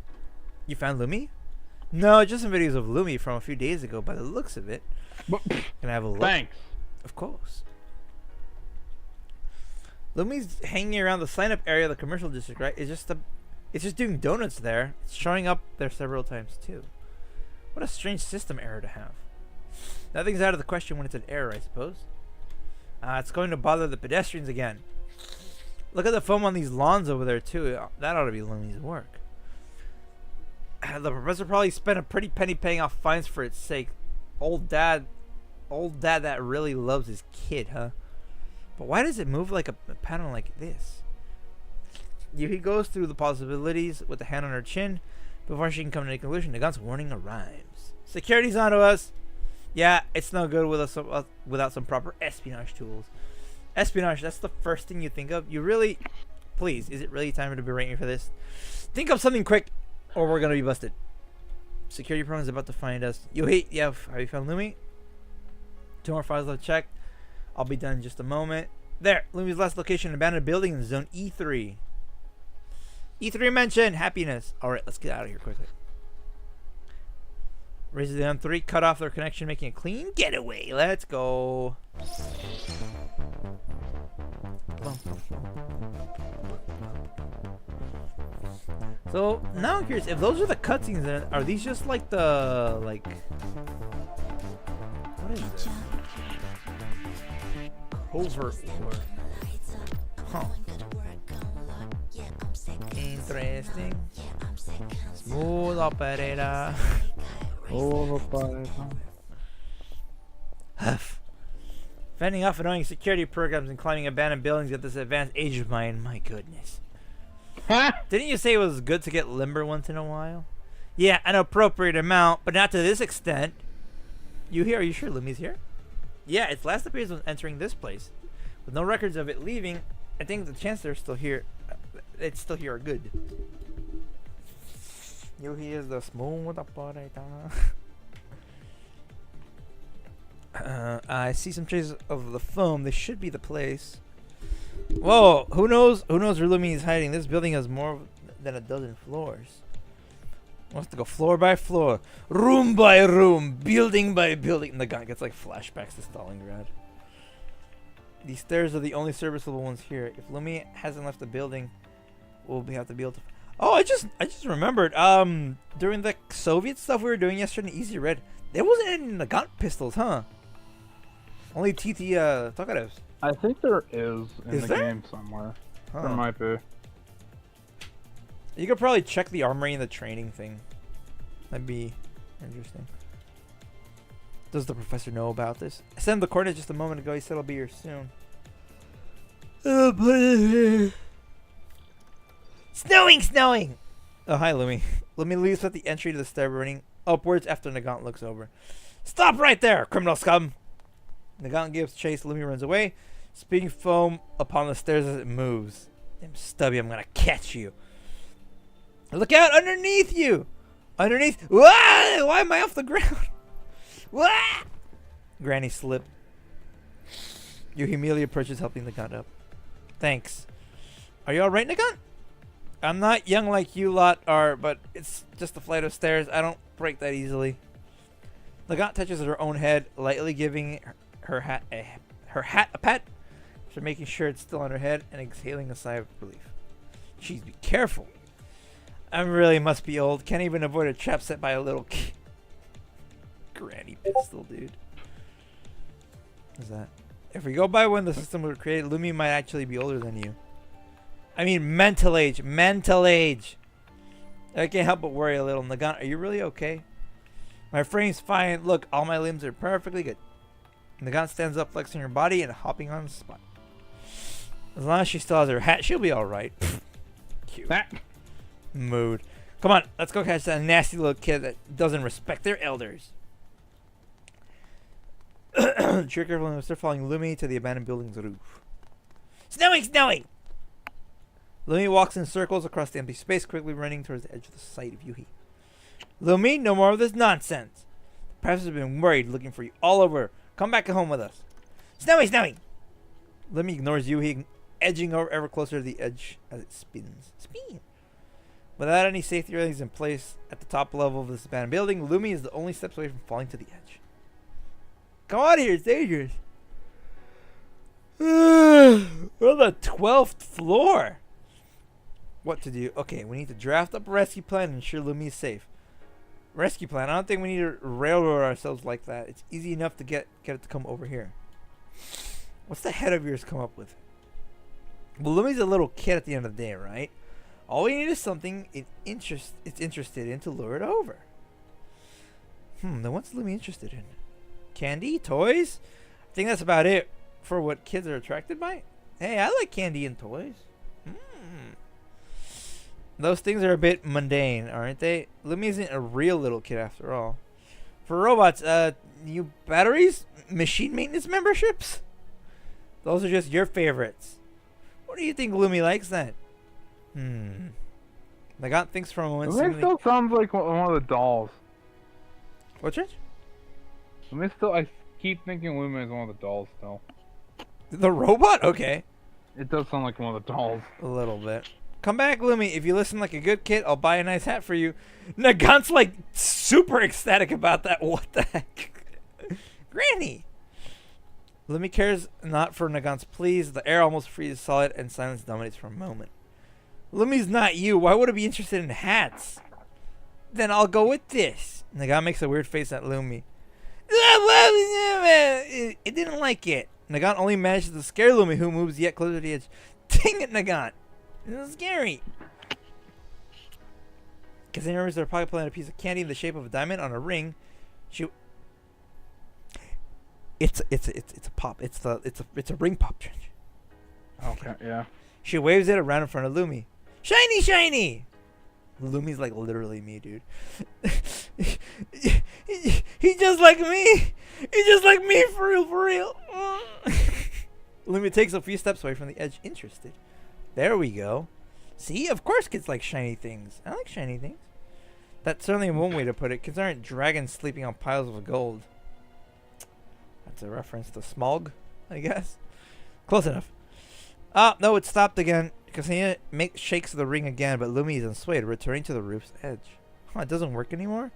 You found Lumi? No, just some videos of Lumi from a few days ago by the looks of it. Can I have a look? Thanks. Of course. Lumi's hanging around the sign-up area of the commercial district, right? It's just doing donuts there. It's showing up there several times too. What a strange system error to have. Nothing's out of the question when it's an error, I suppose. It's going to bother the pedestrians again. Look at the foam on these lawns over there too. That ought to be Lumi's work. The professor probably spent a pretty penny paying off fines for its sake. Old dad that really loves his kid, huh? But why does it move like a pattern like this? Yuhi goes through the possibilities with a hand on her chin before she can come to a conclusion. Nagant's warning arrives. Security's onto us. Yeah, it's no good with us without some proper espionage tools. Espionage, that's the first thing you think of. You really, please, is it really time to berate me for this? Think of something quick, or we're gonna be busted. Security program is about to find us. Have you found Lumi? 2 more files left checked. I'll be done in just a moment. There, Lumi's last location, abandoned building in zone E3. E3 mentioned, happiness. Alright, let's get out of here quickly. Raises the M3, cut off their connection, making a clean getaway. Let's go. So now I'm curious if those are the cutscenes. Then are these just like the what is this? Covert war. Huh. Interesting. Smooth operator. Fending off annoying security programs and climbing abandoned buildings at this advanced age of mine. My goodness. Didn't you say it was good to get limber once in a while? Yeah, an appropriate amount, but not to this extent. You here? Are you sure Lumi's here? Yeah, its last appearance was entering this place. With no records of it leaving, I think the chances they're still here. It's still here are good. Yuhi is the smooth operator. I see some traces of the foam. This should be the place. Whoa! Who knows? Who knows where Lumi is hiding? This building has more than a dozen floors. Wants to go floor by floor, room by room, building by building. And the guy gets like flashbacks to Stalingrad. These stairs are the only serviceable ones here. If Lumi hasn't left the building, we'll have to be able to. Oh, I just remembered. During the Soviet stuff we were doing yesterday in Easy Red, there wasn't any Nagant pistols, huh? Only TT Tokarevs. I think there is in the there? game somewhere. Huh. There might be. You could probably check the armory and the training thing. That'd be interesting. Does the professor know about this? I sent him the coordinates just a moment ago. He said I'll be here soon. Snowing! Oh, hi, Lumi. Lumi leaves at the entry to the stair, running upwards after Nagant looks over. Stop right there, criminal scum! Nagant gives chase. Lumi runs away, spitting foam upon the stairs as it moves. Damn Stubby, I'm gonna catch you. Look out underneath you! Underneath. Wah! Why am I off the ground? Wah! Granny slipped. You immediately approaches, helping Nagant up. Thanks. Are you alright, Nagant? I'm not young like you lot are, but it's just a flight of stairs. I don't break that easily. Nagant touches her own head, lightly giving her hat a pat, after making sure it's still on her head and exhaling a sigh of relief. Jeez, be careful. I really must be old. Can't even avoid a trap set by a little kid. Granny pistol, dude. What's that? If we go by when the system was created, Lumi might actually be older than you. I mean, mental age. Mental age. I can't help but worry a little. Nagant, are you really okay? My frame's fine. Look, all my limbs are perfectly good. Nagant stands up, flexing her body and hopping on the spot. As long as she still has her hat, she'll be alright. Cute. Mood. Come on, let's go catch that nasty little kid that doesn't respect their elders. Cheer careful and start following Lumi to the abandoned building's roof. Snowing! Lumi walks in circles across the empty space, quickly running towards the edge of the site of Yuhi. Lumi, no more of this nonsense. The professor has been worried, looking for you all over. Come back home with us. Snowy! Lumi ignores Yuhi, edging over ever closer to the edge as it spins. Without any safety railings in place at the top level of this abandoned building, Lumi is the only steps away from falling to the edge. Come out of here, it's dangerous. We're on the 12th floor. What to do? Okay, we need to draft up a rescue plan and ensure Lumi is safe. Rescue plan? I don't think we need to railroad ourselves like that. It's easy enough to get it to come over here. What's the head of yours come up with? Well, Lumi's a little kid at the end of the day, right? All we need is something it's interested in to lure it over. Then what's Lumi interested in? Candy? Toys? I think that's about it for what kids are attracted by. Hey, I like candy and toys. Those things are a bit mundane, aren't they? Lumi isn't a real little kid after all. For robots, new batteries? Machine maintenance memberships? Those are just your favorites. What do you think Lumi likes then? I got things from a moment. Lumi still sounds like one of the dolls. What's it? I keep thinking Lumi is one of the dolls still. The robot? Okay. It does sound like one of the dolls. A little bit. Come back, Lumi. If you listen like a good kid, I'll buy a nice hat for you. Nagant's like super ecstatic about that. What the heck? Granny! Lumi cares not for Nagant's pleas. The air almost freezes solid and silence dominates for a moment. Lumi's not you. Why would it be interested in hats? Then I'll go with this. Nagant makes a weird face at Lumi. It didn't like it. Nagant only manages to scare Lumi, who moves yet closer to the edge. Dang it, Nagant. This is scary. Because they remembers their pocket pulling a piece of candy in the shape of a diamond on a ring. It's a pop. It's a ring pop trench. Okay, yeah. She waves it around in front of Lumi. Shiny, shiny. Lumi's like literally me, dude. He just like me. He just like me for real, for real. Lumi takes a few steps away from the edge, interested. There we go. See, of course kids like shiny things. I like shiny things. That's certainly one way to put it. Kids aren't dragons sleeping on piles of gold. That's a reference to Smaug, I guess. Close enough. Ah, no, it stopped again. Cassandra shakes the ring again, but Lumi is unswayed, returning to the roof's edge. Huh, it doesn't work anymore?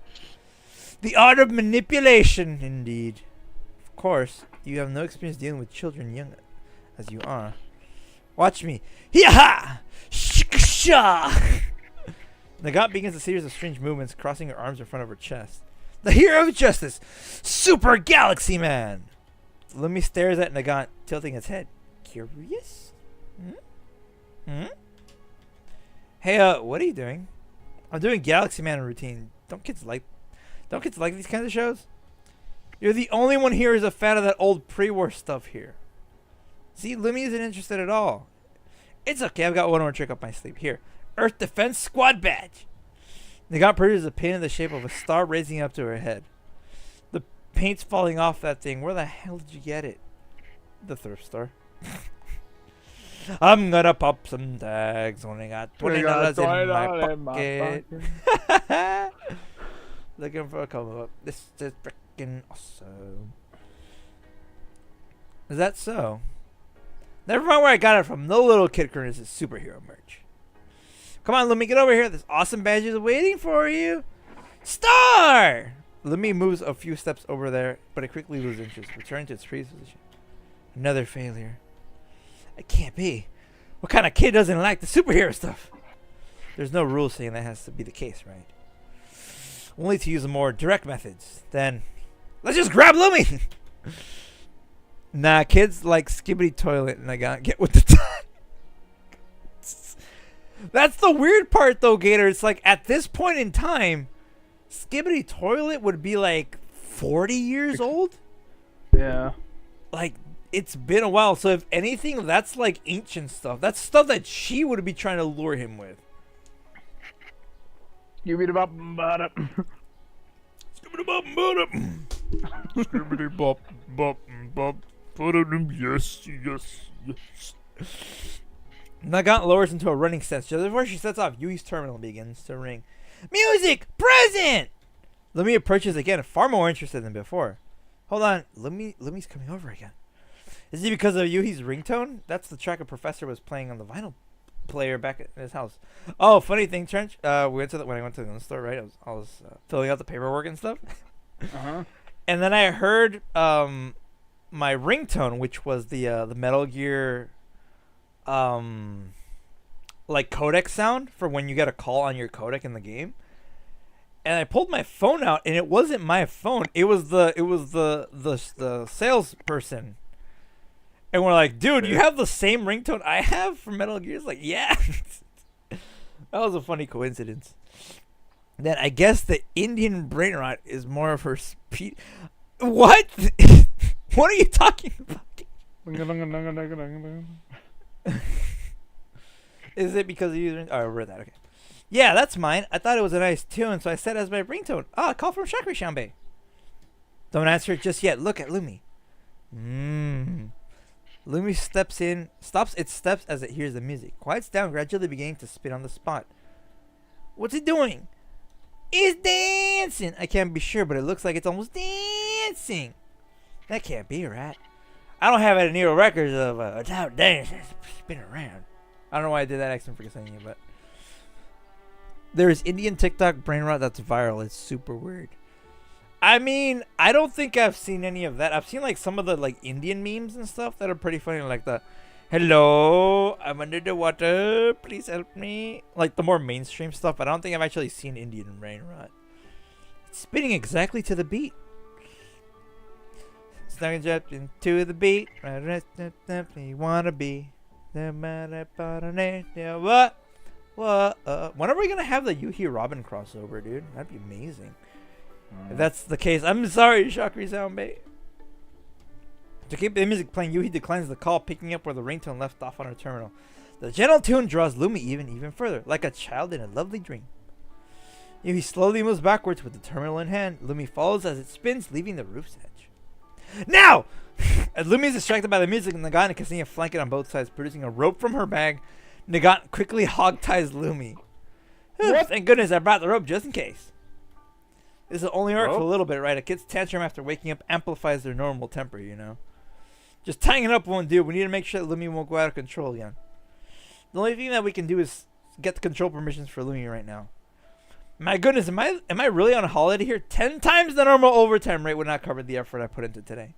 The art of manipulation, indeed. Of course, you have no experience dealing with children young as you are. Watch me. Hee-ha! Shikasha! Nagant begins a series of strange movements, crossing her arms in front of her chest. The hero of justice! Super Galaxy Man! Lumi stares at Nagant, tilting his head. Curious? Hey, what are you doing? I'm doing Galaxy Man routine. Don't kids like these kinds of shows? You're the only one here who's a fan of that old pre-war stuff here. See, Lumi isn't interested at all. It's okay, I've got one more trick up my sleeve. Here, Earth Defense Squad badge. Nagant produces a pin in the shape of a star raising up to her head. The paint's falling off that thing. Where the hell did you get it? The thrift store. I'm gonna pop some tags. Only got $20 in my pocket. Looking for a come up. This is freaking awesome. Is that so? Never mind where I got it from. No little kid corners is superhero merch. Come on, Lumi, get over here. This awesome badge is waiting for you. Star! Lumi moves a few steps over there, but it quickly loses interest, returning to its previous position. Another failure. It can't be. What kind of kid doesn't like the superhero stuff? There's no rule saying that has to be the case, right? Only to use the more direct methods. Then, let's just grab Lumi! Nah, kids like Skibbity Toilet and I gotta get with the time. That's the weird part though, Gator. It's like at this point in time, Skibbity Toilet would be like 40 years old. Yeah. Like, it's been a while. So if anything, that's like ancient stuff. That's stuff that she would be trying to lure him with. Give me the bop bop. Skibbity bop bop. Skibbity bop bop bop. Yes, yes, yes. Nagant lowers into a running stance. Just before she sets off, Yui's terminal begins to ring. Music! Present! Lumi approaches again, far more interested than before. Hold on. Lumi's coming over again. Is it because of Yui's ringtone? That's the track a professor was playing on the vinyl player back at his house. Oh, funny thing, Trench. When I went to the gun store, right? I was filling out the paperwork and stuff. Uh-huh. And then I heard my ringtone, which was the Metal Gear like codec sound for when you get a call on your codec in the game. And I pulled my phone out and it wasn't my phone. It was the salesperson. And we're like, dude, you have the same ringtone I have for Metal Gear? It's like, yeah. That was a funny coincidence. Then I guess the Indian brain rot is more of her speed. What? What are you talking about? Is it because of using? Oh, I read that. Okay. Yeah, that's mine. I thought it was a nice tune, so I set it as my ringtone. Ah, a call from Shakri Shambe. Don't answer it just yet. Look at Lumi. Lumi stops its steps as it hears the music. Quiets down, gradually beginning to spin on the spot. What's it doing? It's dancing! I can't be sure, but it looks like it's almost dancing. That can't be right. I don't have any records of a tap dance spin around. I don't know why I did that accent for Ksenia, but there's Indian TikTok brain rot that's viral. It's super weird. I mean, I don't think I've seen any of that. I've seen like some of the like Indian memes and stuff that are pretty funny, like the "Hello, I'm under the water. Please help me." Like the more mainstream stuff. But I don't think I've actually seen Indian brain rot. It's spinning exactly to the beat. Snug dropped into the beat. You wanna be what? When are we gonna have the Yuhi Robin crossover, dude? That'd be amazing. If that's the case, I'm sorry, Shokri Soundbait. To keep the music playing, Yuhi declines the call, picking up where the ringtone left off on her terminal. The gentle tune draws Lumi even further, like a child in a lovely dream. Yuhi slowly moves backwards with the terminal in hand. Lumi follows as it spins, leaving the roof's edge. Now! As Lumi is distracted by the music, Nagant and Ksenia flank it on both sides, producing a rope from her bag. Nagant quickly hog-ties Lumi. Thank goodness I brought the rope just in case. This will only work for a little bit, right? A kid's tantrum after waking up amplifies their normal temper, you know? Just tying it up won't do. We need to make sure that Lumi won't go out of control again. The only thing that we can do is get the control permissions for Lumi right now. My goodness, am I really on a holiday here? 10 times the normal overtime rate would not cover the effort I put into today.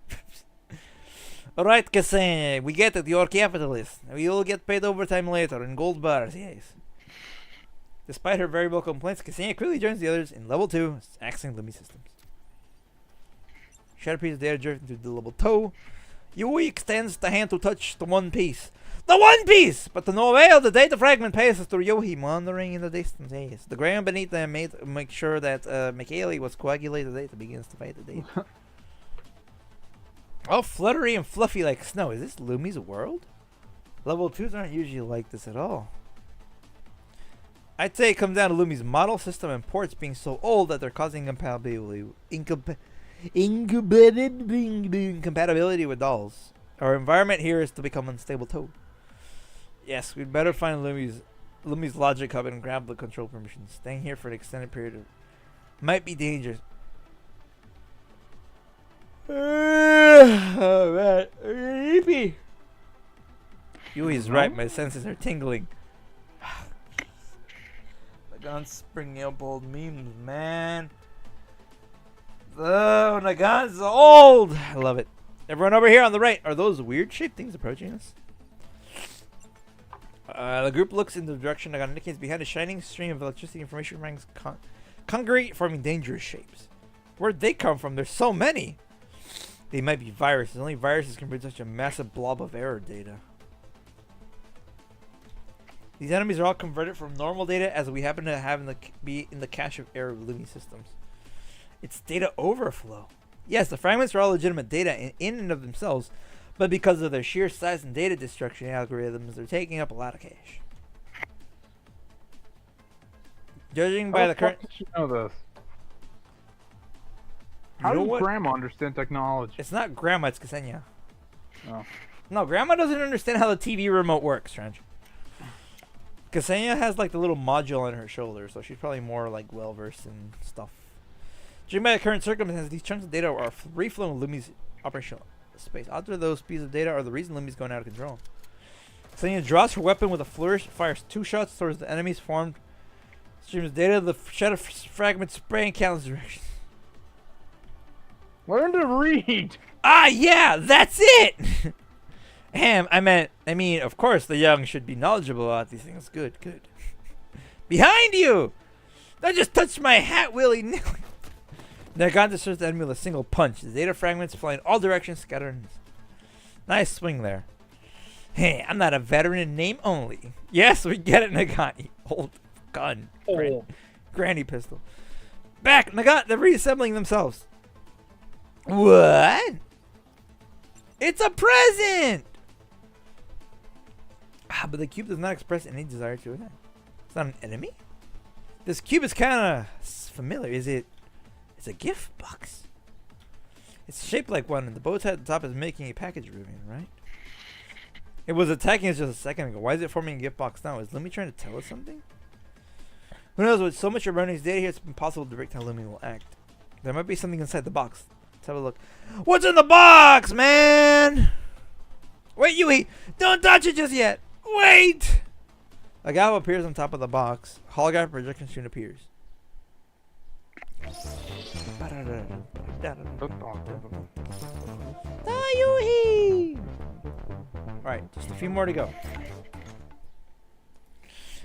Alright, Ksenia, we get it. You're capitalist. We will get paid overtime later in gold bars, yes. Despite her variable complaints, Ksenia quickly joins the others in level 2, accessing Lumi systems. Shadow piece of data drifting to the level 2. Yui extends the hand to touch the one piece. The one piece! But to no avail, the data fragment passes through Yohi, wandering in the distance. Yes. The ground beneath them make sure that Michaeli was coagulated data begins to fight the data. All fluttery and fluffy like snow. Is this Lumi's world? Level 2s aren't usually like this at all. I'd say it comes down to Lumi's model system and ports being so old that they're causing incompatibility with dolls. Our environment here is to become unstable too. Yes, we'd better find Lumi's logic hub and grab the control permissions. Staying here for an extended period might be dangerous. Oh man, creepy. Yui's right. My senses are tingling. Nagant's springing up old memes, man. Oh, Nagant's old. I love it. Everyone over here on the right. Are those weird shaped things approaching us? The group looks in the direction Nagant indicates. Behind a shining stream of electricity, information rings congregate, forming dangerous shapes. Where'd they come from? There's so many. They might be viruses. Only viruses can produce such a massive blob of error data. These enemies are all converted from normal data as we happen to have be in the cache of error Lumi systems. It's data overflow. Yes, the fragments are all legitimate data in and of themselves, but because of their sheer size and data destruction algorithms, they're taking up a lot of cache. Judging by the current... How did you know this? How does Grandma understand technology? It's not Grandma, it's Ksenia. Oh. No, Grandma doesn't understand how the TV remote works, Strange. Ksenia has like the little module on her shoulder, so she's probably more like well versed in stuff. Judging by the current circumstances, these chunks of data are reflowing Lumi's operational space. After those pieces of data are the reason Lumi's going out of control. Ksenia draws her weapon with a flourish, fires 2 shots towards the enemies formed. Streams data, the shadow fragments spray in countless directions. Learn to read! Ah, yeah, that's it! I mean, of course, the young should be knowledgeable about these things. Good. Behind you! Don't just touch my hat willy-nilly. Nagant destroys the enemy with a single punch. The data fragments fly in all directions, scattering. Nice swing there. Hey, I'm not a veteran in name only. Yes, we get it, Nagant. Old gun. Granny pistol. Back, Nagant, they're reassembling themselves. What? It's a present! But the cube does not express any desire to attack. It's not an enemy? This cube is kind of familiar. It's a gift box. It's shaped like one, and the bow tie at the top is making a package ribbon, right? It was attacking us just a second ago. Why is it forming a gift box now? Is Lumi trying to tell us something? Who knows? With so much erroneous data here, it's impossible to predict how Lumi will act. There might be something inside the box. Let's have a look. What's in the box, man? Wait, Yui! Don't touch it just yet! Wait! A guy appears on top of the box. Holographic projection screen appears. Alright, just a few more to go.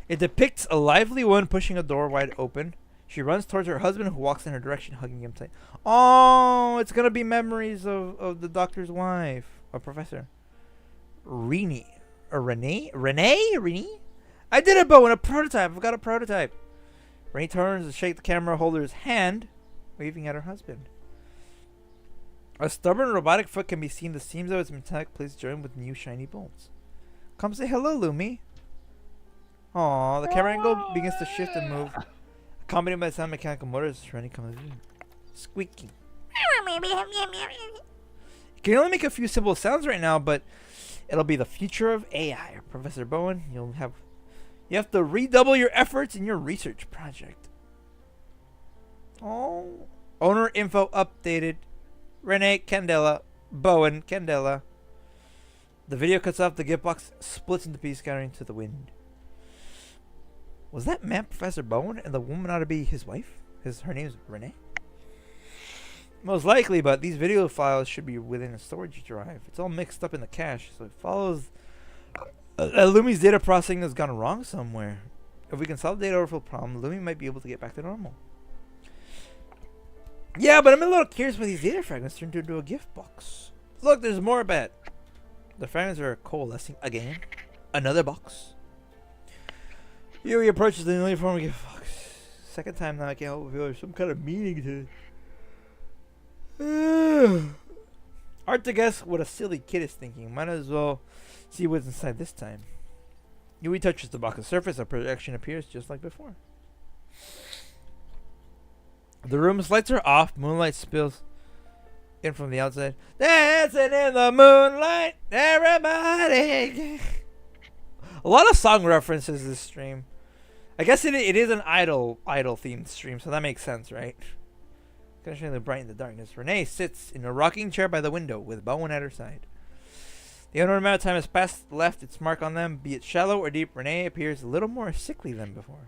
It depicts a lively woman pushing a door wide open. She runs towards her husband, who walks in her direction, hugging him tight. Oh, it's gonna be memories of the doctor's wife, a professor. Renee? I did it, Bo, in a prototype. I've got a prototype. Renee turns to shake the camera holder's hand, waving at her husband. A stubborn robotic foot can be seen. The seams of its metallic plates joined with new shiny bolts. Come say hello, Lumi. Aww, the camera angle begins to shift and move. Accompanied by sound mechanical motors, Renee comes in. Squeaking. You can only make a few simple sounds right now, but it'll be the future of AI. Professor Bowen, you have to redouble your efforts in your research project. Oh. Owner info updated. Renee Candela. Bowen Candela. The video cuts off. The gift box splits into pieces, scattering to the wind. Was that man Professor Bowen, and the woman ought to be his wife? Her name's Renee? Most likely, but these video files should be within a storage drive. It's all mixed up in the cache, so it follows that Lumi's data processing has gone wrong somewhere. If we can solve the data overflow problem, Lumi might be able to get back to normal. Yeah, but I'm a little curious why these data fragments turned into a gift box. Look, there's more bet. The fragments are coalescing again. Another box. Yui approaches the newly formed gift box. Second time now, I can't help but feel there's some kind of meaning to it. Hard to guess what a silly kid is thinking. Might as well see what's inside this time. Yui touches the box's surface. A projection appears just like before. The room's lights are off. Moonlight spills in from the outside. Dancing in the moonlight, everybody. A lot of song references this stream. I guess it is an idol themed stream, so that makes sense, right? Constantly bright in the darkness. Renee sits in a rocking chair by the window with Bowen at her side. The unknown amount of time has passed, left its mark on them, be it shallow or deep. Renee appears a little more sickly than before.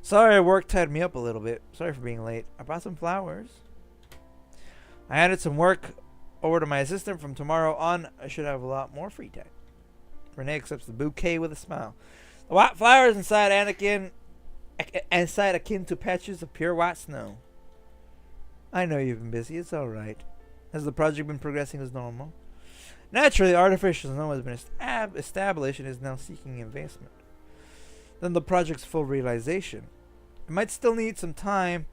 Sorry, work tied me up a little bit. Sorry for being late. I brought some flowers. I added some work over to my assistant. From tomorrow on, I should have a lot more free time. Renee accepts the bouquet with a smile. The white flowers inside akin to patches of pure white snow. I know you've been busy. It's all right. Has the project been progressing as normal? Naturally, artificial snow has been established and is now seeking advancement. Then the project's full realization. It might still need some time,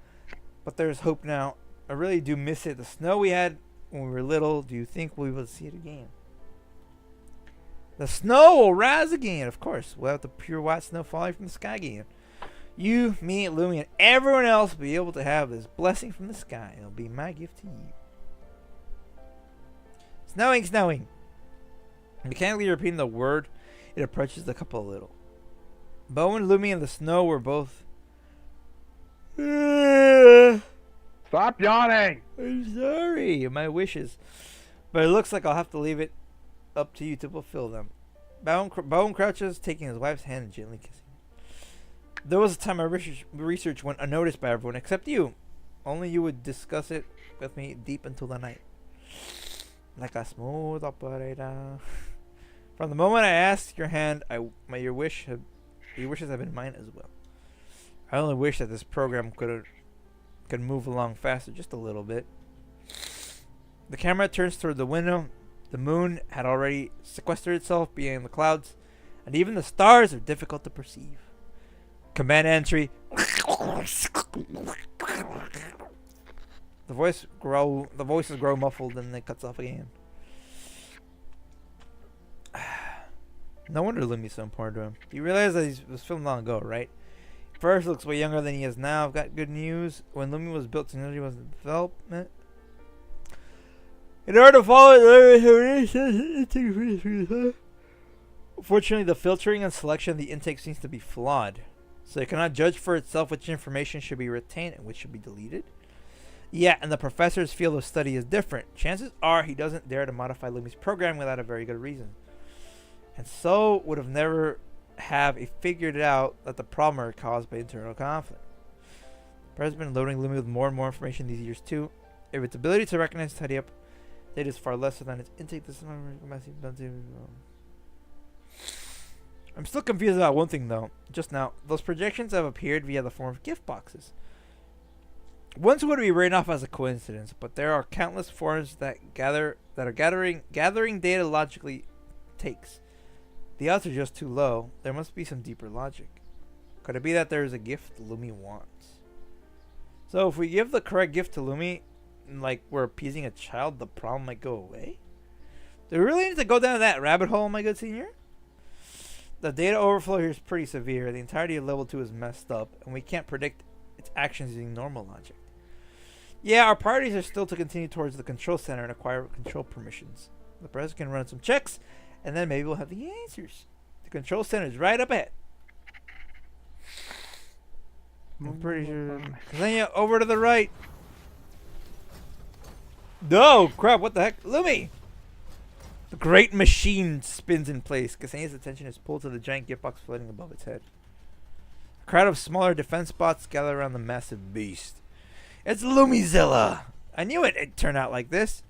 but there's hope now. I really do miss it. The snow we had when we were little. Do you think we'll be able to see it again? The snow will rise again, of course. We'll have the pure white snow falling from the sky again. You, me, Lumi, and everyone else will be able to have this blessing from the sky. It'll be my gift to you. Snowing, snowing. Mechanically repeating the word, it approaches the couple a little. Bowen, Lumi, and the snow were both... Stop yawning! I'm sorry, my wishes. But it looks like I'll have to leave it up to you to fulfill them. Bowen crouches, taking his wife's hand and gently kissing. There was a time my research went unnoticed by everyone except you. Only you would discuss it with me deep until the night. Like a smooth operator. From the moment I asked your hand, your wishes have been mine as well. I only wish that this program could move along faster, just a little bit. The camera turns toward the window. The moon had already sequestered itself behind the clouds, and even the stars are difficult to perceive. Command entry. The voices grow muffled, and then it cuts off again. No wonder Lumi's so important to him. You realize that he was filmed long ago, right? First looks way younger than he is now. I've got good news. When Lumi was built, technology was in development. In order to follow Fortunately, the filtering and selection of the intake seems to be flawed, so it cannot judge for itself which information should be retained and which should be deleted. Yeah, and the professor's field of study is different. Chances are he doesn't dare to modify Lumi's program without a very good reason. And so would have never have figured it out that the problem are caused by internal conflict. The professor's been loading Lumi with more and more information these years too. If its ability to recognize and tidy up data is far lesser than its intake, this is massive. I'm still confused about one thing though. Just now, those projections have appeared via the form of gift boxes. Once would be written off as a coincidence, but there are countless forms that are gathering data logically takes. The odds are just too low. There must be some deeper logic. Could it be that there is a gift Lumi wants? So if we give the correct gift to Lumi, like we're appeasing a child, the problem might go away? Do we really need to go down that rabbit hole, my good senior? The data overflow here is pretty severe. The entirety of level 2 is messed up, and we can't predict its actions using normal logic. Yeah, our priorities are still to continue towards the control center and acquire control permissions. The president can run some checks, and then maybe we'll have the answers. The control center is right up ahead. I'm pretty sure. Then over to the right. No, crap, what the heck? Lumi! The great machine spins in place. Ksenia's attention is pulled to the giant gift box floating above its head. A crowd of smaller defense bots gather around the massive beast. It's Lumizilla! I knew it'd turn out like this.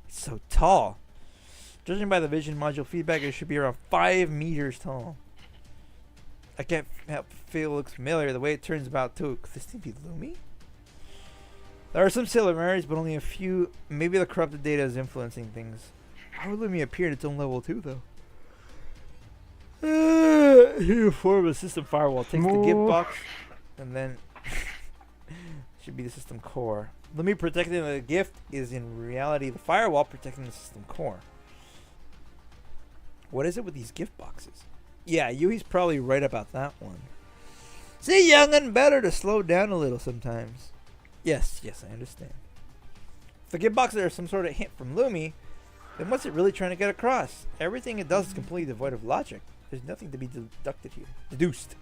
It's so tall. Judging by the vision module feedback, it should be around 5 meters tall. I can't help feel it looks familiar the way it turns about too. Could this thing be Lumi? There are some similarities, but only a few. Maybe the corrupted data is influencing things. How would Lumi appear at its own level too, though? Here, form a system firewall. Takes the gift box, and then should be the system core. Lumi protecting the gift is in reality the firewall protecting the system core. What is it with these gift boxes? Yeah, Yui's probably right about that one. See, young'un, better to slow down a little sometimes. Yes, I understand. If the gift boxes are some sort of hint from Lumi, then what's it really trying to get across? Everything it does is completely devoid of logic. There's nothing to be deduced.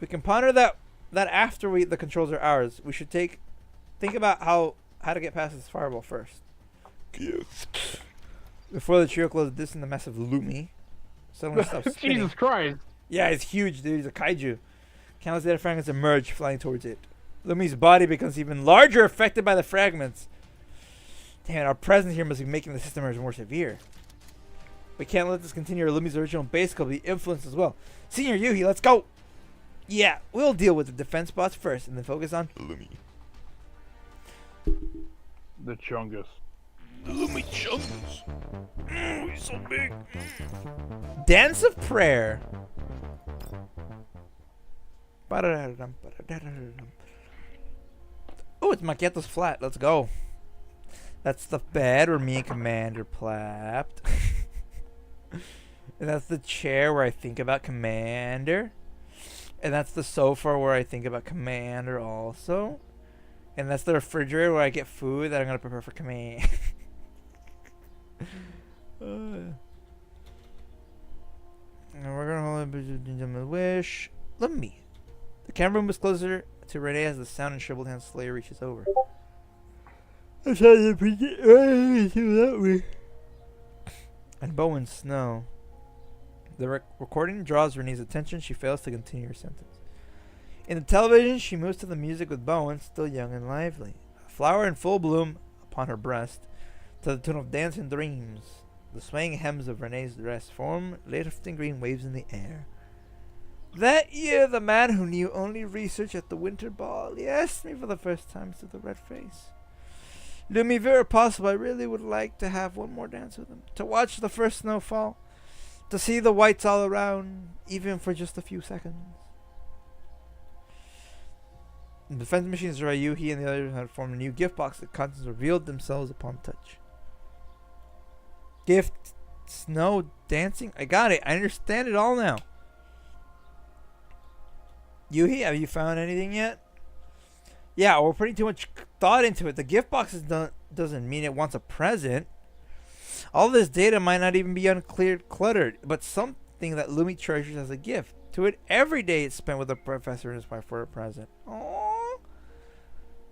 We can ponder that after the controls are ours. We should think about how to get past this firewall first. Gift. Before the trio closes this in the massive Lumi suddenly stops spinning. Jesus Christ. Yeah, it's huge, dude. He's a kaiju. Countless data fragments emerge, flying towards it. Lumi's body becomes even larger, affected by the fragments. Damn, our presence here must be making the system more severe. We can't let this continue, or Lumi's original base could be influenced as well. Senior Yuhi, let's go! Yeah, we'll deal with the defense bots first, and then focus on Lumi. The Chungus. Lumi Chungus. He's so big. Dance of Prayer. Oh, it's Maqueto's flat. Let's go. That's the bed where me and Commander plapped. And that's the chair where I think about Commander. And that's the sofa where I think about Commander also. And that's the refrigerator where I get food that I'm going to prepare for Commander. And we're going to hold a wish. Let me. The camera moves closer to Renee as the sound and shriveled hand Slayer reaches over. I'm trying to predict that way. And Bowen's Snow. The recording draws Renee's attention. She fails to continue her sentence. In the television, she moves to the music with Bowen, still young and lively. A flower in full bloom upon her breast, to the tune of Dancing Dreams. The swaying hems of Renee's dress form lifting green waves in the air. That year, the man who knew only research at the winter ball, he asked me for the first time to the red face. Lumi, very possible, I really would like to have one more dance with him. To watch the first snow fall. To see the whites all around, even for just a few seconds. The defense machines Ryuhi and the others had formed a new gift box. The contents revealed themselves upon touch. Gift, snow, dancing. I got it. I understand it all now. Yuhi, have you found anything yet? Yeah, we're putting too much thought into it. The gift box doesn't mean it wants a present. All this data might not even be uncleared, cluttered, but something that Lumi treasures as a gift. To it, every day it's spent with the professor and his wife for a present. Oh,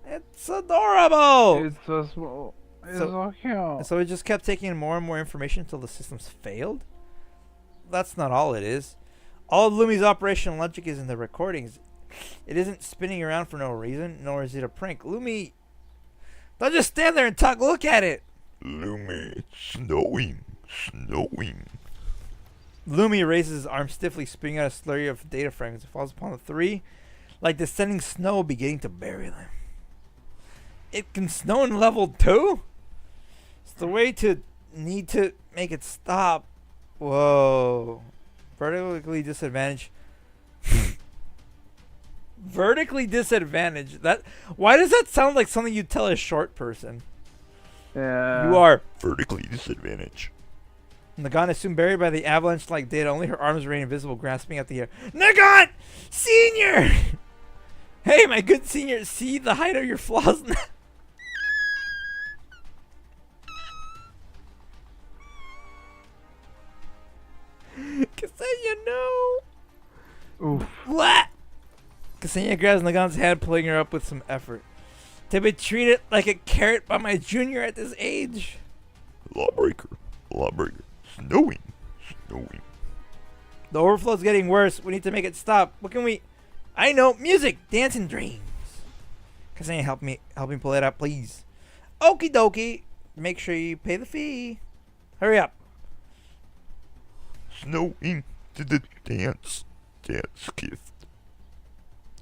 it's adorable. It's so small. It's so cute. So it just kept taking in more and more information until the systems failed? That's not all it is. All of Lumi's operational logic is in the recordings. It isn't spinning around for no reason, nor is it a prank. Lumi, don't just stand there and talk, look at it. Lumi, it's snowing, snowing. Lumi raises his arm stiffly, spitting out a slurry of data fragments. It falls upon the three, like descending snow beginning to bury them. It can snow in level 2? It's the way to need to make it stop. Whoa. Vertically disadvantaged. Vertically disadvantaged. That. Why does that sound like something you'd tell a short person? Yeah. You are. Vertically disadvantaged. Nagan is soon buried by the avalanche-like data. Only her arms remain invisible, grasping at the air. Nagan! Senior! Hey, my good senior, see the height of your flaws now. Ksenia, no! Oof. What? Ksenia grabs Nagan's hand, pulling her up with some effort. To be treated like a carrot by my junior at this age. Lawbreaker, lawbreaker. Snowing, snowing. The overflow's getting worse. We need to make it stop. What can we... I know. Music. Dance and dreams. Ksenia, help me pull it up, please. Okie dokie. Make sure you pay the fee. Hurry up. Snowing to the dance gift.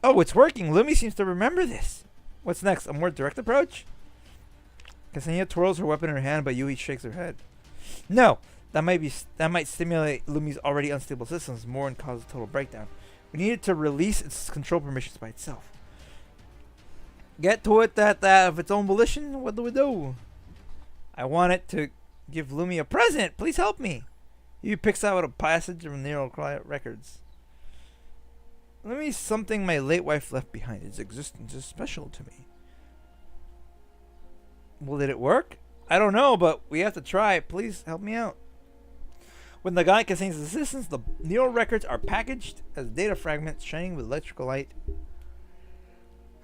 Oh, it's working. Lumi seems to remember this. What's next? A more direct approach? Ksenia twirls her weapon in her hand, but Yui shakes her head. No. That might stimulate Lumi's already unstable systems more and cause a total breakdown. We need it to release its control permissions by itself. Get to it that of its own volition. What do we do? I want it to give Lumi a present. Please help me. You picks out a passage from neural records. Lumi's something my late wife left behind. Its existence is special to me. Well, did it work? I don't know, but we have to try. Please help me out. With Nagan Ksenia's assistance, the neural records are packaged as data fragments shining with electrical light.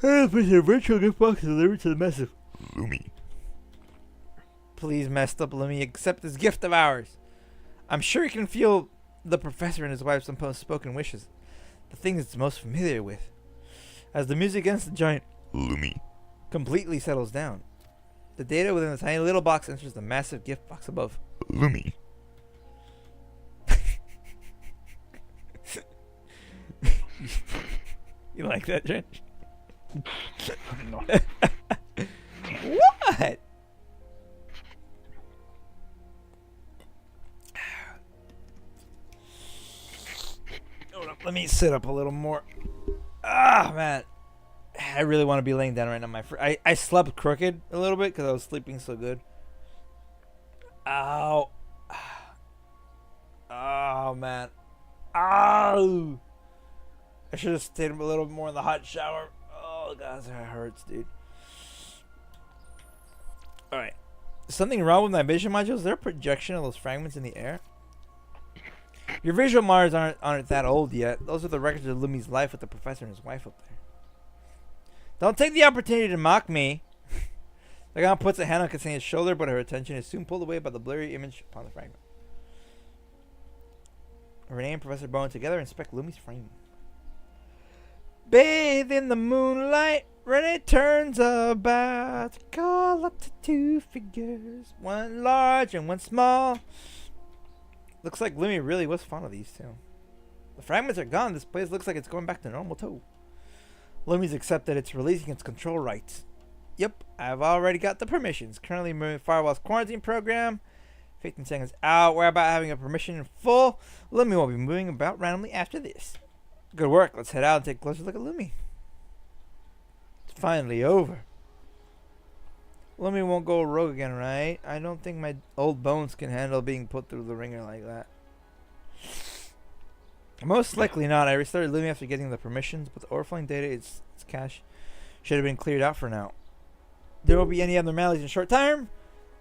With a virtual gift box delivered to the massive Lumi. Please, messed up Lumi, accept this gift of ours. I'm sure you can feel the professor and his wife's unspoken wishes. The thing it's most familiar with. As the music against the giant Lumi. completely settles down, the data within the tiny little box enters the massive gift box above. Lumi. You like that, Drench? No. What? Hold up, let me sit up a little more. Ah, man. I really want to be laying down right now. I slept crooked a little bit because I was sleeping so good. Ow. Oh, man. Ow. I should have stayed a little more in the hot shower. Oh, God, that hurts, dude. Alright. Something wrong with my vision modules? Is there a projection of those fragments in the air? Your visual monitors aren't that old yet. Those are the records of Lumi's life with the professor and his wife up there. Don't take the opportunity to mock me. Nagan puts a hand on Ksenia's shoulder, but her attention is soon pulled away by the blurry image upon the fragment. Renee and Professor Bowen together inspect Lumi's frame. Bathe in the moonlight, Renee turns about to call up to two figures, one large and one small. Looks like Lumi really was fond of these two. The fragments are gone. This place looks like it's going back to normal too. Lumi's accepted it's releasing its control rights. Yep, I've already got the permissions. Currently moving Firewall's quarantine program. 15 seconds out. We're about having a permission in full. Lumi will be moving about randomly after this. Good work. Let's head out and take a closer look at Lumi. It's finally over. Lumi won't go rogue again, right? I don't think my old bones can handle being put through the ringer like that. Most likely not. I restarted Lumi after getting the permissions, but the overflowing data, its cache, should have been cleared out for now. There won't be any abnormalities in short time,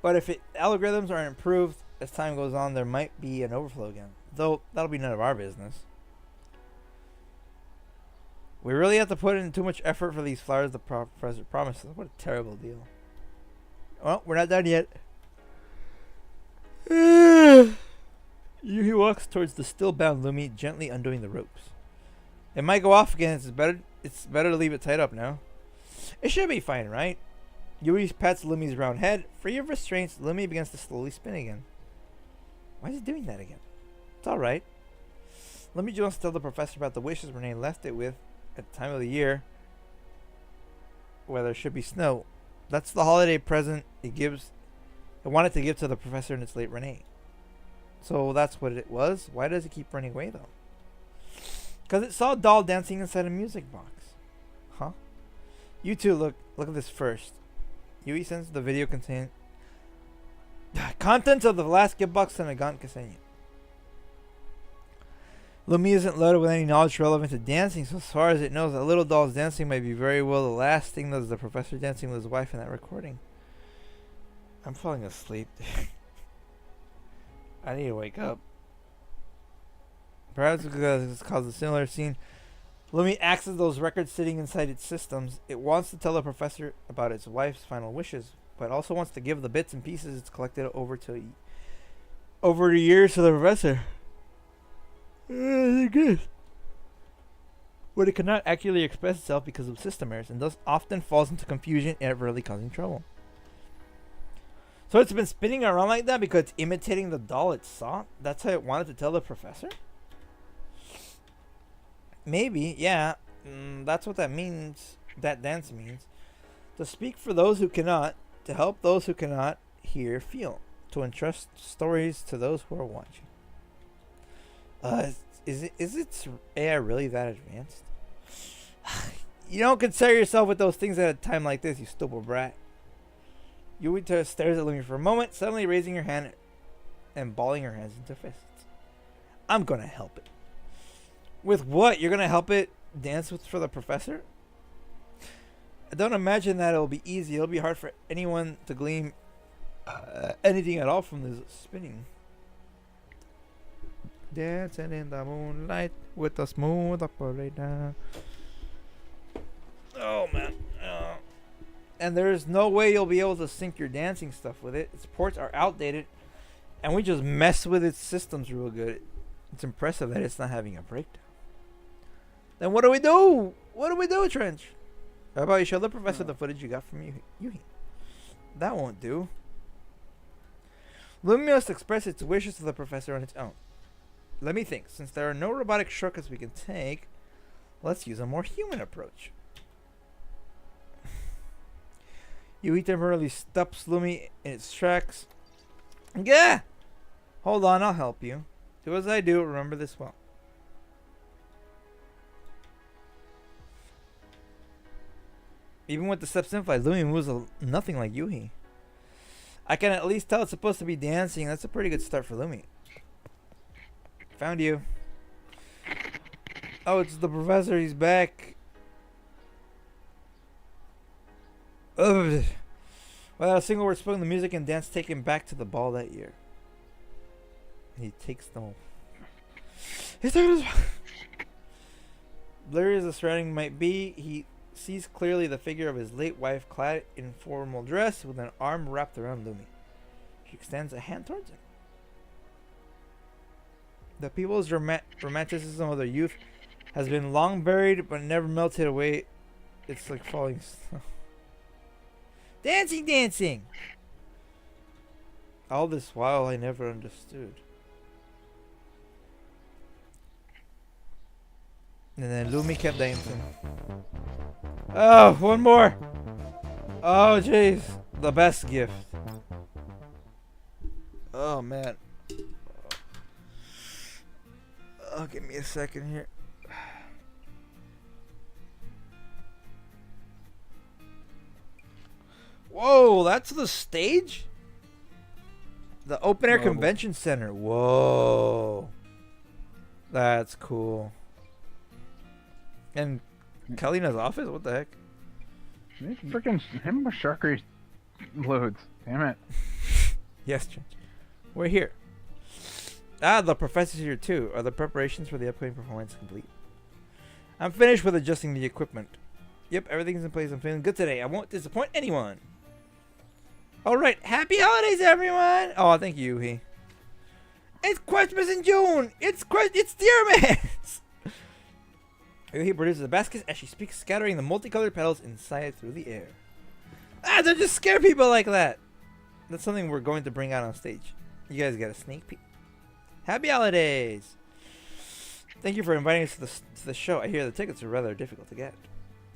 but if algorithms are improved, as time goes on, there might be an overflow again. Though, that'll be none of our business. We really have to put in too much effort for these flowers the professor promises. What a terrible deal. Well, we're not done yet. He walks towards the still-bound Lumi, gently undoing the ropes. It might go off again. It's better to leave it tied up now. It should be fine, right? Yui pats Lumi's round head. Free of restraints, Lumi begins to slowly spin again. Why is it doing that again? It's alright. Lumi just wants to tell the professor about the wishes Renee left it with at the time of the year where there should be snow. That's the holiday present it wanted to give to the professor and its late Renee. So that's what it was. Why does it keep running away though? Because it saw a doll dancing inside a music box. Huh? You two look at this first. Yui sends the video contain contents of the last gift box and a gaunt Ksenia. Lumi isn't loaded with any knowledge relevant to dancing, so as far as it knows, that little doll's dancing might be very well the last thing that was the professor dancing with his wife in that recording. I'm falling asleep. I need to wake up. Perhaps because it's caused a similar scene. Lumi accesses those records sitting inside its systems. It wants to tell the professor about its wife's final wishes, but also wants to give the bits and pieces it's collected over the years to the professor. Good. But it cannot accurately express itself because of system errors, and thus often falls into confusion, inadvertently causing trouble. So it's been spinning around like that because it's imitating the doll it saw? That's how it wanted to tell the professor? Maybe, yeah. That's what that means. That dance means. To speak for those who cannot, to help those who cannot hear, feel. To entrust stories to those who are watching. Is its AI really that advanced? You don't concern yourself with those things at a time like this, you stupid brat. Yui stares at Lumi for a moment, suddenly raising her hand and balling her hands into fists. I'm gonna help it. With what? You're gonna help it dance for the professor? I don't imagine that it'll be easy. It'll be hard for anyone to glean anything at all from this spinning. Dancing in the moonlight with a smooth operator. Oh man. And there's no way you'll be able to sync your dancing stuff with it. Its ports are outdated, and we just mess with its systems real good. It's impressive that it's not having a breakdown. Then what do we do? What do we do, Trench? How about you show the professor the footage you got from Yui? That won't do. Lumi must express its wishes to the professor on its own. Let me think. Since there are no robotic shortcuts we can take, let's use a more human approach. Yui temporarily stops Lumi in its tracks. Yeah! Hold on, I'll help you. Do as I do, remember this well. Even with the steps simplified, Lumi moves nothing like Yui. I can at least tell it's supposed to be dancing. That's a pretty good start for Lumi. Found you. Oh, it's the professor. He's back. Ugh. Without a single word spoken, the music and dance take him back to the ball that year. He takes them. He's taking his. Blurry as the surrounding might be, he sees clearly the figure of his late wife clad in formal dress with an arm wrapped around Lumi. She extends a hand towards him. The people's romanticism of their youth has been long buried but never melted away. It's like falling snow. Dancing, dancing! All this while I never understood. And then Lumi kept dancing. Oh, one more! Oh, jeez. The best gift. Oh, man. Oh, give me a second here. Whoa, that's the stage? The open air convention center. Whoa. That's cool. And Kalina's office? What the heck? Freaking him with Sharkery loads. Damn it. Yes, Trench. We're here. Ah, the professor's here too. Are the preparations for the upcoming performance complete? I'm finished with adjusting the equipment. Yep, everything's in place. I'm feeling good today. I won't disappoint anyone. Alright, happy holidays, everyone! Oh, thank you, He. It's Christmas in June! It's Dearman's! He produces the baskets as she speaks, scattering the multicolored petals inside through the air. Ah, don't just scare people like that! That's something we're going to bring out on stage. You guys got a sneak peek. Happy holidays! Thank you for inviting us to the show. I hear the tickets are rather difficult to get.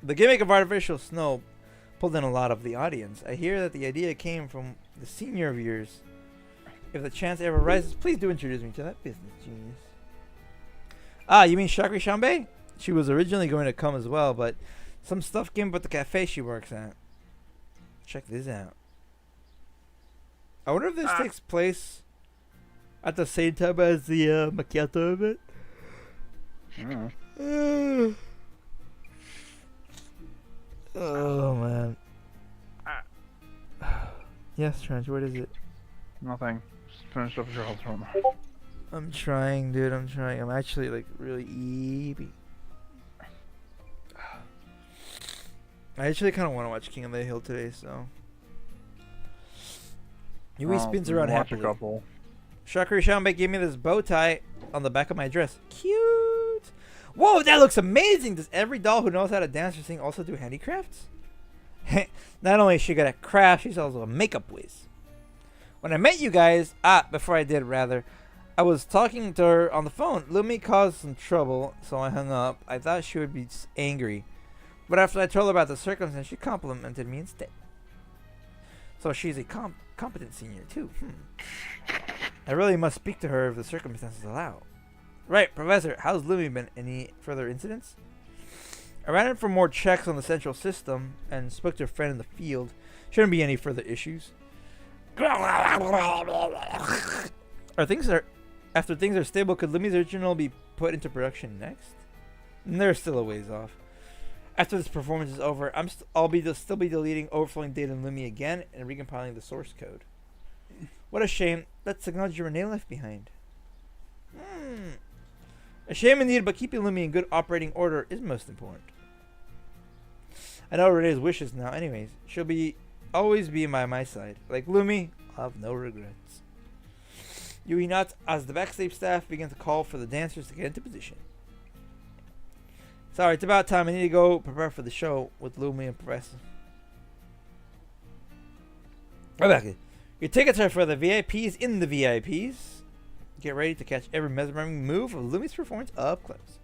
The gimmick of artificial snow pulled in a lot of the audience. I hear that the idea came from the senior of yours. If the chance ever arises, please do introduce me to that business genius. Ah, you mean Shakri Shambe? She was originally going to come as well, but some stuff came up at the cafe she works at. Check this out. I wonder if this takes place at the same time as the macchiato event. Oh man. Yes, Trench, what is it? Nothing. Just finished up your house room. I'm trying, dude. I'm trying. I'm actually like really eepy. I actually kind of want to watch King of the Hill today, so. Yui spins around happily. A couple. Shakri Shambe gave me this bow tie on the back of my dress. Cute. Whoa, that looks amazing. Does every doll who knows how to dance or sing also do handicrafts? Not only is she good at craft, she's also a makeup whiz. When I met you guys, before I did rather, I was talking to her on the phone. Lumi caused some trouble, so I hung up. I thought she would be angry. But after I told her about the circumstance, she complimented me instead. So she's a competent senior too. I really must speak to her if the circumstances allow. Right, Professor, how's Lumi been? Any further incidents? I ran in for more checks on the central system and spoke to a friend in the field. Shouldn't be any further issues. After things are stable, could Lumi's original be put into production next? They're still a ways off. After this performance is over, I'll still be deleting overflowing data in Lumi again and recompiling the source code. What a shame. That technology Renee left behind. A shame indeed, but keeping Lumi in good operating order is most important. I know Renee's wishes now anyways. She'll always be by my side. Like Lumi, I'll have no regrets. Yui Nuts, as the backstage staff begin to call for the dancers to get into position. Sorry, it's about time. I need to go prepare for the show with Lumi and Professor. Rebecca, your tickets are for the VIPs in the VIPs. Get ready to catch every mesmerizing move of Lumi's performance up close.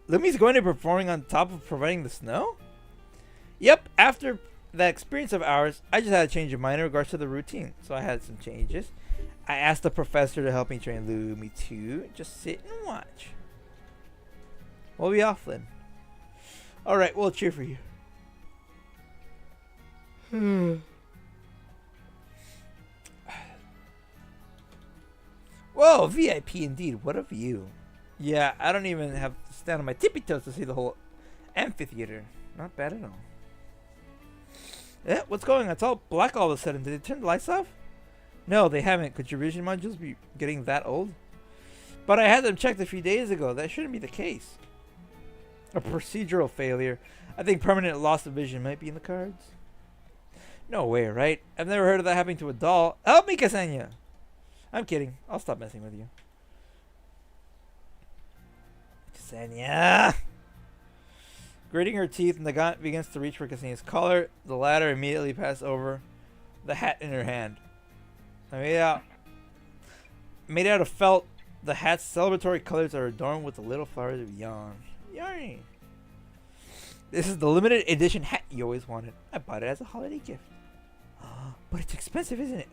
Lumi's going to be performing on top of providing the snow? Yep, after that experience of ours, I just had a change of mind in regards to the routine, so I had some changes. I asked the professor to help me train Lumi too. Just sit and watch. We'll be off then. Alright, we'll cheer for you. Whoa, VIP indeed. What a view. Yeah, I don't even have to stand on my tippy toes to see the whole amphitheater. Not bad at all. Yeah, what's going on? It's all black all of a sudden. Did they turn the lights off? No, they haven't. Could your vision modules be getting that old? But I had them checked a few days ago. That shouldn't be the case. A procedural failure. I think permanent loss of vision might be in the cards. No way, right? I've never heard of that happening to a doll. Help me, Ksenia! I'm kidding. I'll stop messing with you. Ksenia! Grating her teeth, Nagant begins to reach for Ksenia's collar. The latter immediately passes over the hat in her hand. Made out of felt, the hat's celebratory colors are adorned with the little flowers of yarn. Yarny. This is the limited edition hat you always wanted. I bought it as a holiday gift. But it's expensive, isn't it?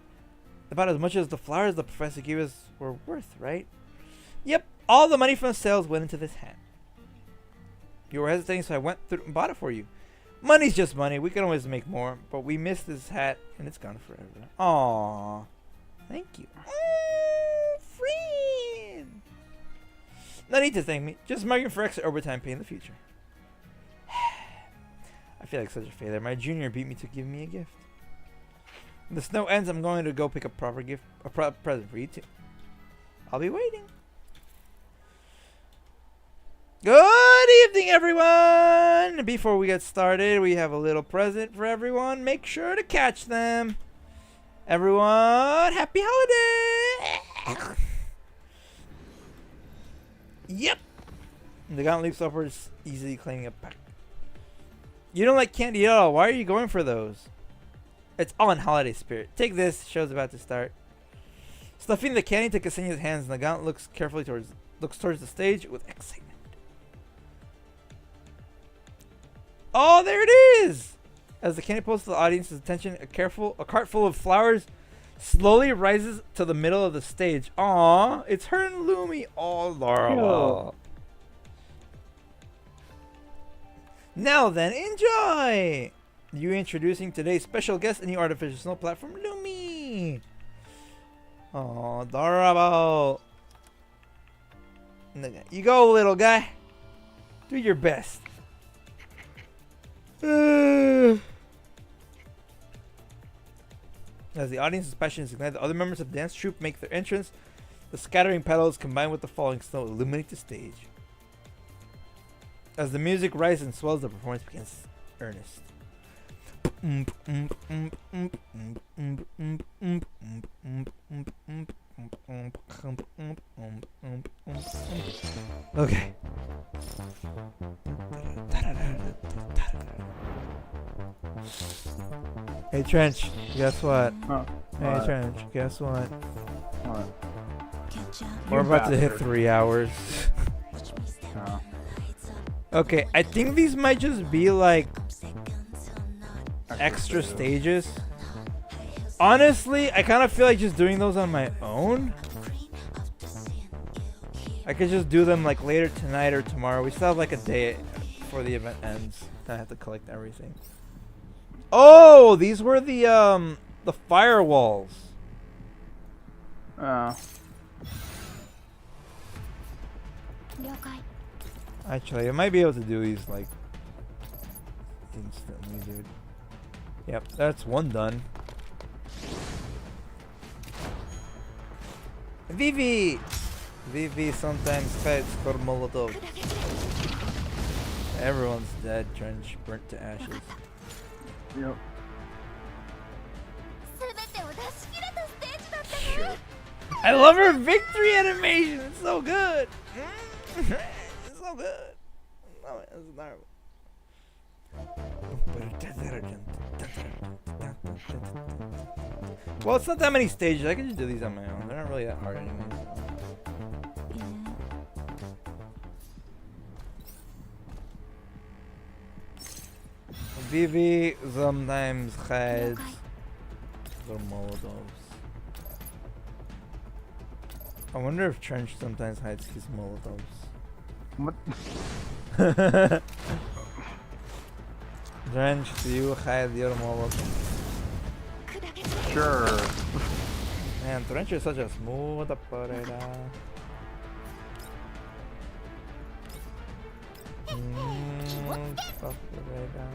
About as much as the flowers the professor gave us were worth, right? Yep, all the money from the sales went into this hat. You were hesitating, so I went through and bought it for you. Money's just money. We can always make more, but we missed this hat, and it's gone forever. Aww. Thank you. Friend. No need to thank me. Just marking for extra overtime pay in the future. I feel like such a failure. My junior beat me to give me a gift. The snow ends. I'm going to go pick a proper gift, present for you too. I'll be waiting. Good evening, everyone. Before we get started, we have a little present for everyone. Make sure to catch them. Everyone, happy holiday! Yep. The gun leaps upwards, easily claiming a pack. You don't like candy at all. Why are you going for those? It's all in holiday spirit. Take this. Show's about to start. Stuffing the candy to Ksenia's hands, Nagant looks towards the stage with excitement. Oh, there it is! As the candy pulls to the audience's attention, a cart full of flowers slowly rises to the middle of the stage. Aww, it's her and Lumi. Oh, Laura. Now then, enjoy! You introducing today's special guest, a new artificial snow platform, Lumi. Oh, adorable. You go, little guy. Do your best. As the audience's passion is ignited, the other members of the dance troupe make their entrance. The scattering petals combined with the falling snow illuminate the stage. As the music rises and swells, the performance begins earnest. Okay. Hey Trench, guess what? Oh, Hey Trench, guess what? what? We're about to hit 3 hours. Oh. Okay, I think these might just be like extra stages. Honestly, I kind of feel like just doing those on my own. I could just do them like later tonight or tomorrow. We still have like a day before the event ends. I have to collect everything. Oh, these were the firewalls. Oh. Actually, I might be able to do these like instantly, dude. Yep, that's one done. Vivi! Vivi sometimes fights for Molotov. Everyone's dead, Trench, burnt to ashes. Yep. Sure. I love her victory animation. It's so good. It's so good. Oh, it's adorable. Well, it's not that many stages. I can just do these on my own. They're not really that hard anyway. Vivi sometimes hides the Molotovs. I wonder if Trench sometimes hides his Molotovs. What? Trench, do you hide your Molotov? Sure. Man, Trench is such a smooth operator. Operator.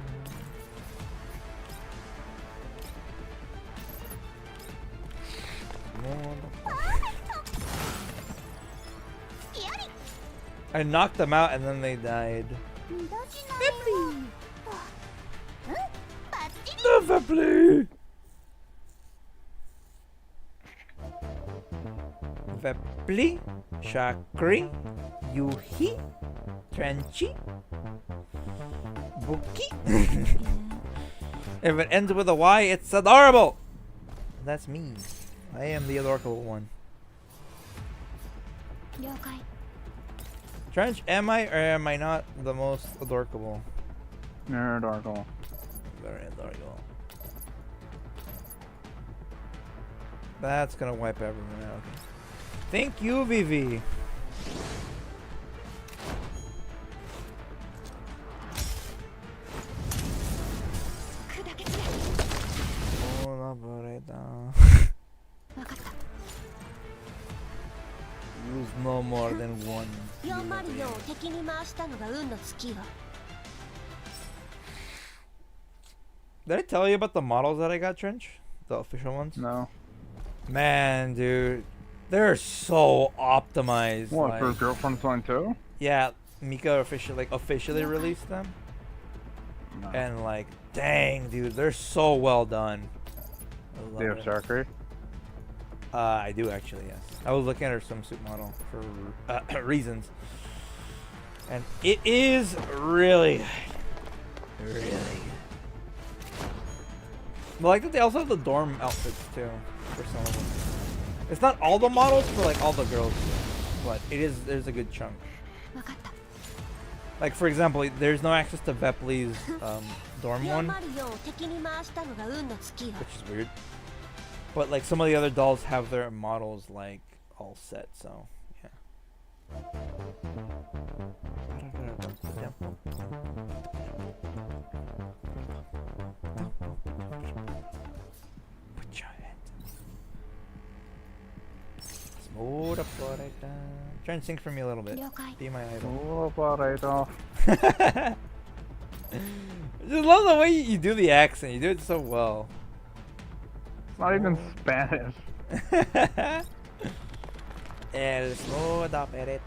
I knocked them out and then they died. Vepli! Vepli, Shakri, Yuhi, Trenchy, Bucky. If it ends with a Y, it's adorable! That's me. I am the adorable one. Trench, am I or am I not the most adorable? You're adorable. Very adorable. That's gonna wipe everyone out. Thank you, Vivi. Use no more than one. Did I tell you about the models that I got, Trench? The official ones? No. Man, dude. They're so optimized. What, like, for Girls Frontline too? yeah, Mika officially released them. No. And like, dang, dude, they're so well done. I They love have it. Sakura? I do actually, yes. I was looking at her swimsuit model for reasons. And it is really, really good. But I like that they also have the dorm outfits too, for some of them. It's not all the models for like all the girls, but there's a good chunk. Like for example, there's no access to Vepley's dorm one, which is weird. But like some of the other dolls have their models like all set, so yeah. Put your head. Smooth up for it. Try and sing for me a little bit. Be my idol. Oh, about it off. I just love the way you do the accent. You do it so well. It's not even Spanish. El smooth operator.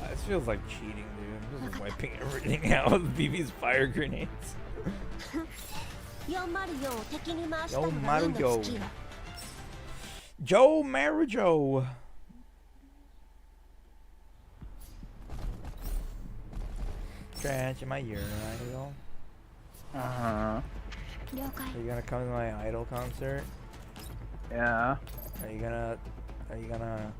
This feels like cheating, dude. I'm just wiping everything out with BB's fire grenades. Yo Mario. Joe Marijo. Trash in my idol. Uh-huh. Are you gonna come to my idol concert? Yeah. Are you gonna are you gonna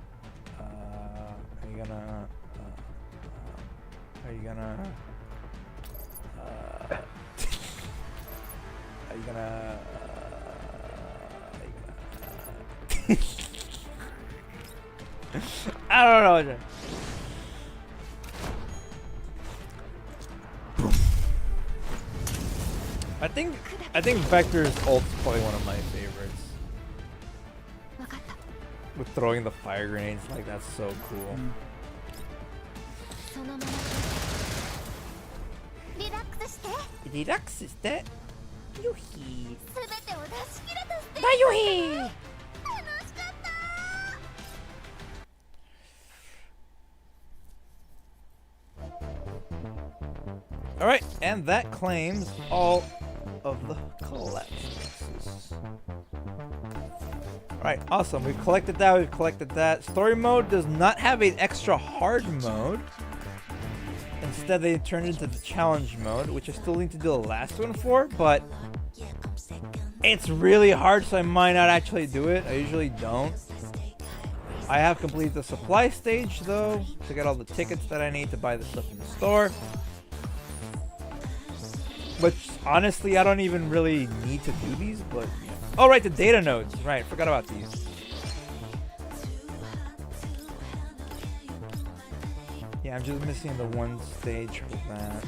I don't know. I think Vector's ult's probably one of my favorites. With throwing the fire grenades, like that's so cool. Relax, sister. Yuhi. Yuhi. Alright, and that claims all of the collections. Alright, awesome. We've collected that. Story mode does not have an extra hard mode. Instead, they turned into the challenge mode, which I still need to do the last one for, but it's really hard, so I might not actually do it. I usually don't. I have completed the supply stage, though, to get all the tickets that I need to buy the stuff in the store. Which, honestly, I don't even really need to do these, but... Oh, right, the data nodes. Right, forgot about these. Yeah, I'm just missing the one stage for that.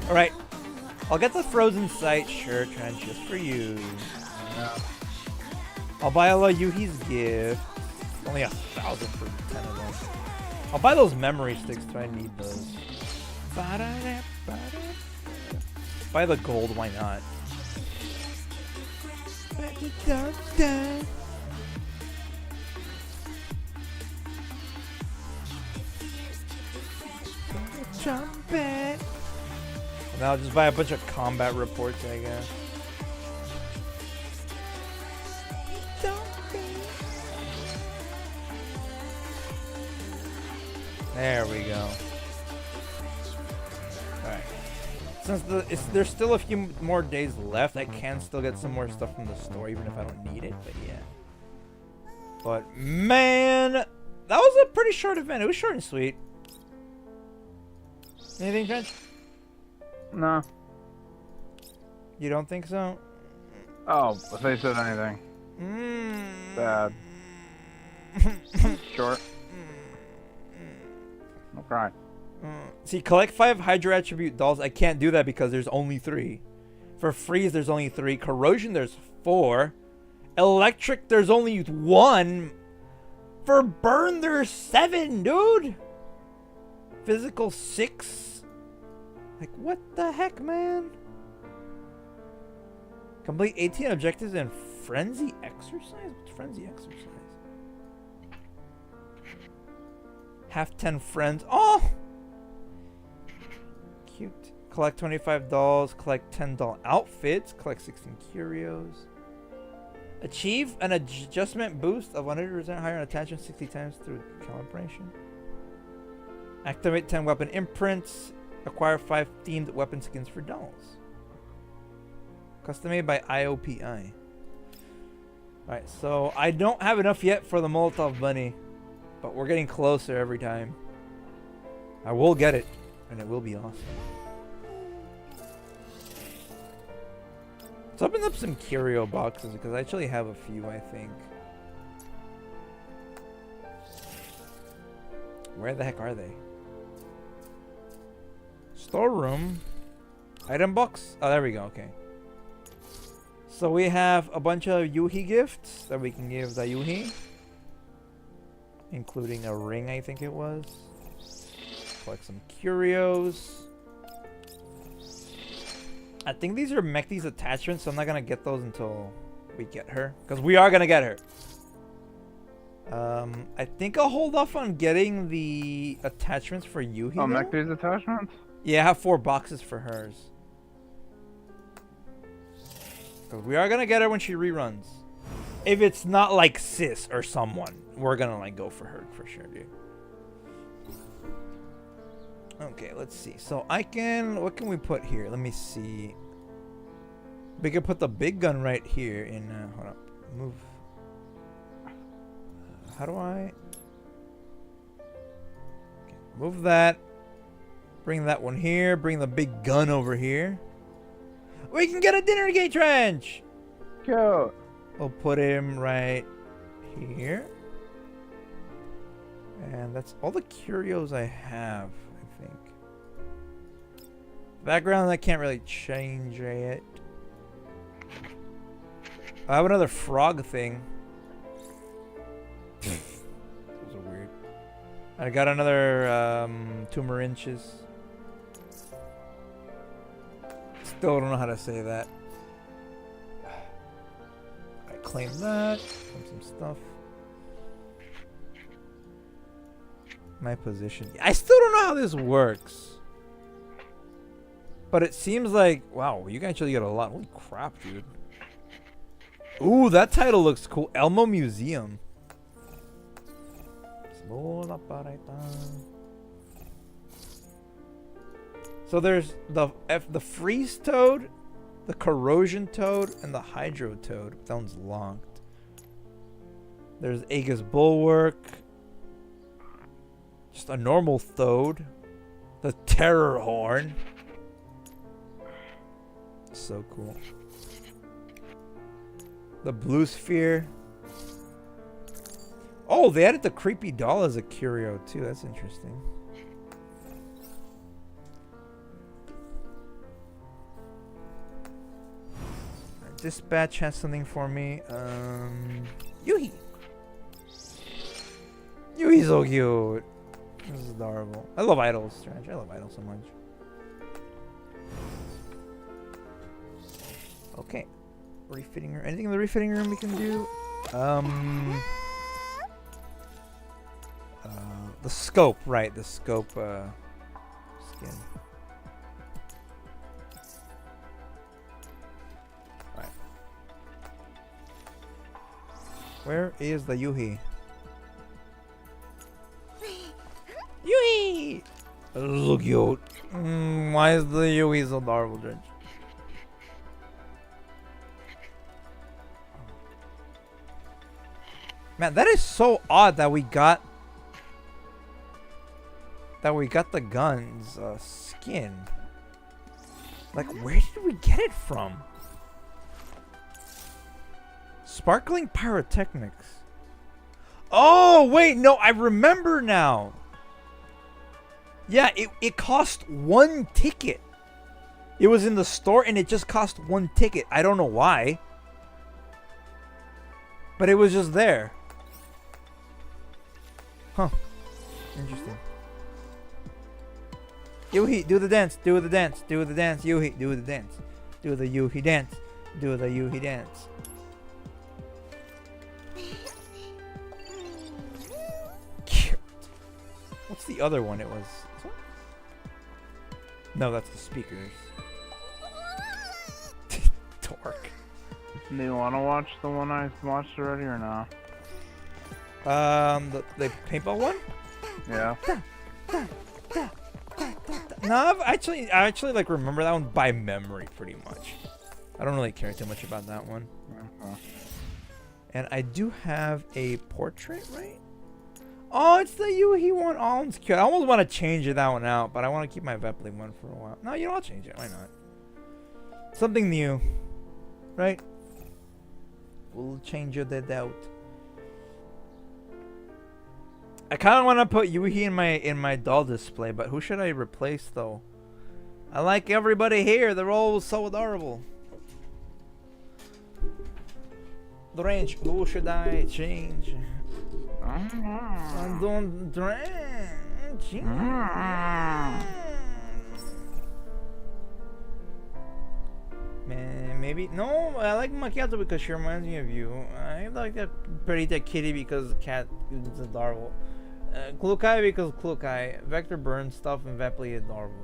Alright. I'll get the frozen sight, sure, Trent, just for you. I'll buy a Yuhi's gift. Only 1,000 for 10 of them. I'll buy those memory sticks if I need those. Buy the gold, why not? Trumpet. And I'll just buy a bunch of combat reports, I guess. There we go. Alright. Since there's still a few more days left, I can still get some more stuff from the store, even if I don't need it, but yeah. But, man! That was a pretty short event. It was short and sweet. Anything, Trench? No. You don't think so? Oh, if they said anything. Bad. Short. Okay. See, collect 5 Hydra attribute dolls. I can't do that because there's only 3. For freeze, there's only 3. Corrosion, there's 4. Electric, there's only 1. For burn, there's 7, dude. Physical 6. Like, what the heck, man? Complete 18 objectives in frenzy exercise? What's frenzy exercise? Have 10 friends. Oh! Cute. Collect 25 dolls. Collect 10 doll outfits. Collect 16 curios. Achieve an adjustment boost of 100% higher on attachment 60 times through calibration. Activate 10 weapon imprints. Acquire 5 themed weapon skins for dolls. Custom made by IOPI. Alright, so I don't have enough yet for the Molotov Bunny. But we're getting closer every time. I will get it. And it will be awesome. Let's open up some curio boxes because I actually have a few, I think. Where the heck are they? Storeroom. Item box. Oh, there we go. Okay. So we have a bunch of Yuhi gifts that we can give the Yuhi. Including a ring, I think it was. Collect some curios. I think these are Mechti's attachments, so I'm not gonna get those until we get her. Because we are gonna get her. I think I'll hold off on getting the attachments for Yuhi. Oh, Mechti's attachments? Yeah, I have 4 boxes for hers. Because we are gonna get her when she reruns. If it's not like Sis or someone, we're gonna like go for her for sure, dude. Okay, let's see. So I can, what can we put here? Let me see. We can put the big gun right here in, hold up, move. How do I? Okay, move that. Bring that one here. Bring the big gun over here. We can get a dinner gate trench. Go. We'll put him right here. And that's all the curios I have, I think. Background, I can't really change it. I have another frog thing. Those are weird. I got another tumor inches. Still don't know how to say that. I claim that. Claim some stuff. My position. I still don't know how this works. But it seems like, wow, you can actually get a lot. Holy crap, dude. Ooh, that title looks cool. Elmo Museum. So there's the freeze toad, the corrosion toad, and the hydro toad. Sounds locked. There's Aga's bulwark. Just a normal toad. The terror horn. So cool. The blue sphere. Oh, they added the creepy doll as a curio too. That's interesting. Dispatch has something for me. Yuhi. Yuhi's so cute. This is adorable. I love idols, Strange. I love idols so much. Okay. Refitting room. Anything in the refitting room we can do? The scope, right? The scope skin. Right. Where is the Yuhi? Yuhi! So cute. Why is the Yuhi so adorable, Dredge? Man, that is so odd that we got the gun's skin. Like, where did we get it from? Sparkling pyrotechnics. Oh, wait, no, I remember now. Yeah, it cost 1 ticket. It was in the store and it just cost 1 ticket. I don't know why. But it was just there. Huh. Interesting. Yuhi, do the dance. Do the dance. Do the dance. Yuhi, do the dance. Do the Yuhi dance. Do the Yuhi dance. Cute. What's the other one? It was. This one? No, that's the speakers. Dork. Do you want to watch the one I watched already or no? The paintball one? Yeah. No, I actually like remember that one by memory pretty much. I don't really care too much about that one. And I do have a portrait, right? Oh, it's the Yuhi one. Oh, it's cute. I almost want to change that one out, but I want to keep my Vepley one for a while. No, you know, I'll change it. Why not? Something new, right? We'll change it out. I kind of want to put Yuhi in my doll display, but who should I replace though? I like everybody here. They're all so adorable. The range. Who should I change? I don't change. Man, maybe no. I like Macchiato because she reminds me of you. I like that Perita Kitty because the cat is adorable. Klukai because Klukai. Vector Burn stuff and Vepley adorable.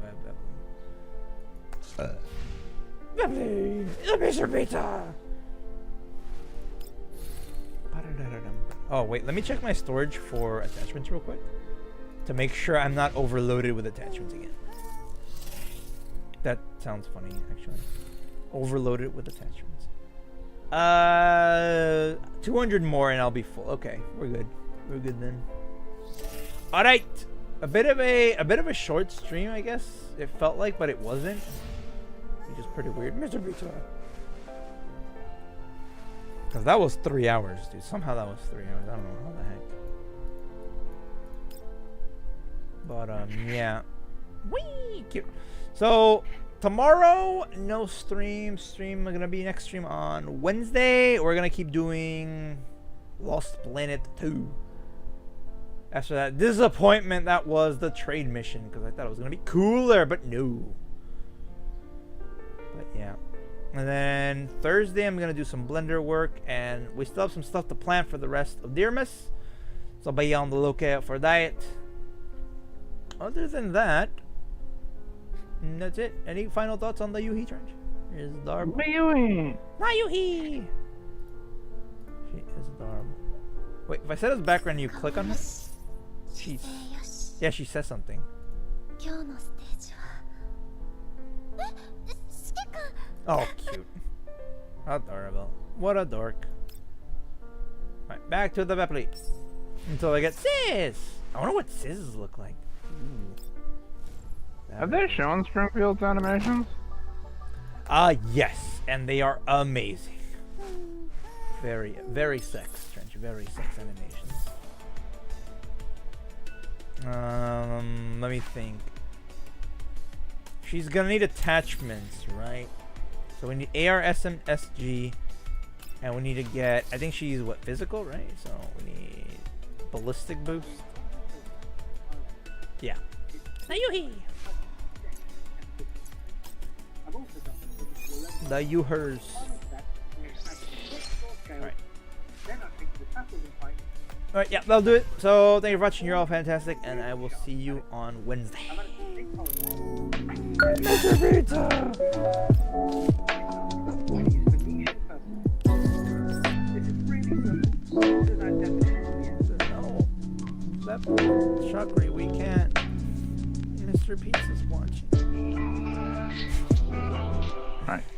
Vepley, Mr. Beta. Oh wait, let me check my storage for attachments real quick to make sure I'm not overloaded with attachments again. That sounds funny, actually. Overloaded with attachments. 200 more and I'll be full. Okay, we're good. We're good then. All right, a bit of a short stream, I guess it felt like, but it wasn't, which is pretty weird. Mr. Beta. Because that was 3 hours, dude. Somehow that was 3 hours. I don't know how the heck. But yeah. Whee! Cute. So tomorrow, no stream. Stream gonna be next stream on Wednesday. We're gonna keep doing Lost Planet 2. After that disappointment that was the trade mission, because I thought it was gonna be cooler, but no. But yeah. And then Thursday, I'm going to do some Blender work. And we still have some stuff to plan for the rest of Dearmas. So be on the lookout for that. Other than that, that's it. Any final thoughts on the Yuhi trench? Is adorable. Yuhi! Not Yuhi! She is adorable. Wait, if I set as background, you click on her? Yeah, she says something. Oh, cute. Adorable. What a dork. Alright, back to the Vepley. Until I get Sis! I wonder what Sis look like. Have they shown Springfield's animations? Yes. And they are amazing. Very, very sex, Trench. Very sex animations. Let me think. She's gonna need attachments, right? So we need AR, SM, SG, and we need to get, I think she's what, physical, right? So we need ballistic boost. Yeah. Yuhi! The Yuhers. Alright. Alright, yeah, that'll do it. So thank you for watching. You're all fantastic, and I will see you on Wednesday. Mr. Pizza! No, that Chakri, we can't. Mr. Pizza's watching. Alright.